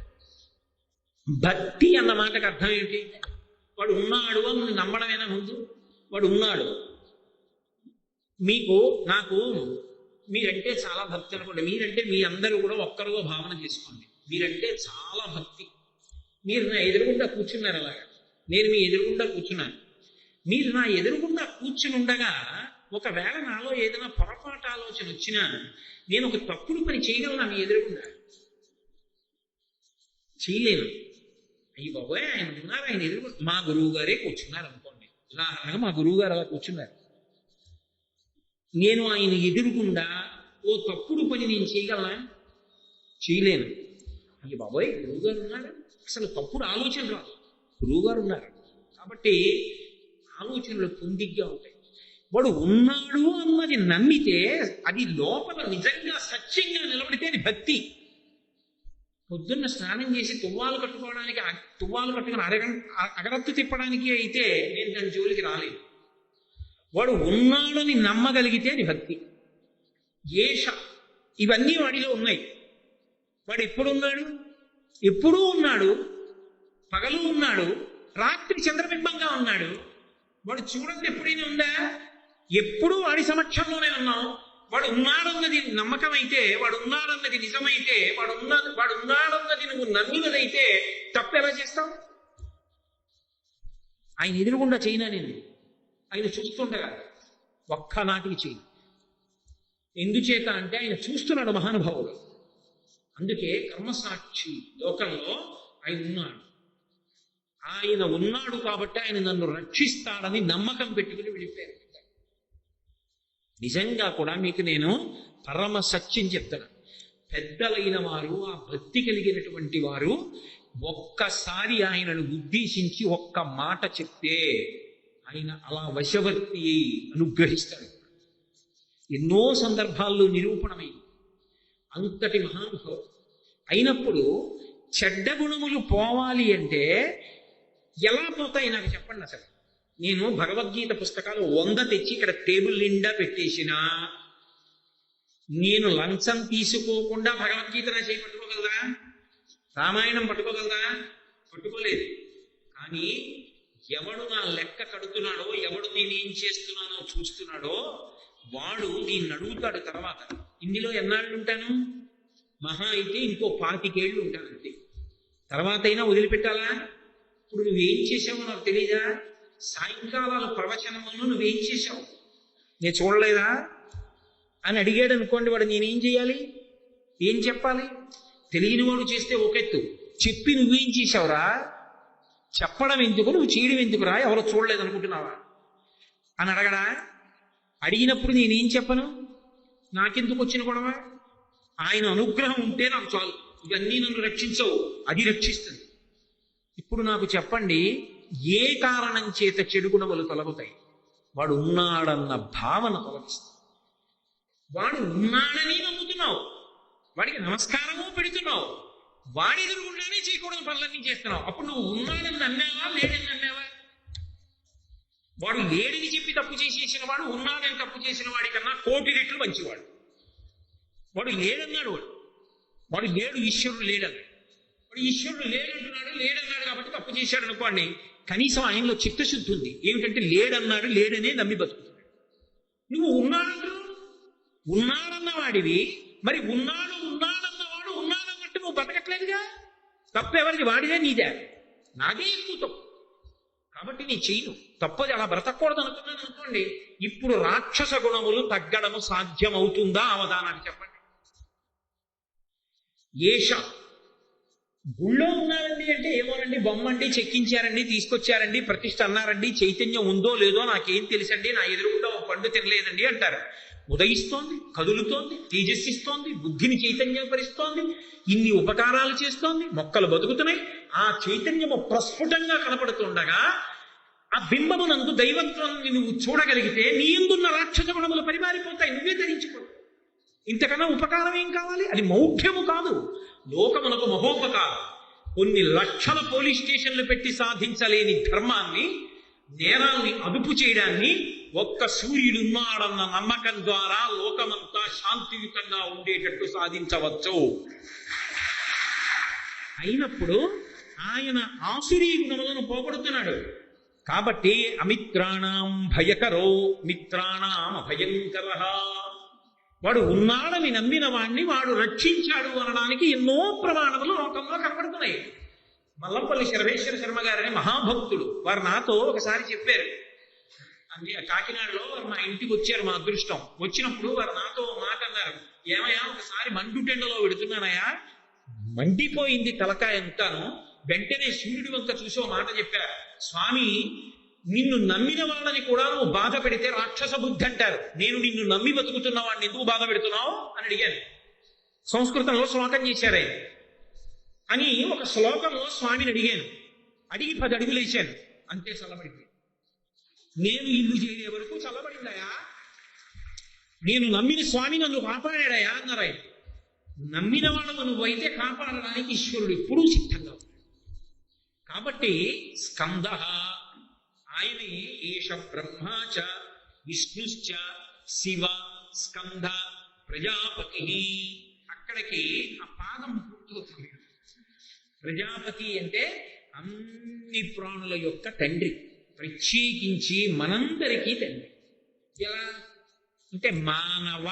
భక్తి అన్న మాటకు అర్థం ఏంటి? వాడు ఉన్నాడు అని నమ్మడమేనా? ముందు వాడు ఉన్నాడు. నాకు మీరంటే చాలా భక్తి అనుకోండి. మీరంటే మీ అందరూ కూడా ఒక్కరుగా భావన చేసుకోండి. మీరంటే చాలా భక్తి. మీరు నా ఎదురుగుండా కూర్చున్నారు, అలాగా నేను మీ ఎదురుగుండా కూర్చున్నాను. మీరు నా ఎదురుగుండా కూర్చుని ఉండగా ఒకవేళ నాలో ఏదైనా పొరపాటు ఆలోచన వచ్చినా నేను ఒక తప్పుడు పని చేయగలనా? మీ ఎదురుగుండా చేయలేను. అయ్యి బాబోయ్, ఆయన ఉన్నారు, ఆయన ఎదురు మా గురువు గారే కూర్చున్నారు అనుకోండి. ఉదాహరణగా మా గురువు గారు అలా కూర్చున్నారు. నేను ఆయన ఎదురుగుండా ఓ తప్పుడు పని నేను చేయగలనా? చేయలేను. అయ్యి బాబోయ్, గురువుగారు ఉన్నారు, అసలు తప్పుడు ఆలోచన రాదు, గురువుగారు ఉన్నారు. కాబట్టి ఆలోచనలు పొందిగ్గా ఉంటాయి. వాడు ఉన్నాడు అన్నది నమ్మితే, అది లోపల నిజంగా సత్యంగా నిలబడితే అది భక్తి. పొద్దున్న స్నానం చేసి తువ్వాలు కట్టుకుని అగరత్తు తిప్పడానికి అయితే నేను దాని జోలికి రాలేదు. వాడు ఉన్నాడని నమ్మగలిగితే అది భక్తి. ఏష, ఇవన్నీ వాడిలో ఉన్నాయి. వాడు ఎప్పుడున్నాడు? ఎప్పుడూ ఉన్నాడు. పగలు ఉన్నాడు, రాత్రి చంద్రబింబంగా ఉన్నాడు. వాడు చూడండి ఎప్పుడైనా ఉందా? ఎప్పుడూ వాడి సమక్షంలోనే ఉన్నాం. వాడు ఉన్నాడన్నది నమ్మకం అయితే, వాడు ఉన్నాడన్నది నిజమైతే, వాడు ఉన్నాడన్నది నువ్వు నమ్మినదైతే తప్పు ఎలా చేస్తావు? ఆయన ఎదురుగుండా చేయనా? నేను ఆయన చూస్తుండగా ఒక్కనాటికి చేయి. ఎందుచేత అంటే ఆయన చూస్తున్నాడు మహానుభావుడు. అందుకే కర్మసాక్షి లోకంలో ఆయన ఉన్నాడు. ఆయన ఉన్నాడు కాబట్టి ఆయన నన్ను రక్షిస్తాడని నమ్మకం పెట్టుకుని వెళ్ళిపోయారు. నిజంగా కూడా మీకు నేను పరమ సత్యం చెప్తాను. పెద్దలైన వారు, ఆ భక్తి కలిగినటువంటి వారు ఒక్కసారి ఆయనను ఉద్దేశించి ఒక్క మాట చెప్తే ఆయన అలా వశవర్తి అనుగ్రహిస్తాడు. ఎన్నో సందర్భాల్లో నిరూపణమైంది. అంతటి మహానుభావుడు అయినప్పుడు చెడ్డ గుణములు పోవాలి అంటే ఎలా పోతాయి నాకు చెప్పండి. అసలు నేను భగవద్గీత పుస్తకాలు 100 తెచ్చి ఇక్కడ టేబుల్ నిండా పెట్టేసినా, నేను లంచం తీసుకోకుండా భగవద్గీత నా చేయి పట్టుకోగలదా? రామాయణం పట్టుకోగలదా? పట్టుకోలేదు. కానీ ఎవడు నా లెక్క కడుతున్నాడో, ఎవడు నేనేం చేస్తున్నానో చూస్తున్నాడో వాడు దీన్ని అడుగుతాడు. తర్వాత ఇందులో ఎన్నాళ్ళు ఉంటాను? మహా అయితే ఇంకో 25 ఏళ్ళు ఉంటాను అంతే. తర్వాత అయినా వదిలిపెట్టాలా? ఇప్పుడు నువ్వేం చేసావో నాకు తెలీదా? సాయంకాలాల ప్రవచనమును నువ్వేం చేశావు నేను చూడలేదా అని అడిగాడు అనుకోండి. వాడు నేనేం చేయాలి? ఏం చెప్పాలి? తెలియని వాడు చేస్తే ఒకెత్తు, చెప్పి నువ్వేం చేశావురా, చెప్పడం ఎందుకు, నువ్వు చేయడం ఎందుకురా, ఎవరో చూడలేదు అనుకుంటున్నావా అని అడగడా? అడిగినప్పుడు నేనేం చెప్పను? నాకెందుకు వచ్చిన గొడవ? ఆయన అనుగ్రహం ఉంటే నాకు చాలు. ఇవన్నీ నన్ను రక్షించవు, అది రక్షిస్తుంది. ఇప్పుడు నాకు చెప్పండి, ఏ కారణం చేత చెడు గుణములు తొలగుతాయి? వాడు ఉన్నాడన్న భావన తొలగిస్తుంది. వాడు ఉన్నాడని నమ్ముతున్నావు, వాడికి నమస్కారము పెడుతున్నావు, వాడి ఎదురుగుండానే చేయకూడని పనులన్నీ చేస్తున్నావు. అప్పుడు నువ్వు ఉన్నాడని నమ్మావా, లేడని నమ్మావా? వాడు లేడిని చెప్పి తప్పు చేసేసిన వాడు ఉన్నాడని తప్పు చేసిన వాడి కన్నా 1,000,000 రెట్లు మంచివాడు. వాడు లేడన్నాడు, వాడు లేడు, ఈశ్వరుడు లేడన్నాడు. వాడు ఈశ్వరుడు లేడన్నాడు కాబట్టి తప్పు చేశాడు అనుకోండి. కనీసం ఆయనలో చిత్తశుద్ధి ఉంది. ఏమిటంటే లేడన్నాడు, లేడనే నమ్మి బతుకుతున్నాడు. నువ్వు ఉన్నాడన్న వాడివి, మరి ఉన్నాడన్నవాడు ఉన్నాడన్నట్టు నువ్వు బతకట్లేదుగా. తప్పు ఎవరిది? వాడిదే, నీదే. నాదే ఎక్కువ తప్పు కాబట్టి నీ చేయను. తప్పది, అలా బ్రతకూడదు అనుకున్నాను అనుకోండి. ఇప్పుడు రాక్షస గుణములు తగ్గడము సాధ్యమవుతుందా అవధానాన్ని చెప్పండి. ఏష గుళ్ళో ఉన్నారండి అంటే ఏమోనండి, బొమ్మండి, చెక్కించారండి, తీసుకొచ్చారండి, ప్రతిష్ఠ అన్నారండి, చైతన్యం ఉందో లేదో నాకేం తెలుసండి, నా ఎదురుగుండా ఒక పండు తినలేదండి అంటారు. ఉదయిస్తోంది, కదులుతోంది, తేజస్సిస్తోంది, బుద్ధిని చైతన్యపరుస్తోంది, ఇన్ని ఉపకారాలు చేస్తోంది, మొక్కలు బతుకుతున్నాయి. ఆ చైతన్యము ప్రస్ఫుటంగా కనపడుతుండగా ఆ బింబమునందు దైవత్వాన్ని నువ్వు చూడగలిగితే నీ ఎందున్న రాక్షస గుణములు పరిమారిపోతాయి, నువ్వే ధరించిపోతావు. ఇంతకన్నా ఉపకారం ఏం కావాలి? అది మౌఢ్యము కాదు, లోకమునకు మహోపకారం. కొన్ని లక్షల పోలీస్ స్టేషన్లు పెట్టి సాధించలేని ధర్మాన్ని, నేరాల్ని అదుపు చేయడాన్ని ఒక్క సూర్యుడున్నాడన్న నమ్మకం ద్వారా లోకమంతా శాంతియుతంగా ఉండేటట్టు సాధించవచ్చు. అయినప్పుడు ఆయన ఆసురీ గుణములను పోగొడుతున్నాడు. కాబట్టి అమిత్రాణం భయకరో మిత్రాణం అభయంకర. వాడు ఉన్నాడని నమ్మిన వాణ్ణి వాడు రక్షించాడు అనడానికి ఎన్నో ప్రమాణములు లోకంలో కనపడుతున్నాయి. మల్లంపల్లి శర్వేశ్వర శర్మ గారని మహాభక్తుడు, వారు నాతో ఒకసారి చెప్పారు. కాకినాడలో వారు మా ఇంటికి వచ్చారు, మా అదృష్టం. వచ్చినప్పుడు వారు నాతో మాట అన్నారు, ఏమయ్యా ఒకసారి మండుటెండలో పెడుతున్నానయ్యా, మండిపోయింది తలకాయ అంతాను. వెంటనే సూర్యుడి వంక చూసి ఓ మాట చెప్పారు, స్వామి నిన్ను నమ్మిన వాళ్ళని కూడా నువ్వు బాధ పెడితే రాక్షస బుద్ధి అంటారు. నేను నిన్ను నమ్మి బతుకుతున్న వాడిని ఎందుకు బాధ పెడుతున్నావు అని అడిగాను. సంస్కృతంలో శ్లోకం చేశారే అని ఒక శ్లోకంలో స్వామిని అడిగాను. అడిగి 10 అడుగులు వేశాను, అంతే చల్లబడింది. నేను ఇల్లు చేరే వరకు చల్లబడిందయా. నేను నమ్మిన స్వామి నన్ను కాపాడాడయా అన్నారు ఆయన. నమ్మిన వాళ్ళను నువ్వైతే కాపాడడానికి ఈశ్వరుడు ఎప్పుడూ సిద్ధంగా ఉన్నాడు. కాబట్టి స్కంద ఆయనే ఏష బ్రహ్మాచ విష్ణుశ్చ శివ స్కంద ప్రజాపతి. అక్కడికి ఆ పాదం పూర్తవుతుంది. ప్రజాపతి అంటే అన్ని ప్రాణుల యొక్క తండ్రి, ప్రత్యేకించి మనందరికీ తండ్రి. ఎలా అంటే మానవ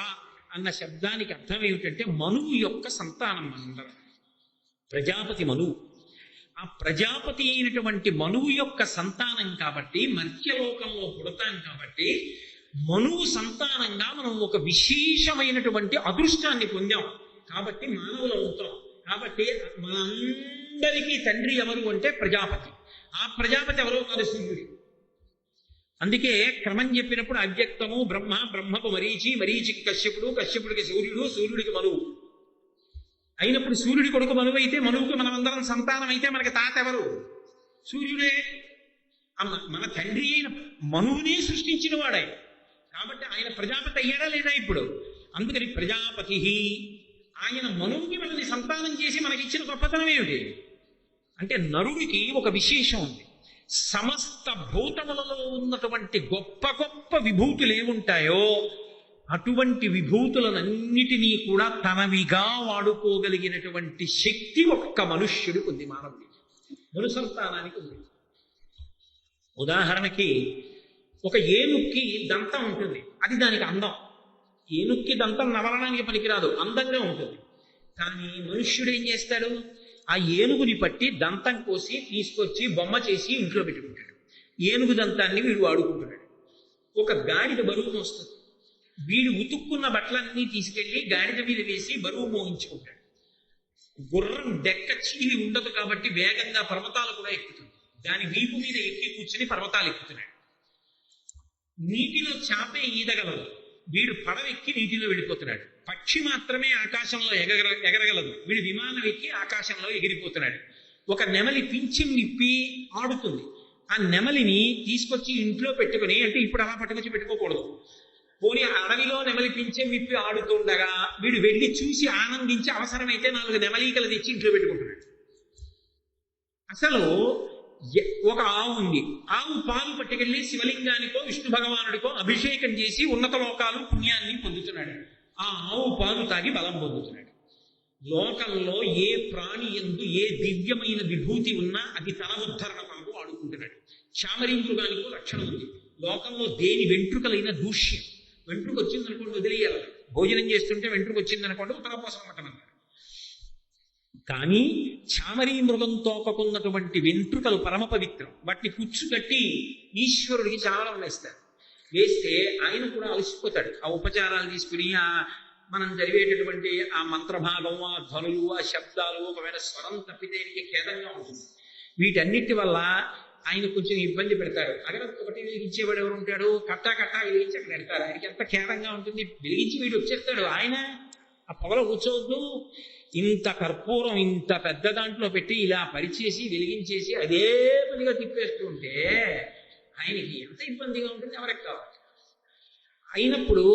అన్న శబ్దానికి అర్థం ఏమిటంటే మనువు యొక్క సంతానం మనందరం. ప్రజాపతి మనువు. ఆ ప్రజాపతి అయినటువంటి మనువు యొక్క సంతానం కాబట్టి, మర్త్యలోకంలో పుడతాం కాబట్టి, మనువు సంతానంగా మనం ఒక విశేషమైనటువంటి అదృష్టాన్ని పొందాం కాబట్టి మానవులు అవుతాం. కాబట్టి మనందరికీ తండ్రి ఎవరు అంటే ప్రజాపతి. ఆ ప్రజాపతి ఎవరో కాదు, సూర్యుడు. అందుకే క్రమం చెప్పినప్పుడు అవ్యక్తము బ్రహ్మ, బ్రహ్మకు మరీచి, మరీచికి కశ్యపుడు, కశ్యపుడికి సూర్యుడు, సూర్యుడికి మనువు. అయినప్పుడు సూర్యుడి కొడుకు మనువు అయితే, మనువుకి మనమందరం సంతానం అయితే మనకి తాత ఎవరు? సూర్యుడే. మన తండ్రి అయిన మనువునే సృష్టించిన వాడే కాబట్టి ఆయన ప్రజాపతి అయ్యాడా లేదా ఇప్పుడు? అందుకని ప్రజాపతి. ఆయన మనువుకి మనల్ని సంతానం చేసి మనకిచ్చిన గొప్పతనం ఏమిటి అంటే, నరుడికి ఒక విశేషం ఉంది. సమస్త భూతములలో ఉన్నటువంటి గొప్ప గొప్ప విభూతులు ఏముంటాయో అటువంటి విభూతులనన్నిటినీ కూడా తనవిగా వాడుకోగలిగినటువంటి శక్తి ఒక్క మనుష్యుడికి ఉంది, మానవుడికి, మను సంతానానికి ఉంది. ఉదాహరణకి ఒక ఏనుక్కి దంతం ఉంటుంది, అది దానికి అందం. ఏనుక్కి దంతం నవలడానికి పనికిరాదు, అందంగా ఉంటుంది. కానీ మనుష్యుడు ఏం చేస్తాడు? ఆ ఏనుగుని పట్టి దంతం కోసి తీసుకొచ్చి బొమ్మ చేసి ఇంట్లో పెట్టుకుంటాడు. ఏనుగు దంతాన్ని వీడు వాడుకుంటున్నాడు. ఒక గాడిద బరువు మోస్తుంది, వీడు ఉతుక్కున్న బట్టలన్నీ తీసుకెళ్లి గాడిద మీద వేసి బరువు మోయించుకుంటాడు. గుర్రం డెక్క చీలి ఉండదు కాబట్టి వేగంగా పర్వతాలు కూడా ఎక్కుతుంది. దాని వీపు మీద ఎక్కి కూర్చుని పర్వతాలు ఎక్కుతున్నాడు. నీటిలో చాపే ఈదగలదు, వీడు పడవెక్కి నీటిలో వెళ్ళిపోతున్నాడు. పక్షి మాత్రమే ఆకాశంలో ఎగరగలదు, వీడు విమానం ఎక్కి ఆకాశంలో ఎగిరిపోతున్నాడు. ఒక నెమలి పింఛం విప్పి ఆడుతుంది, ఆ నెమలిని తీసుకొచ్చి ఇంట్లో పెట్టుకుని, అంటే ఇప్పుడు అలా పట్టుకొచ్చి పెట్టుకోకూడదు, పోనీ అడవిలో నెమలి పింఛం విప్పి ఆడుతుండగా వీడు వెళ్ళి చూసి ఆనందించి అవసరమైతే 4 నెమలీకలు తెచ్చి ఇంట్లో పెట్టుకుంటున్నాడు. అసలు ఒక ఆవు ఉంది, ఆవు పాలు పట్టుకెళ్ళి శివలింగానికో విష్ణు భగవానుడికో అభిషేకం చేసి ఉన్నత లోకాలు పుణ్యాన్ని పొందుతున్నాడు. ఆ ఆవు పాలు తాగి బలం పొందుతున్నాడు. లోకంలో ఏ ప్రాణి యందు ఏ దివ్యమైన విభూతి ఉన్నా అది తన ఉద్ధరణ కొరకు వాడుకుంటున్నాడు. చామరీంద్రుగానికో లక్షణం ఉంది. లోకంలో దేని వెంట్రుకలైన దూష్యం, వెంట్రుక వచ్చిందనుకోండి వదిలేయాలి, భోజనం చేస్తుంటే వెంట్రుక వచ్చిందనుకోండి ఉత్తరపోసం పట్టమంటారు. కానీ చామరీ మృగం తోకకున్నటువంటి వెంట్రుకలు పరమ పవిత్రం. వాటిని పుచ్చు కట్టి ఈశ్వరుడికి చావడం వేస్తారు. వేస్తే ఆయన కూడా అలసిపోతాడు. ఆ ఉపచారాలు తీసుకుని మనం జరిగేటటువంటి ఆ మంత్రభాగం, ఆ ధ్వనులు, ఆ శబ్దాలు, ఒకవేళ స్వరం తప్పితేనికి ఖేదంగా ఉంటుంది. వీటన్నిటి వల్ల ఆయన కొంచెం ఇబ్బంది పెడతాడు. అగరత్తి ఒకటి వెలిగించేవాడు ఎవరు ఉంటాడు? కట్టా వెలిగించి అక్కడ పెడతారు. ఆయనకి ఎంత ఖేదంగా ఉంటుంది. వెలిగించి వీడు వచ్చేస్తాడు, ఆయన ఆ పొగలో కూర్చోవద్దు. ఇంత కర్పూరం ఇంత పెద్ద దాంట్లో పెట్టి ఇలా పరిచేసి వెలిగించేసి అదే పనిగా తిప్పేస్తూ ఉంటే ఆయనకి ఎంత ఇబ్బందిగా ఉంటుంది, ఎవరికి కావాలి. అయినప్పుడు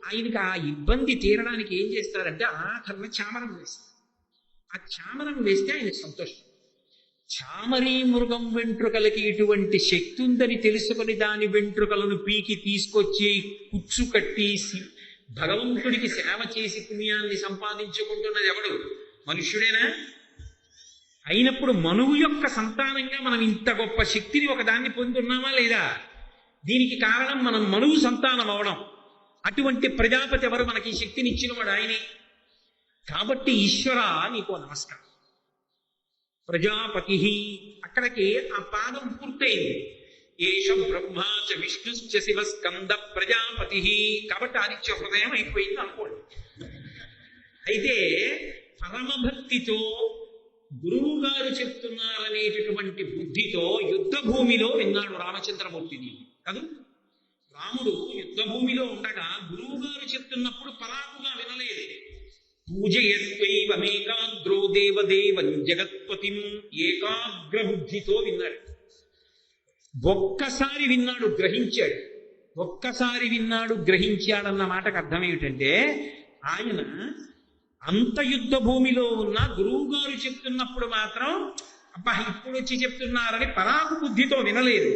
ఆయనకి ఆ ఇబ్బంది తీరడానికి ఏం చేస్తారంటే ఆఖరణ చామరం వేస్తారు. ఆ చామరం వేస్తే ఆయన సంతోషం. చామరీ మృగం వెంట్రుకలకి ఇటువంటి శక్తి ఉందని తెలుసుకొని దాని వెంట్రుకలను పీకి తీసుకొచ్చి కుచ్చు కట్టి భగవంతుడికి సేవ చేసి పుణ్యాన్ని సంపాదించుకుంటున్నది ఎవడు? మనుష్యుడేనా? అయినప్పుడు మనువు యొక్క సంతానంగా మనం ఇంత గొప్ప శక్తిని ఒకదాన్ని పొందుతున్నామా లేదా? దీనికి కారణం మనం మనువు సంతానం అవడం. అటువంటి ప్రజాపతి ఎవరు? మనకి ఈ శక్తిని ఇచ్చినవాడు ఆయనే. కాబట్టి ఈశ్వర నీకో నమస్కారం. ప్రజాపతి, అక్కడికి ఆ పాదం పూర్తయింది. ఏష బ్రహ్మాచ విష్ణుశ్చ శివ స్కంద ప్రజాపతి. కాబట్టి ఆదిత్య హృదయం అయిపోయింది అనుకోండి. అయితే పరమభక్తితో గురువు గారు చెప్తున్నారనేటటువంటి బుద్ధితో యుద్ధ భూమిలో విన్నాడు రామచంద్రమూర్తిని కాదు. రాముడు యుద్ధ భూమిలో ఉండగా గురువు గారు చెప్తున్నప్పుడు పరాకుగా వినలేదు. పూజయత్వైవమేకాగ్రో దేవదేవం జగత్పతిం, ఏకాగ్ర బుద్ధితో విన్నాడు. ఒక్కసారి విన్నాడు, గ్రహించాడు. ఒక్కసారి విన్నాడు, గ్రహించాడన్న మాటకు అర్థం ఏమిటంటే, ఆయన అంత యుద్ధ భూమిలో ఉన్న గురువు గారు చెప్తున్నప్పుడు మాత్రం అబ్బా ఇప్పుడు వచ్చి చెప్తున్నారని పరాకు బుద్ధితో వినలేదు.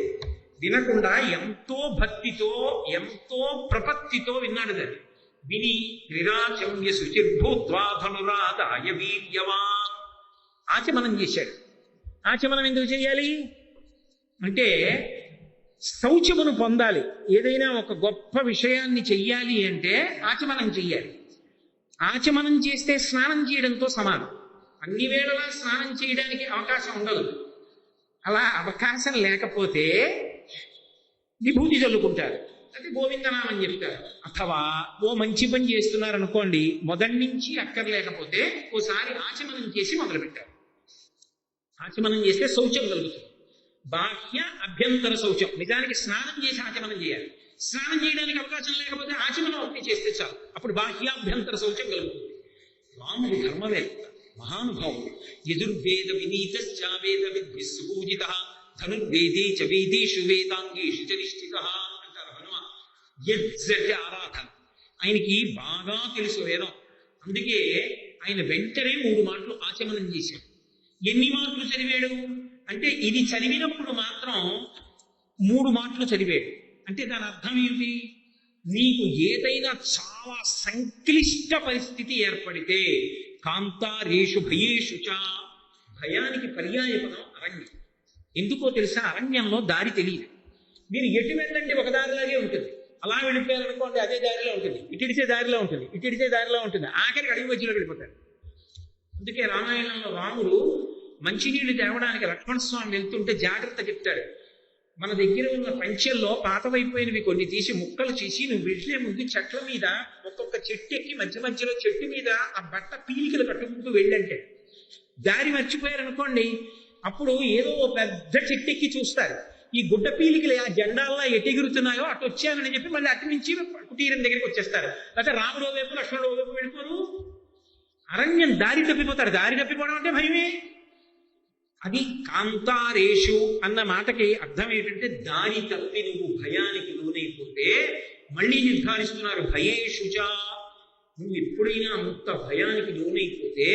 వినకుండా ఎంతో భక్తితో ఎంతో ప్రపత్తితో విన్నాడు. దాన్ని విని క్రీడాచమ్య శుచిర్భూత్వాధనురాధాయ వీర్యవాన్ ఆచమనం చేశాడు. ఆచమనం ఎందుకు చేయాలి అంటే శౌచమును పొందాలి. ఏదైనా ఒక గొప్ప విషయాన్ని చెయ్యాలి అంటే ఆచమనం చెయ్యాలి. ఆచమనం చేస్తే స్నానం చేయడంతో సమానం. అన్ని వేళలా స్నానం చేయడానికి అవకాశం ఉండదు. అలా అవకాశం లేకపోతే విభూతి చల్లుకుంటారు, అంటే గోవిందనామం చెప్తారు. అథవా ఓ మంచి పని చేస్తున్నారనుకోండి, మొదటి నుంచి అక్కర్లేకపోతే ఓసారి ఆచమనం చేసి మొదలుపెట్టారు. ఆచమనం చేస్తే శౌచం కలుగుతుంది. బాహ్య అభ్యంతర శౌచం. నిజానికి స్నానం చేసి ఆచమనం చేయాలి. స్నానం చేయడానికి అవకాశం లేకపోతే ఆచమనం ఒకటి చేస్తే చాలు, అప్పుడు బాహ్యాభ్యంతర శౌచం కలుగుతుంది. రాముడు ధర్మవేత్త, మహానుభావుడు. యజుర్వేద వినీతశ్చావేద విద్విస్సుపూజిత ధనుర్వేదే చ వేదేషు వేదాంగేషు చ నిష్ఠిత అంటారు హనుమ. యజ్జటి ఆరాధన. ఆయనకి బాగా తెలుసు వేదం. అందుకే ఆయన వెంటనే 3 మాటలు ఆచమనం చేశాడు. ఎన్ని మాటలు చదివాడు అంటే, ఇది చదివినప్పుడు మాత్రం 3 మాటలు చదివాడు. అంటే దాని అర్థం ఏమిటి? నీకు ఏదైనా చాలా సంక్లిష్ట పరిస్థితి ఏర్పడితే, కాంతారేషు భయేషు చ, భయానికి పర్యాయపదం అరణ్యం. ఎందుకో తెలుసా? అరణ్యంలో దారి తెలియదు. మీరు ఎటు వెళ్ళండి ఒక దారిలాగే ఉంటుంది. అలా వెళ్ళిపోయారనుకోండి అదే దారిలో ఉంటుంది, ఇటిడిచే దారిలో ఉంటుంది, ఇటిడిచే దారిలో ఉంటుంది, ఆఖరికి అడవి మధ్యలో వెళ్ళిపోతారు. అందుకే రామాయణంలో రాముడు మంచినీళ్లు తేవడానికి లక్ష్మణస్వామి వెళ్తుంటే జాగ్రత్త చెప్తాడు. మన దగ్గర ఉన్న పంచెల్లో పాతవైపోయినవి కొన్ని తీసి ముక్కలు చేసి నువ్వు వెళ్లే ముందు చెట్ల మీద ఒక్కొక్క చెట్టు ఎక్కి మధ్య మధ్యలో చెట్టు మీద ఆ బట్ట పీలికలు కట్టుకుంటూ వెళ్ళంటే, దారి మర్చిపోయారనుకోండి అప్పుడు ఏదో పెద్ద చెట్టు ఎక్కి చూస్తారు, ఈ గుడ్డ పీలికలు ఆ జెండాల్లో ఎటెగురుతున్నాయో అటు వచ్చానని చెప్పి మళ్ళీ అటు నుంచి కుటీరం దగ్గరికి వచ్చేస్తారు. లేకపోతే రాముడు వైపు లక్ష్మణుడు వైపు వెళ్ళిపోరు. అరణ్యం దారి తప్పిపోతారు. దారి తప్పిపోవడం అంటే భయమే. అది కాంతారేషు అన్న మాటకి అర్థం ఏంటంటే, దారి తప్పి నువ్వు భయానికి లోనైపోతే, మళ్ళీ నిర్ధారిస్తున్నారు భయేషుచా, నువ్వు ఎప్పుడైనా అంత భయానికి లోనైపోతే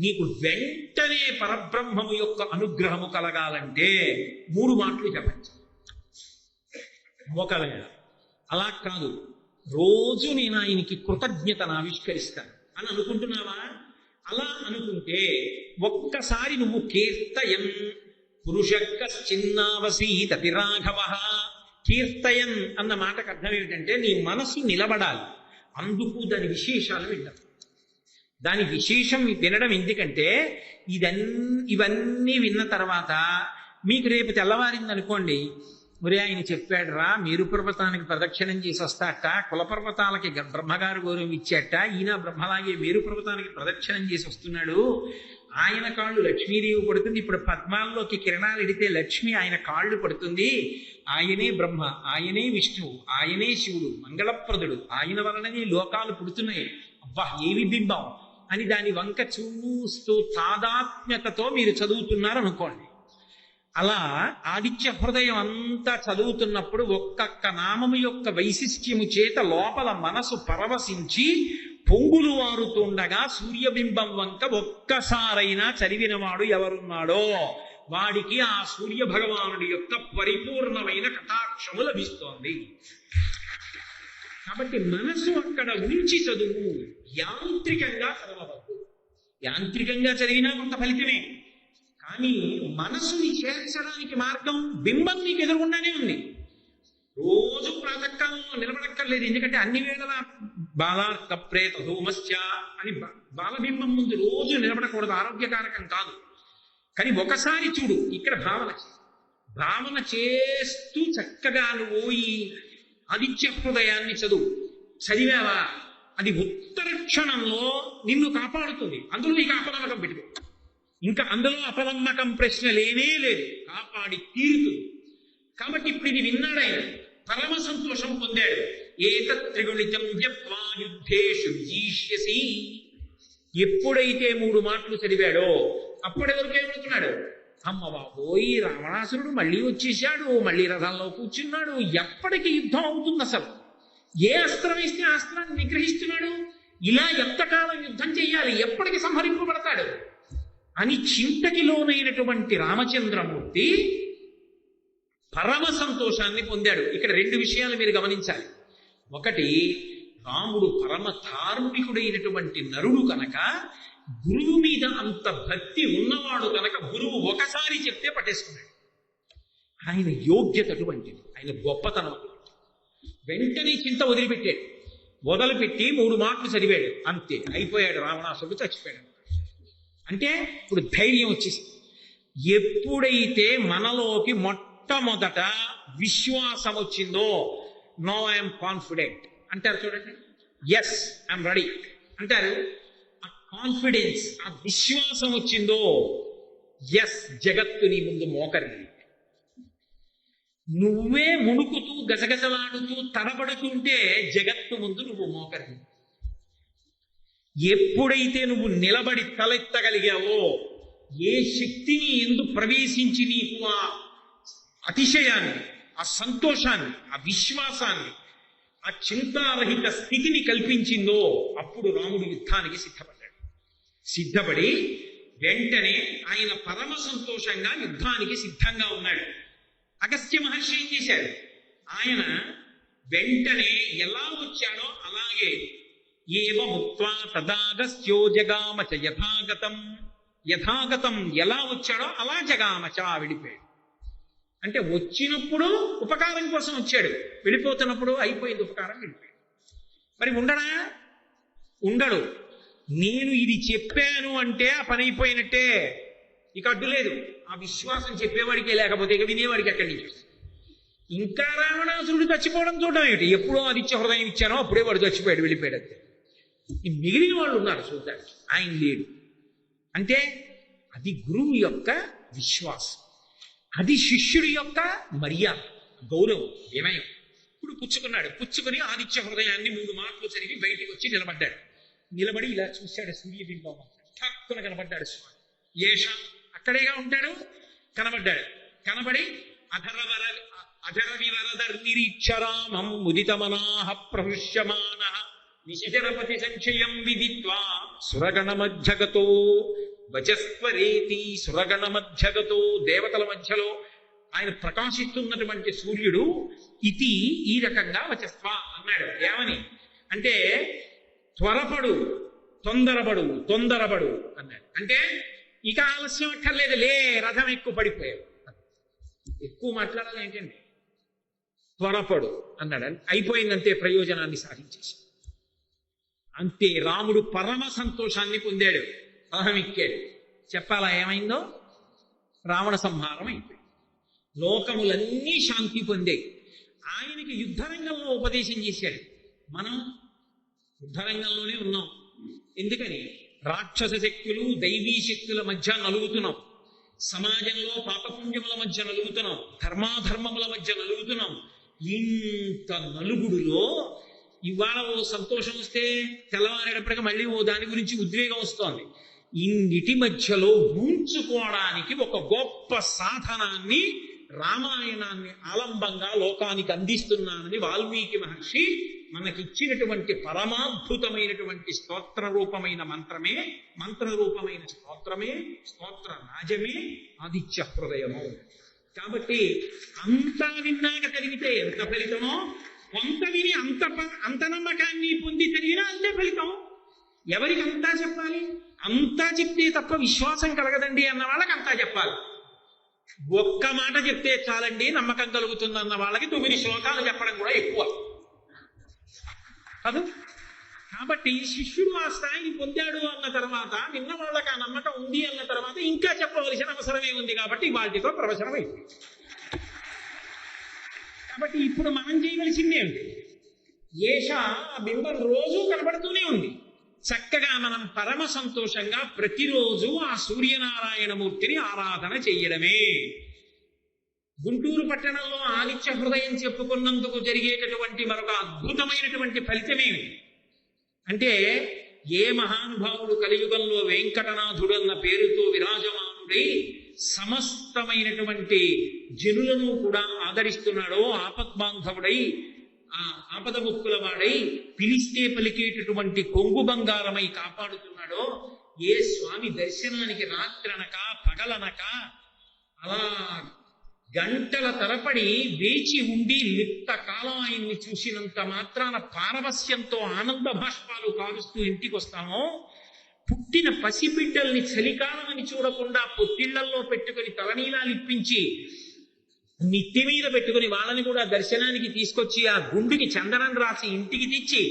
నీకు వెంటనే పరబ్రహ్మము యొక్క అనుగ్రహము కలగాలంటే 3 మాటలు చెప్పచ్చు. ఒకవేళ అలా కాదు, రోజు నేను ఆయనకి కృతజ్ఞతను ఆవిష్కరిస్తాను అని అనుకుంటున్నావా? అలా అనుకుంటే ఒక్కసారి నువ్వు కీర్తయన్ పురుషక్కశ్చిన్నావసీతతి రాఘవ. కీర్తయన్ అన్న మాటకు అర్థం ఏమిటంటే, నీ మనసు నిలబడాలి. అందుకు దాని విశేషాలు వింటాం. దాని విశేషం వినడం ఎందుకంటే, ఇవన్నీ విన్న తర్వాత మీకు రేపు తెల్లవారింది అనుకోండి, ఒరే ఆయన చెప్పాడు రా, మేరు పర్వతానికి ప్రదక్షిణం చేసి వస్తాట, కులపర్వతాలకి బ్రహ్మగారు గౌరవం ఇచ్చాట, ఈయన బ్రహ్మలాగే మేరు పర్వతానికి ప్రదక్షిణం చేసి వస్తున్నాడు, ఆయన కాళ్ళు లక్ష్మీదేవి పడుతుంది, ఇప్పుడు పద్మాల్లోకి కిరణాలు ఎడితే లక్ష్మి ఆయన కాళ్ళు పడుతుంది, ఆయనే బ్రహ్మ, ఆయనే విష్ణువు, ఆయనే శివుడు, మంగళప్రదుడు, ఆయన వలననే లోకాలు పుడుతున్నాయి, అబ్బా ఏవి బింబం అని దాని వంక చూస్తూ తాదాత్మ్యతతో మీరు చదువుతున్నారు అనుకోండి. అలా ఆదిత్య హృదయం అంతా చదువుతున్నప్పుడు ఒక్కొక్క నామము యొక్క వైశిష్ట్యము చేత లోపల మనసు పరవశించి పొంగులు వారుతుండగా సూర్యబింబం వంక ఒక్కసారైనా చదివినవాడు ఎవరున్నాడో వాడికి ఆ సూర్య భగవానుడి యొక్క పరిపూర్ణమైన కటాక్షము లభిస్తోంది. కాబట్టి మనసు అక్కడ ఉంచి చదువు, యాంత్రికంగా చదవవద్దు. యాంత్రికంగా చదివినా కొంత ఫలితమే, కానీ మనసుని చేర్చడానికి మార్గం బింబం నీకు ఎదురుగుండానే ఉంది. రోజు ప్రాతకాలంలో నిలబడక్కర్లేదు, ఎందుకంటే అన్ని వేళల బాలార్క ప్రేత ధూమశ్చ అని బాలబింబం ముందు రోజు నిలబడకూడదు, ఆరోగ్యకారకం కాదు. కానీ ఒకసారి చూడు, ఇక్కడ భావన చేస్తూ చక్కగా నువ్వు ఈ ఆదిత్య హృదయాన్ని చదివావా, అది ఉత్తర క్షణంలో నిన్ను కాపాడుతుంది. అందులో నీకు అపనమ్మకం పెట్టుకో, ఇంకా అందులో అపనమ్మకం ప్రశ్న లేనే లేదు, కాపాడి తీరుతుంది. కాబట్టి ఇప్పుడు ఇది విన్నాడు ఆయన, పరమ సంతోషం పొందాడు. ఏతత్రిగుణితం జప్వా యుద్ధేషు విజీష్యసి. ఎప్పుడైతే 3 మాటలు చదివాడో అప్పుడెవరికి ఏమనుకున్నాడు, అమ్మ బాబోయ్ రావణాసురుడు మళ్ళీ వచ్చేసాడు, మళ్ళీ రథంలో కూర్చున్నాడు, ఎప్పటికి యుద్ధం అవుతుంది, అసలు ఏ అస్త్రం వేస్తే ఆ అస్త్రాన్ని నిగ్రహిస్తున్నాడు, ఇలా ఎంతకాలం యుద్ధం చెయ్యాలి, ఎప్పటికి సంహరింపబడతాడు అని చింతకి లోనైనటువంటి రామచంద్రమూర్తి పరమ సంతోషాన్ని పొందాడు. ఇక్కడ 2 విషయాలు మీరు గమనించాలి. ఒకటి, రాముడు పరమ ధార్మికుడైనటువంటి నరుడు కనుక, గురువు మీద అంత భక్తి ఉన్నవాడు కనుక గురువు ఒకసారి చెప్తే పట్టేసుకున్నాడు. ఆయన యోగ్యత అటువంటిది, ఆయన గొప్పతనం అటువంటిది. వెంటనే చింత వదిలిపెట్టి 3 మాటలు చదివాడు, అంతే అయిపోయాడు, రావణాసురుడు చచ్చిపోయాడు. అంటే ఇప్పుడు ధైర్యం వచ్చేసింది. ఎప్పుడైతే మనలోకి మొట్టమొదట విశ్వాసం వచ్చిందో, నో ఐఎమ్ కాన్ఫిడెంట్ అంటారు చూడండి, ఎస్ ఐఎమ్ రెడీ అంటారు. ఆ కాన్ఫిడెన్స్, ఆ విశ్వాసం వచ్చిందో, ఎస్ జగత్తు నీ ముందు మోకరి. నువ్వే మునుకుతూ గజగజలాడుతూ తడబడుతుంటే జగత్తు ముందు నువ్వు మోకరి. ఎప్పుడైతే నువ్వు నిలబడి తలెత్తగలిగావో, ఏ శక్తిని ఎందు ప్రవేశించి నీకు ఆ అతిశయాన్ని, ఆ సంతోషాన్ని, ఆ విశ్వాసాన్ని, ఆ చింతారహిత స్థితిని కల్పించిందో, అప్పుడు రాముడు యుద్ధానికి సిద్ధపడి వెంటనే ఆయన పరమ సంతోషంగా యుద్ధానికి సిద్ధంగా ఉన్నాడు. అగస్త్య మహర్షి ఏం చేశాడు, ఆయన వెంటనే ఎలా వచ్చాడో అలాగే ఏవ ముక్త్వా తదాగస్త్యో జగామచ యథాగతం ఎలా వచ్చాడో అలా జగామచ వెళ్ళిపోయాడు. అంటే వచ్చినప్పుడు ఉపకారం కోసం వచ్చాడు, వెళ్ళిపోతున్నప్పుడు అయిపోయింది ఉపకారం, వెళ్ళిపోయాడు. మరి ఉండడు. నేను ఇది చెప్పాను అంటే ఆ పని అయిపోయినట్టే, ఇక అడ్డు లేదు. ఆ విశ్వాసం చెప్పేవాడికి, లేకపోతే ఇక వినేవాడికి ఎక్కడి నుంచి. ఇంకా రావణాసురుడు చచ్చిపోవడం చూడడం ఏమిటి, ఎప్పుడో ఆదిత్య హృదయం ఇచ్చానో అప్పుడే వాడు చచ్చిపోయాడు, వెళ్ళిపోయాడు అంతే. ఈ మిగిలిన వాళ్ళు ఉన్నారు చూడడానికి, ఆయన లేడు. అంటే అది గురువు యొక్క విశ్వాసం, అది శిష్యుడి యొక్క మర్యాద, గౌరవం, వినయం. ఇప్పుడు పుచ్చుకుని ఆదిత్య హృదయాన్ని 3 మాటలు చదివి బయటికి వచ్చి నిలబడి ఇలా చూశాడు. సూర్యబింబం ఠక్కున కనబడ్డాడు స్వామి. ఏష అక్కడేగా ఉంటాడు, కనబడి అధర వివరదర్నిరీక్షరామం ముదితమనాహ ప్రహృష్యమాన నిశిచరపతి సంచయం విదిత్వా సురగణ మధ్యగతో వచస్వరేతి. సురగణ మధ్యగతో, దేవతల మధ్యలో ఆయన ప్రకాశిస్తున్నటువంటి సూర్యుడు ఇది ఈ రకంగా వచస్వ అన్నాడు. ఏమని అంటే, త్వరపడు, తొందరపడు అన్నాడు. అంటే ఇక ఆలస్యం అక్కర్లేదు, లే రథం ఎక్కువ పడిపోయావు. ఎక్కువ మాట్లాడాలి ఏంటండి, త్వరపడు అన్నాడు. అయిపోయిందంతే, ప్రయోజనాన్ని సాధించేసి అంతే. రాముడు పరమ సంతోషాన్ని పొందాడు, రథం ఎక్కాడు. చెప్పాలా ఏమైందో? రావణ సంహారం అయిపోయింది, లోకములన్నీ శాంతి పొందాయి. ఆయనకి యుద్ధరంగంలో ఉపదేశం చేశాడు. మనం యుద్ధరంగంలోనే ఉన్నాం. ఎందుకని? రాక్షస శక్తులు దైవీ శక్తుల మధ్య నలుగుతున్నాం, సమాజంలో పాపపుణ్యముల మధ్య నలుగుతున్నాం, ధర్మాధర్మముల మధ్య నలుగుతున్నాం. ఇంత నలుగుడులో ఇవాళ ఓ సంతోషం వస్తే తెల్లవారేటప్పటికీ మళ్ళీ ఓ దాని గురించి ఉద్వేగం వస్తోంది. ఇన్నిటి మధ్యలో ఉంచుకోవడానికి ఒక గొప్ప సాధనాన్ని రామాయణాన్ని ఆలంబంగా లోకానికి అందిస్తున్నానని వాల్మీకి మహర్షి మనకిచ్చినటువంటి పరమాద్భుతమైనటువంటి స్తోత్ర రూపమైన మంత్రరూపమైన స్తోత్రమే స్తోత్ర రాజమే ఆదిత్య హృదయము. కాబట్టి అంతా విన్నాక చదివితే ఎంత ఫలితమో, కొంత విని అంత నమ్మకాన్ని పొంది చదివినా అంతే ఫలితం. ఎవరికి అంతా చెప్పాలి? అంతా చెప్తే తప్ప విశ్వాసం కలగదండి అన్న వాళ్ళకి అంతా చెప్పాలి. ఒక్క మాట చెప్తే చాలండి నమ్మకం కలుగుతుందన్న వాళ్ళకి 9 శ్లోకాలు చెప్పడం కూడా ఎక్కువ కాదు. కాబట్టి శిష్యుడు ఆ స్థాయిని పొందాడు అన్న తర్వాత, విన్న వాళ్ళకి ఆ నమ్మకం ఉంది అన్న తర్వాత ఇంకా చెప్పవలసిన అవసరమే ఉంది. కాబట్టి వాటితో ప్రవచనం అయిపోయింది. కాబట్టి ఇప్పుడు మనం చేయవలసిందే ఉంది. ఏష బింబం రోజు కనబడుతూనే ఉంది. చక్కగా మనం పరమ సంతోషంగా ప్రతిరోజు ఆ సూర్యనారాయణమూర్తిని ఆరాధన చెయ్యడమే. గుంటూరు పట్టణంలో ఆదిత్య హృదయం చెప్పుకున్నందుకు జరిగేటటువంటి మరొక అద్భుతమైనటువంటి ఫలితమేమిటి అంటే, ఏ మహానుభావుడు కలియుగంలో వెంకటనాథుడన్న పేరుతో విరాజమానుడై సమస్తమైనటువంటి జనులను కూడా ఆదరిస్తున్నాడో, ఆపద్బాంధవుడై ఆపద ముక్కుల వాడై పిలిస్తే పలికేటటువంటి కొంగు బంగారమై కాపాడుతున్నాడో, ఏ స్వామి దర్శనానికి రాత్రనక పగలనక అలా గంటల తరపడి వేచి ఉండి లిప్త కాలం ఆయన్ని చూసినంత మాత్రాన పారవస్యంతో ఆనంద భాష్పాలు కారుస్తూ ఇంటికి వస్తామో, పుట్టిన పసిబిడ్డల్ని చలికాలమని చూడకుండా పొత్తిళ్లల్లో పెట్టుకుని తలనీలాలు ఇప్పించి నిత్తి మీద పెట్టుకుని వాళ్ళని కూడా దర్శనానికి తీసుకొచ్చి ఆ గుండుకి చందనం రాసి ఇంటికి తెచ్చి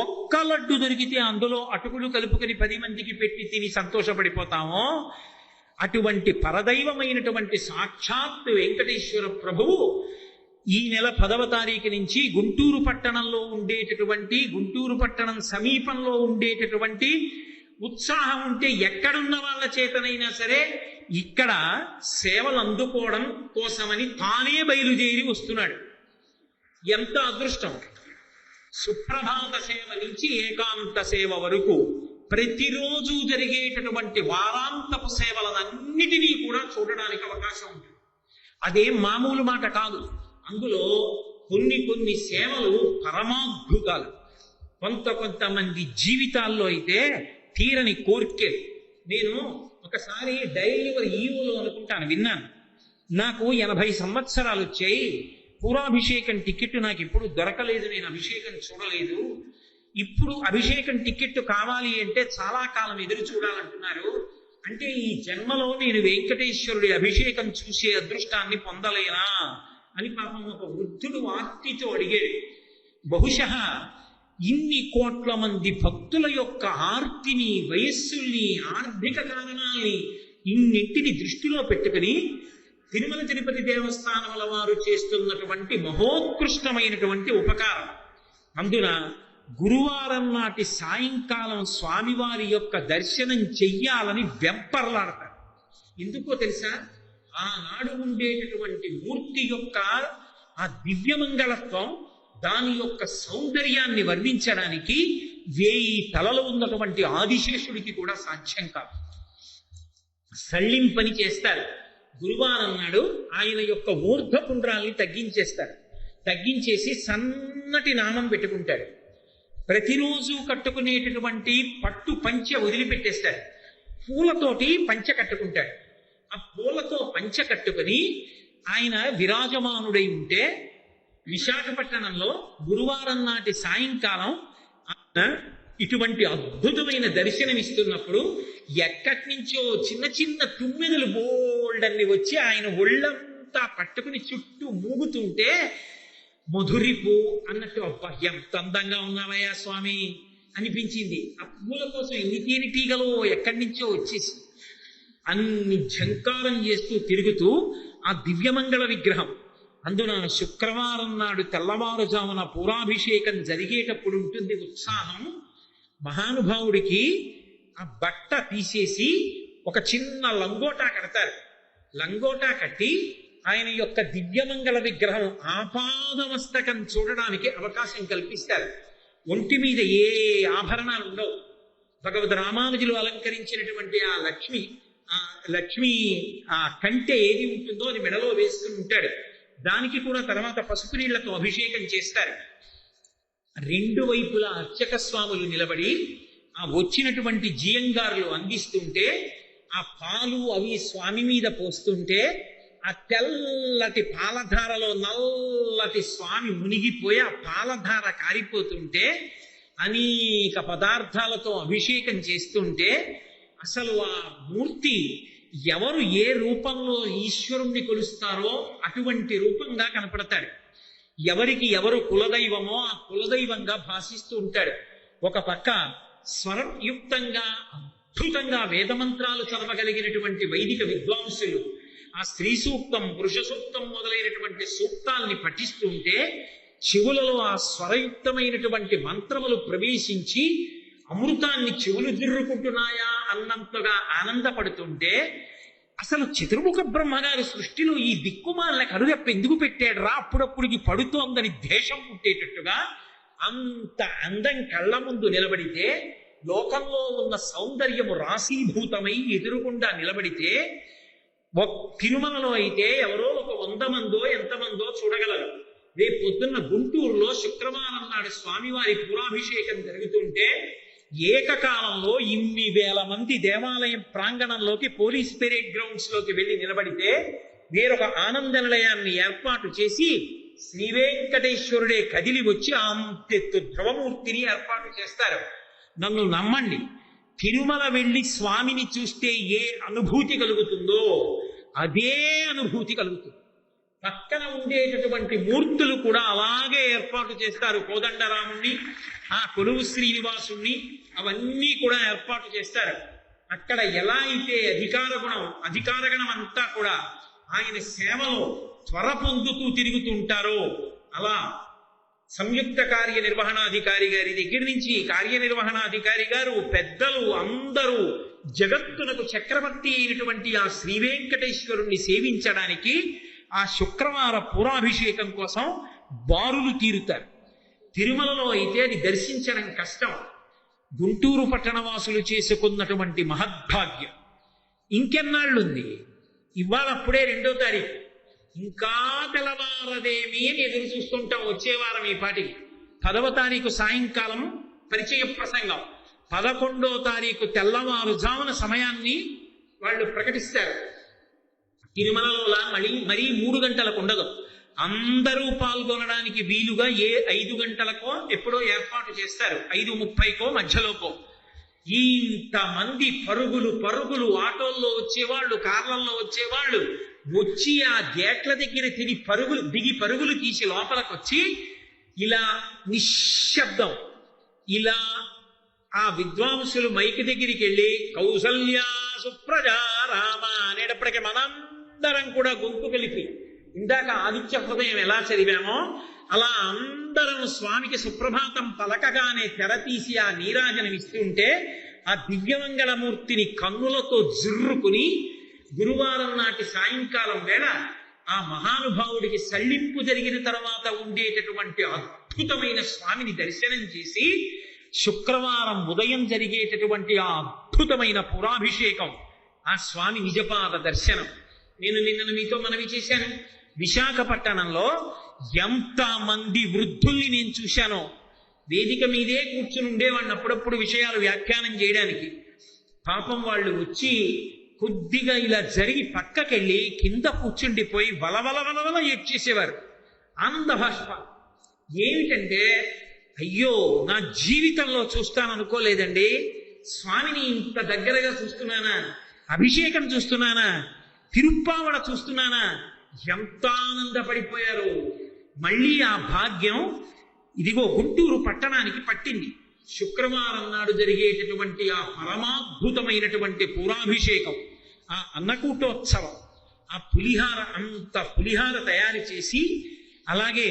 ఒక్క లడ్డు దొరికితే అందులో అటుకులు కలుపుకొని 10 మందికి పెట్టి తిని సంతోషపడిపోతామో, అటువంటి పరదైవమైనటువంటి సాక్షాత్ వెంకటేశ్వర ప్రభువు ఈ నెల 10వ తారీఖు నుంచి గుంటూరు పట్టణంలో ఉండేటటువంటి, గుంటూరు పట్టణం సమీపంలో ఉండేటటువంటి ఉత్సాహం ఉంటే ఎక్కడున్న వాళ్ళ చేతనైనా సరే ఇక్కడ సేవలు అందుకోవడం కోసమని తానే బయలుదేరి వస్తున్నాడు. ఎంత అదృష్టం! సుప్రభాత సేవ నుంచి ఏకాంత సేవ వరకు ప్రతిరోజు జరిగేటటువంటి వారాంతపు సేవలన్నిటినీ కూడా చూడడానికి అవకాశం ఉంటుంది. అదేం మామూలు మాట కాదు. అందులో కొన్ని సేవలు పరమాద్భుతాలు. కొంతమంది జీవితాల్లో అయితే తీరని కోర్కెలు. నేను ఒకసారి డైలీవర్ ఈవోలో అనుకుంటాను విన్నాను. నాకు 80 సంవత్సరాలు వచ్చాయి, పూరాభిషేకం టికెట్ నాకు ఇప్పుడు దొరకలేదు, నేను అభిషేకం చూడలేదు, ఇప్పుడు అభిషేకం టికెట్ కావాలి అంటే చాలా కాలం ఎదురు చూడాలంటున్నారు. అంటే ఈ జన్మలో నేను వెంకటేశ్వరుడి అభిషేకం చూసే అదృష్టాన్ని పొందలేనా అని పాపం ఒక వృద్ధుడు ఆర్తితో అడిగాడు. బహుశః ఇన్ని కోట్ల మంది భక్తుల యొక్క ఆర్తిని, వయస్సుల్ని, ఆర్థిక కారణాల్ని ఇన్నింటిని దృష్టిలో పెట్టుకుని తిరుమల తిరుపతి దేవస్థానముల వారు చేస్తున్నటువంటి మహోత్కృష్టమైనటువంటి ఉపకారం. అందున గురువారం నాటి సాయంకాలం స్వామివారి యొక్క దర్శనం చెయ్యాలని వెంపర్లాడతారు. ఎందుకో తెలుసా? ఆనాడు ఉండేటటువంటి మూర్తి యొక్క ఆ దివ్యమంగళత్వం, దాని యొక్క సౌందర్యాన్ని వర్ణించడానికి 1000 తలలు ఉన్నటువంటి ఆదిశేషుడికి కూడా సాధ్యం కాదు. సళ్ళింపని చేస్తారు. గురువారం నాడు ఆయన యొక్క ఊర్ధ్వపుండ్రాల్ని తగ్గించేస్తారు. తగ్గించేసి సన్నటి నామం పెట్టుకుంటాడు. ప్రతిరోజు కట్టుకునేటటువంటి పట్టు పంచె వదిలిపెట్టేస్తాడు. పూలతోటి పంచె కట్టుకుంటాడు. ఆ పూలతో పంచె కట్టుకుని ఆయన విరాజమానుడై ఉంటే, విశాఖపట్టణంలో గురువారం నాటి సాయంకాలం ఇటువంటి అద్భుతమైన దర్శనమిస్తున్నప్పుడు ఎక్కడి నుంచో చిన్న చిన్న తుమ్మెదలు బోల్డన్ని వచ్చి ఆయన ఒళ్ళంతా పట్టుకుని చుట్టూ మూగుతుంటే మధురిపు అన్నట్టు, అబ్బా ఎంత అందంగా ఉన్నావయ్యా స్వామి అనిపించింది. ఆ పూల కోసం ఎన్ని తేనెటీగలో ఎక్కడి నుంచో వచ్చేసి అన్ని ఝంకారం చేస్తూ తిరుగుతూ ఆ దివ్యమంగళ విగ్రహం. అందున శుక్రవారం నాడు తెల్లవారుజామున పూరాభిషేకం జరిగేటప్పుడు ఉంటుంది ఉత్సాహం. మహానుభావుడికి ఆ బట్ట తీసేసి ఒక చిన్న లంగోటా కడతారు. లంగోటా కట్టి ఆయన యొక్క దివ్యమంగళ విగ్రహం ఆపాదమస్తకం చూడడానికి అవకాశం కల్పిస్తారు. ఒంటి మీద ఏ ఆభరణాలు ఉండవు. భగవద్ రామానుజులు అలంకరించినటువంటి ఆ లక్ష్మి ఆ కంటె ఏది ఉంటుందో అది మెడలో వేసుకుని ఉంటాడు. దానికి కూడా తర్వాత పసుపు నీళ్లతో అభిషేకం చేస్తారు. రెండు వైపులా అర్చక స్వాములు నిలబడి ఆ వచ్చినటువంటి జియంగారులు అందిస్తుంటే ఆ పాలు అవి స్వామి మీద పోస్తుంటే ఆ తెల్లటి పాలధారలో నల్లటి స్వామి మునిగిపోయి ఆ పాలధార కారిపోతుంటే అనేక పదార్థాలతో అభిషేకం చేస్తుంటే అసలు ఆ మూర్తి ఎవరు ఏ రూపంలో ఈశ్వరుణ్ణి కొలుస్తారో అటువంటి రూపంగా కనపడతాడు. ఎవరికి ఎవరు కులదైవమో ఆ కులదైవంగా భాషిస్తూ ఉంటాడు. ఒక పక్క స్వరయుక్తంగా అద్భుతంగా వేదమంత్రాలు చదవగలిగినటువంటి వైదిక విద్వాంసులు ఆ స్త్రీ సూక్తం, పురుష సూక్తం మొదలైనటువంటి సూక్తాల్ని పఠిస్తుంటే చెవులలో ఆ స్వరయుక్తమైనటువంటి మంత్రములు ప్రవేశించి అమృతాన్ని చెవులు జిర్రుకుంటున్నాయా అన్నంతగా ఆనందపడుతుంటే అసలు చతుర్ముఖ బ్రహ్మగారి సృష్టిలో ఈ దిక్కుమాల కరుదెప్ప ఎందుకు పెట్టాడు రా, అప్పుడప్పుడుకి పడుతోందని దేశం పుట్టేటట్టుగా అంత అందం కళ్ళ ముందు నిలబడితే, లోకంలో ఉన్న సౌందర్యము రాశీభూతమై ఎదురుగుండా నిలబడితే, తిరుమలలో అయితే ఎవరో ఒక 100 మందో ఎంతమందో చూడగలరు. రేపు పొద్దున్న గుంటూరులో శుక్రవారం నాడు స్వామివారి పురాభిషేకం జరుగుతుంటే ఏకకాలంలో 1,000 మంది దేవాలయం ప్రాంగణంలోకి పోలీస్ పెరేడ్ గ్రౌండ్స్ లోకి వెళ్ళి నిలబడితే వేరొక ఆనంద నిలయాన్ని ఏర్పాటు చేసి శ్రీ వెంకటేశ్వరుడే కదిలి వచ్చి అంతెత్తు ధ్రువమూర్తిని ఏర్పాటు చేస్తారు. నన్ను నమ్మండి, తిరుమల వెళ్ళి స్వామిని చూస్తే ఏ అనుభూతి కలుగుతుందో అదే అనుభూతి కలుగుతుంది. పక్కన ఉండేటటువంటి మూర్తులు కూడా అలాగే ఏర్పాటు చేస్తారు. కోదండరాముణ్ణి, ఆ కొలువు శ్రీనివాసుణ్ణి అవన్నీ కూడా ఏర్పాటు చేస్తారు. అక్కడ ఎలా అయితే అధికారగణం అంతా కూడా ఆయన సేవలో త్వర పొందుతూ తిరుగుతూ ఉంటారో అలా సంయుక్త కార్యనిర్వహణాధికారి గారి దగ్గర నుంచి కార్యనిర్వహణాధికారి గారు, పెద్దలు అందరూ జగత్తునకు చక్రవర్తి అయినటువంటి ఆ శ్రీ వెంకటేశ్వరుణ్ణి సేవించడానికి ఆ శుక్రవార పురాభిషేకం కోసం బారులు తీరుతారు. తిరుమలలో అయితే అది దర్శించడం కష్టం. గుంటూరు పట్టణవాసులు చేసుకున్నటువంటి మహద్భాగ్యం ఇంకెన్నాళ్ళుంది. ఇవాళ అప్పుడే 2వ తారీఖు, ఇంకా తెల్లవారదేమి అని ఎదురు చూస్తుంటాం. వచ్చే వారం ఈ పాటికి 10వ తారీఖు సాయంకాలం పరిచయ ప్రసంగం, 11వ తారీఖు తెల్లవారుజామున సమయాన్ని వాళ్ళు ప్రకటిస్తారు. తిరుమలలో మరీ 3 గంటలకు ఉండదు. అందరూ పాల్గొనడానికి వీలుగా 5 గంటలకో ఎప్పుడో ఏర్పాటు చేస్తారు, 5:30కో మధ్యలోకో. ఇంతమంది పరుగులు ఆటోల్లో వచ్చేవాళ్ళు, కార్లలో వచ్చేవాళ్ళు వచ్చి ఆ గేట్ల దగ్గర దిగి పరుగులు తీసి లోపలికి వచ్చి ఇలా నిశ్శబ్దం, ఇలా ఆ విద్వాంసులు మైకి దగ్గరికి వెళ్ళి కౌసల్యా సుప్రజా రామ అనేటప్పటికీ మనందరం కూడా గొంతు కలిపి ఇందాక ఆదిత్య హృదయం ఎలా చదివామో అలా అందరం స్వామికి సుప్రభాతం పలకగానే తెరతీసి ఆ నీరాజనం ఇస్తుంటే ఆ దివ్యమంగళమూర్తిని కన్నులతో జుర్రుకుని గురువారం నాటి సాయంకాలం వేళ ఆ మహానుభావుడికి సళ్ళింపు జరిగిన తర్వాత ఉండేటటువంటి అద్భుతమైన స్వామిని దర్శనం చేసి శుక్రవారం ఉదయం జరిగేటటువంటి ఆ అద్భుతమైన పురాభిషేకం, ఆ స్వామి నిజపాద దర్శనం. నేను నిన్న మీతో మనవి చేశాను, విశాఖపట్టణంలో ఎంతమంది వృద్ధుల్ని నేను చూశానో. వేదిక మీదే కూర్చుని ఉండేవాడిని అప్పుడప్పుడు విషయాలు వ్యాఖ్యానం చేయడానికి. పాపం వాళ్ళు వచ్చి కొద్దిగా ఇలా జరిగి పక్కకెళ్ళి కింద కూర్చుండిపోయి వలవల ఏడ్చేసేవారు. ఆనందభాష్ప. ఏమిటంటే, అయ్యో నా జీవితంలో చూస్తాననుకోలేదండి, స్వామిని ఇంత దగ్గరగా చూస్తున్నానా, అభిషేకం చూస్తున్నానా, తిరుప్పావడ చూస్తున్నానా, ఎంత ఆనందపడిపోయారు. మళ్ళీ ఆ భాగ్యం ఇదిగో గుంటూరు పట్టణానికి పట్టింది. శుక్రవారం నాడు జరిగేటటువంటి ఆ పరమాద్భుతమైనటువంటి పురాభిషేకం, ఆ అన్నకూటోత్సవం, ఆ పులిహార తయారు చేసి అలాగే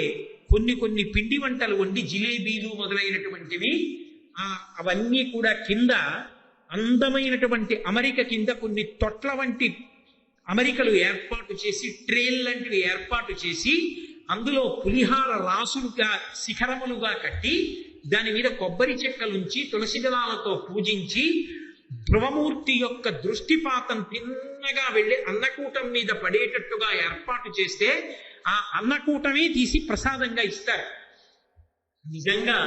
కొన్ని పిండి వంటలు వండి జిలేబీలు మొదలైనటువంటివి అవన్నీ కూడా కింద అందమైనటువంటి అమరిక కింద కొన్ని తొట్ల వంటి అమరికలు ఏర్పాటు చేసి, ట్రేల్ లాంటివి ఏర్పాటు చేసి అందులో పులిహార రాసులుగా శిఖరములుగా కట్టి దాని మీద కొబ్బరి చెక్కలుంచి తులసి దళాలతో పూజించి ధ్రువమూర్తి యొక్క దృష్టిపాతం తిన్నగా వెళ్ళి అన్నకూటం మీద పడేటట్టుగా ఏర్పాటు చేస్తే ఆ అన్నకూటమే తీసి ప్రసాదంగా ఇస్తారు. నిజంగా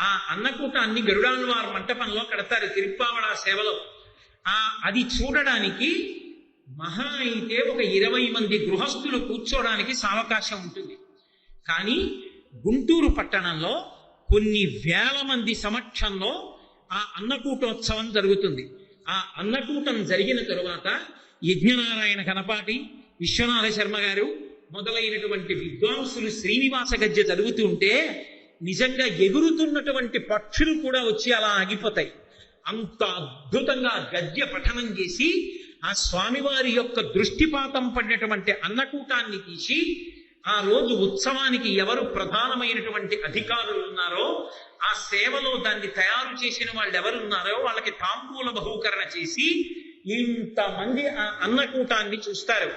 ఆ అన్నకూటాన్ని గరుడాళ్వార్ మంటపంలో కడతారు తిరుప్పావళ సేవలో. అది చూడడానికి మహా అయితే ఒక 20 మంది గృహస్థులు కూర్చోడానికి సావకాశం ఉంటుంది. కానీ గుంటూరు పట్టణంలో కొన్ని వేల మంది సమక్షంలో ఆ అన్నకూటోత్సవం జరుగుతుంది. ఆ అన్నకూటం జరిగిన తరువాత యజ్ఞనారాయణ కనపాటి, విశ్వనాథ శర్మ గారు మొదలైనటువంటి విద్వాంసులు శ్రీనివాస గద్య జరుగుతూ ఉంటే నిజంగా ఎగురుతున్నటువంటి పక్షులు కూడా వచ్చి అలా ఆగిపోతాయి. అంత అద్భుతంగా గద్య పఠనం చేసి ఆ స్వామివారి యొక్క దృష్టిపాతం పడినటువంటి అన్నకూటాన్ని తీసి ఆ రోజు ఉత్సవానికి ఎవరు ప్రధానమైనటువంటి అధికారులు ఉన్నారో ఆ సేవలో దాన్ని తయారు చేసిన వాళ్ళు ఎవరున్నారో వాళ్ళకి తాంబూల బహూకరణ చేసి ఇంతమంది ఆ అన్నకూటాన్ని చూస్తారు.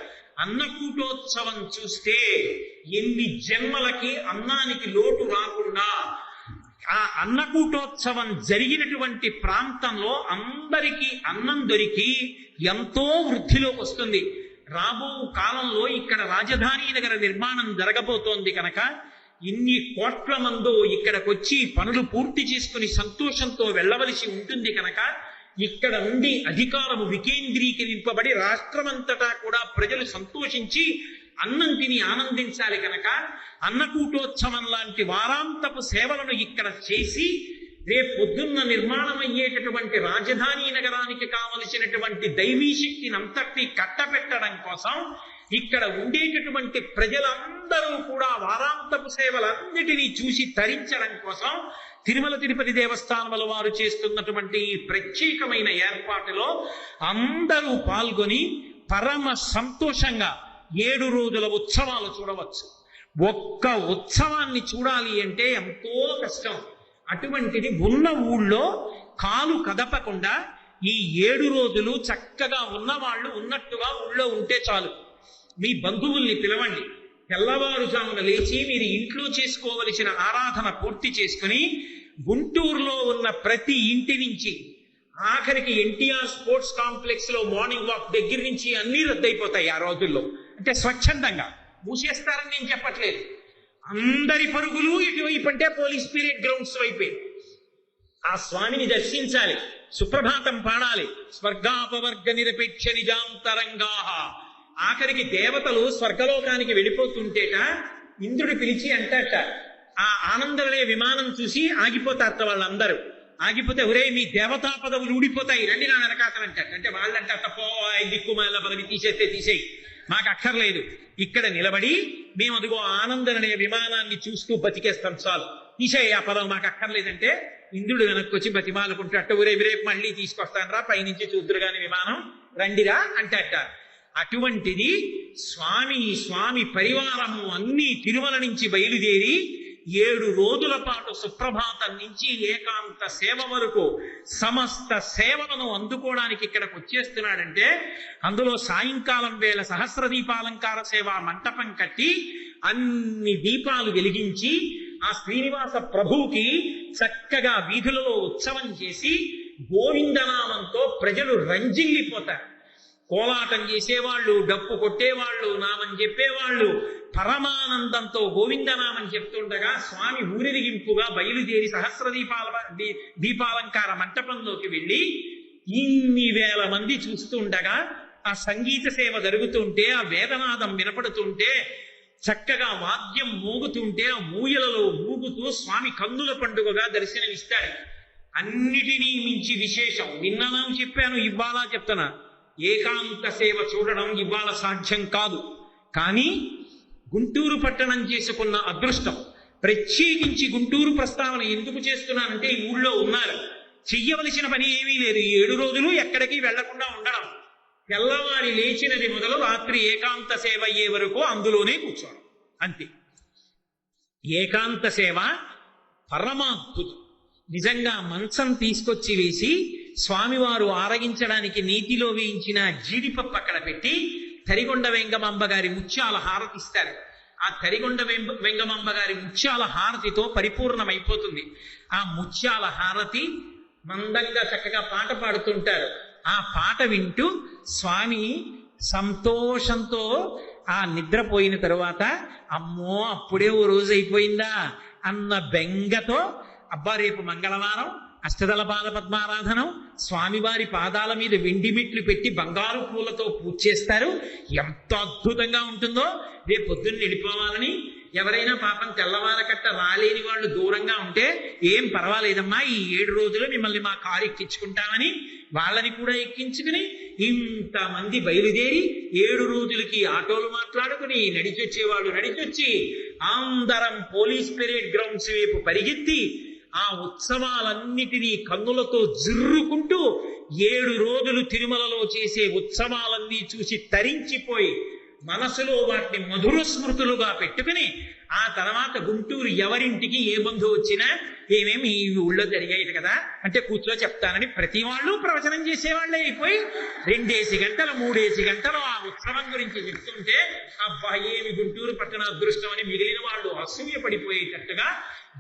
అన్నకూటోత్సవం చూస్తే ఎన్ని జన్మలకి అన్నానికి లోటు రాకుండా ఆ అన్నకూటోత్సవం జరిగినటువంటి ప్రాంతంలో అందరికీ అన్నం దొరికి ఎంతో వృద్ధిలోకి వస్తుంది. రాబో కాలంలో ఇక్కడ రాజధాని నగర నిర్మాణం జరగబోతోంది కనుక ఇన్ని కోట్ల మందో ఇక్కడికొచ్చి పనులు పూర్తి చేసుకుని సంతోషంతో వెళ్ళవలసి ఉంటుంది కనుక ఇక్కడ ఉండి అధికారము వికేంద్రీకరింపబడి రాష్ట్రమంతటా కూడా ప్రజలు సంతోషించి అన్నం తిని ఆనందించాలి కనుక అన్నకూటోత్సవం లాంటి వారాంతపు సేవలను ఇక్కడ చేసి రేపు పొద్దున్న నిర్మాణం అయ్యేటటువంటి రాజధాని నగరానికి కావలసినటువంటి దైవీ శక్తిని అంతటి కట్టబెట్టడం కోసం ఇక్కడ ఉండేటటువంటి ప్రజలందరూ కూడా వారాంతపు సేవలన్నిటినీ చూసి తరించడం కోసం తిరుమల తిరుపతి దేవస్థానముల వారు చేస్తున్నటువంటి ఈ ప్రత్యేకమైన ఏర్పాటులో అందరూ పాల్గొని పరమ సంతోషంగా 7 రోజుల ఉత్సవాలు చూడవచ్చు. ఒక్క ఉత్సవాన్ని చూడాలి అంటే ఎంతో కష్టం. అటువంటిది ఉన్న ఊళ్ళో కాలు కదపకుండా ఈ 7 రోజులు చక్కగా ఉన్నవాళ్ళు ఉన్నట్టుగా ఊళ్ళో ఉంటే చాలు. మీ బంధువుల్ని పిలవండి. తెల్లవారుజామున లేచి మీరు ఇంట్లో చేసుకోవలసిన ఆరాధన పూర్తి చేసుకుని గుంటూరులో ఉన్న ప్రతి ఇంటి నుంచి ఆఖరికి ఎన్టీఆర్ స్పోర్ట్స్ కాంప్లెక్స్ లో మార్నింగ్ వాక్ దగ్గర నుంచి అన్ని రద్దయిపోతాయి ఆ రోజుల్లో. అంటే స్వచ్ఛందంగా మూసేస్తారని నేను చెప్పట్లేదు. అందరి పరుగులు ఇటువైపు అంటే పోలీస్ పీరియడ్ గ్రౌండ్స్ వైపే. ఆ స్వామిని దర్శించాలి, సుప్రభాతం పాడాలి. స్వర్గాపవర్గ నిరపేక్ష నిజాంతరంగా. ఆఖరికి దేవతలు స్వర్గలోకానికి వెళ్ళిపోతుంటేట ఇంద్రుడు పిలిచి అంటట ఆ ఆనందలే విమానం చూసి ఆగిపోతారట వాళ్ళందరూ. ఆగిపోతే ఒరే మీ దేవతా పదవులు ఊడిపోతాయి రండి నా వెనకాతలంటారు. అంటే వాళ్ళంట తప్పో దిక్కుమాల పదవి తీసేస్తే తీసేయి, మాకు అక్కర్లేదు, ఇక్కడ నిలబడి మేము అదిగో ఆనందననే విమానాన్ని చూస్తూ బతికేస్తాం చాలు, తీసేయి ఆ పదవి మాకు అక్కర్లేదంటే ఇంద్రుడు వెనక్కి వచ్చి బతిమాలుకుంటూ అట్ట ఊరే రేపు మళ్ళీ తీసుకొస్తాను రా, పైనుంచి చూద్దురు గాని విమానం రండిరా అంటట. అటువంటిది స్వామి పరివారము అన్ని తిరుమల నుంచి బయలుదేరి 7 రోజుల పాటు సుప్రభాతం నుంచి ఏకాంత సేవ వరకు సమస్త సేవలను అందుకోవడానికి ఇక్కడికి వచ్చేస్తున్నాడంటే అందులో సాయంకాలం వేళ సహస్ర దీపాలంకార సేవ మంటపం కట్టి అన్ని దీపాలు వెలిగించి ఆ శ్రీనివాస ప్రభువుకి చక్కగా వీధులలో ఉత్సవం చేసి గోవిందనామంతో ప్రజలు రంజిల్లిపోతారు. కోలాటం చేసేవాళ్ళు, డప్పు కొట్టేవాళ్ళు, నామం చెప్పేవాళ్ళు పరమానందంతో గోవిందనామం చెప్తుండగా స్వామి ఊరిరిగింపుగా బయలుదేరి సహస్ర దీపాలంకార మంటపంలోకి వెళ్ళి ఇన్ని వేల మంది చూస్తుండగా ఆ సంగీత సేవ జరుగుతుంటే ఆ వేదనాదం వినపడుతుంటే చక్కగా వాద్యం మోగుతుంటే ఆ ఊయలలో ఊగుతూ స్వామి కన్నుల పండుగగా దర్శనమిస్తాడు. అన్నిటినీ మించి విశేషం నిన్న చెప్పాను, ఇవాళ చెప్తున్నా. ఏకాంత సేవ చూడడం ఇవాళ సాధ్యం కాదు. కానీ గుంటూరు పట్టణం చేసుకున్న అదృష్టం. ప్రత్యేకించి గుంటూరు ప్రస్తావన ఎందుకు చేస్తున్నానంటే ఈ ఊళ్ళో ఉన్నారు, చెయ్యవలసిన పని ఏమీ లేదు. 7 రోజులు ఎక్కడికి వెళ్లకుండా ఉండడం. తెల్లవారి లేచినది మొదలు రాత్రి ఏకాంత సేవ అయ్యే వరకు అందులోనే కూర్చోవడం అంతే. ఏకాంత సేవ పరమాద్భుతం. నిజంగా మంచం తీసుకొచ్చి వేసి స్వామివారు ఆరగించడానికి నీతిలో వేయించిన జీడిపప్పు అక్కడ పెట్టి తరిగొండ వెంగమాంబ గారి ముత్యాల హారతిస్తారు. ఆ తరిగొండ వెంగమాంబ గారి ముత్యాల హారతితో పరిపూర్ణమైపోతుంది. ఆ ముత్యాల హారతి మందంగా చక్కగా పాట పాడుతుంటారు. ఆ పాట వింటూ స్వామి సంతోషంతో ఆ నిద్రపోయిన తరువాత అమ్మో అప్పుడే ఓ రోజు అయిపోయిందా అన్న బెంగతో అబ్బా రేపు మంగళవారం అష్టదళ పాద పద్మారాధనం, స్వామివారి పాదాల మీద వెండి మెట్లు పెట్టి బంగారు పూలతో పూజ చేస్తారు. ఎంత అద్భుతంగా ఉంటుందో. రేపు పొద్దున్న వెళ్ళిపోవాలని ఎవరైనా పాపం తెల్లవారకట్ట రాలేని వాళ్ళు దూరంగా ఉంటే ఏం పర్వాలేదమ్మా, ఈ 7 రోజులు మిమ్మల్ని మా కారు ఎక్కించుకుంటామని వాళ్ళని కూడా ఎక్కించుకుని ఇంతమంది బయలుదేరి 7 రోజులకి ఆటోలు మాట్లాడుకుని నడిచొచ్చేవాళ్ళు నడిచొచ్చి అందరం పోలీస్ పెరేడ్ గ్రౌండ్స్ వైపు పరిగెత్తి ఆ ఉత్సవాలన్నిటినీ కన్నులతో జిర్రుకుంటూ 7 రోజులు తిరుమలలో చేసే ఉత్సవాలన్నీ చూసి తరించిపోయి మనసులో వాటిని మధుర స్మృతులుగా పెట్టుకుని ఆ తర్వాత గుంటూరు ఎవరింటికి ఏ బంధువు వచ్చినా ఏమేమి ఈ ఊళ్ళో జరిగాయి కదా అంటే కూర్చో చెప్తానని ప్రతి వాళ్ళు ప్రవచనం చేసేవాళ్ళే అయిపోయి 2 గంటలు 3 గంటలు ఆ ఉత్సవం గురించి చెప్తుంటే అబ్బా ఏమి గుంటూరు పట్టణ అదృష్టం అని మిగిలిన వాళ్ళు అసూయ పడిపోయేటట్టుగా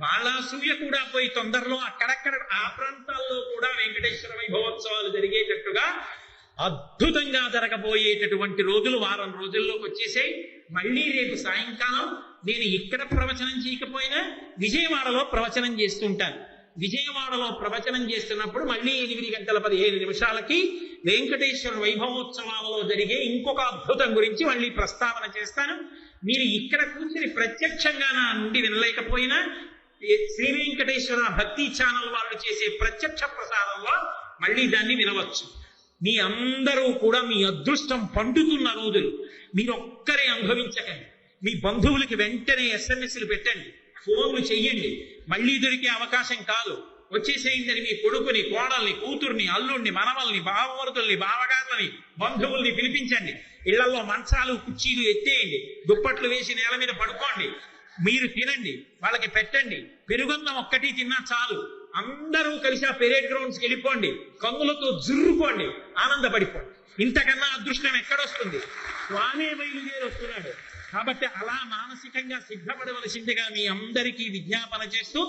వాళ్ళ అసూయ కూడా పోయి తొందరలో అక్కడక్కడ ఆ ప్రాంతాల్లో కూడా వెంకటేశ్వర వైభవోత్సవాలు జరిగేటట్టుగా అద్భుతంగా జరగబోయేటటువంటి రోజులు వారం రోజుల్లోకి వచ్చేసాయి. మళ్ళీ రేపు సాయంకాలం నేను ఇక్కడ ప్రవచనం చేయకపోయినా విజయవాడలో ప్రవచనం చేస్తుంటాను. విజయవాడలో ప్రవచనం చేస్తున్నప్పుడు మళ్ళీ 8:15 వెంకటేశ్వర వైభవోత్సవాలలో జరిగే ఇంకొక అద్భుతం గురించి మళ్ళీ ప్రస్తావన చేస్తాను. మీరు ఇక్కడ కూర్చుని ప్రత్యక్షంగా నా నుండి వినలేకపోయినా శ్రీ వెంకటేశ్వర భక్తి ఛానల్ వాళ్ళు చేసే ప్రత్యక్ష ప్రసారంలో మళ్ళీ దాన్ని వినవచ్చు. మీ అందరూ కూడా మీ అదృష్టం పండుతున్న రోజులు మీరు ఒక్కరే అనుభవించకండి. మీ బంధువులకి వెంటనే SMS పెట్టండి, ఫోన్లు చెయ్యండి. మళ్ళీ దొరికే అవకాశం కాదు. వచ్చేసేయిందని మీ కొడుకుని, కోడల్ని, కూతుర్ని, అల్లుణ్ణి, మనవల్ని, బావమరుతుల్ని, బావగారులని, బంధువుల్ని పిలిపించండి. ఇళ్లలో మంచాలు కుర్చీలు ఎత్తేయండి, దుప్పట్లు వేసి నేల మీద పడుకోండి. మీరు తినండి, వాళ్ళకి పెట్టండి. పెరుగన్నం ఒక్కటి తిన్నా చాలు. అందరూ కలిసి ఆ పెరేడ్ గ్రౌండ్స్కి వెళ్ళిపోండి, కన్నులతో జుర్రుకోండి, ఆనందపడిపోండి. ఇంతకన్నా అదృష్టం ఎక్కడొస్తుంది? స్వామి బయలుదేరి వస్తున్నాడు. కాబట్టి అలా మానసికంగా సిద్ధపడవలసిందిగా మీ అందరికీ విజ్ఞాపన చేస్తూ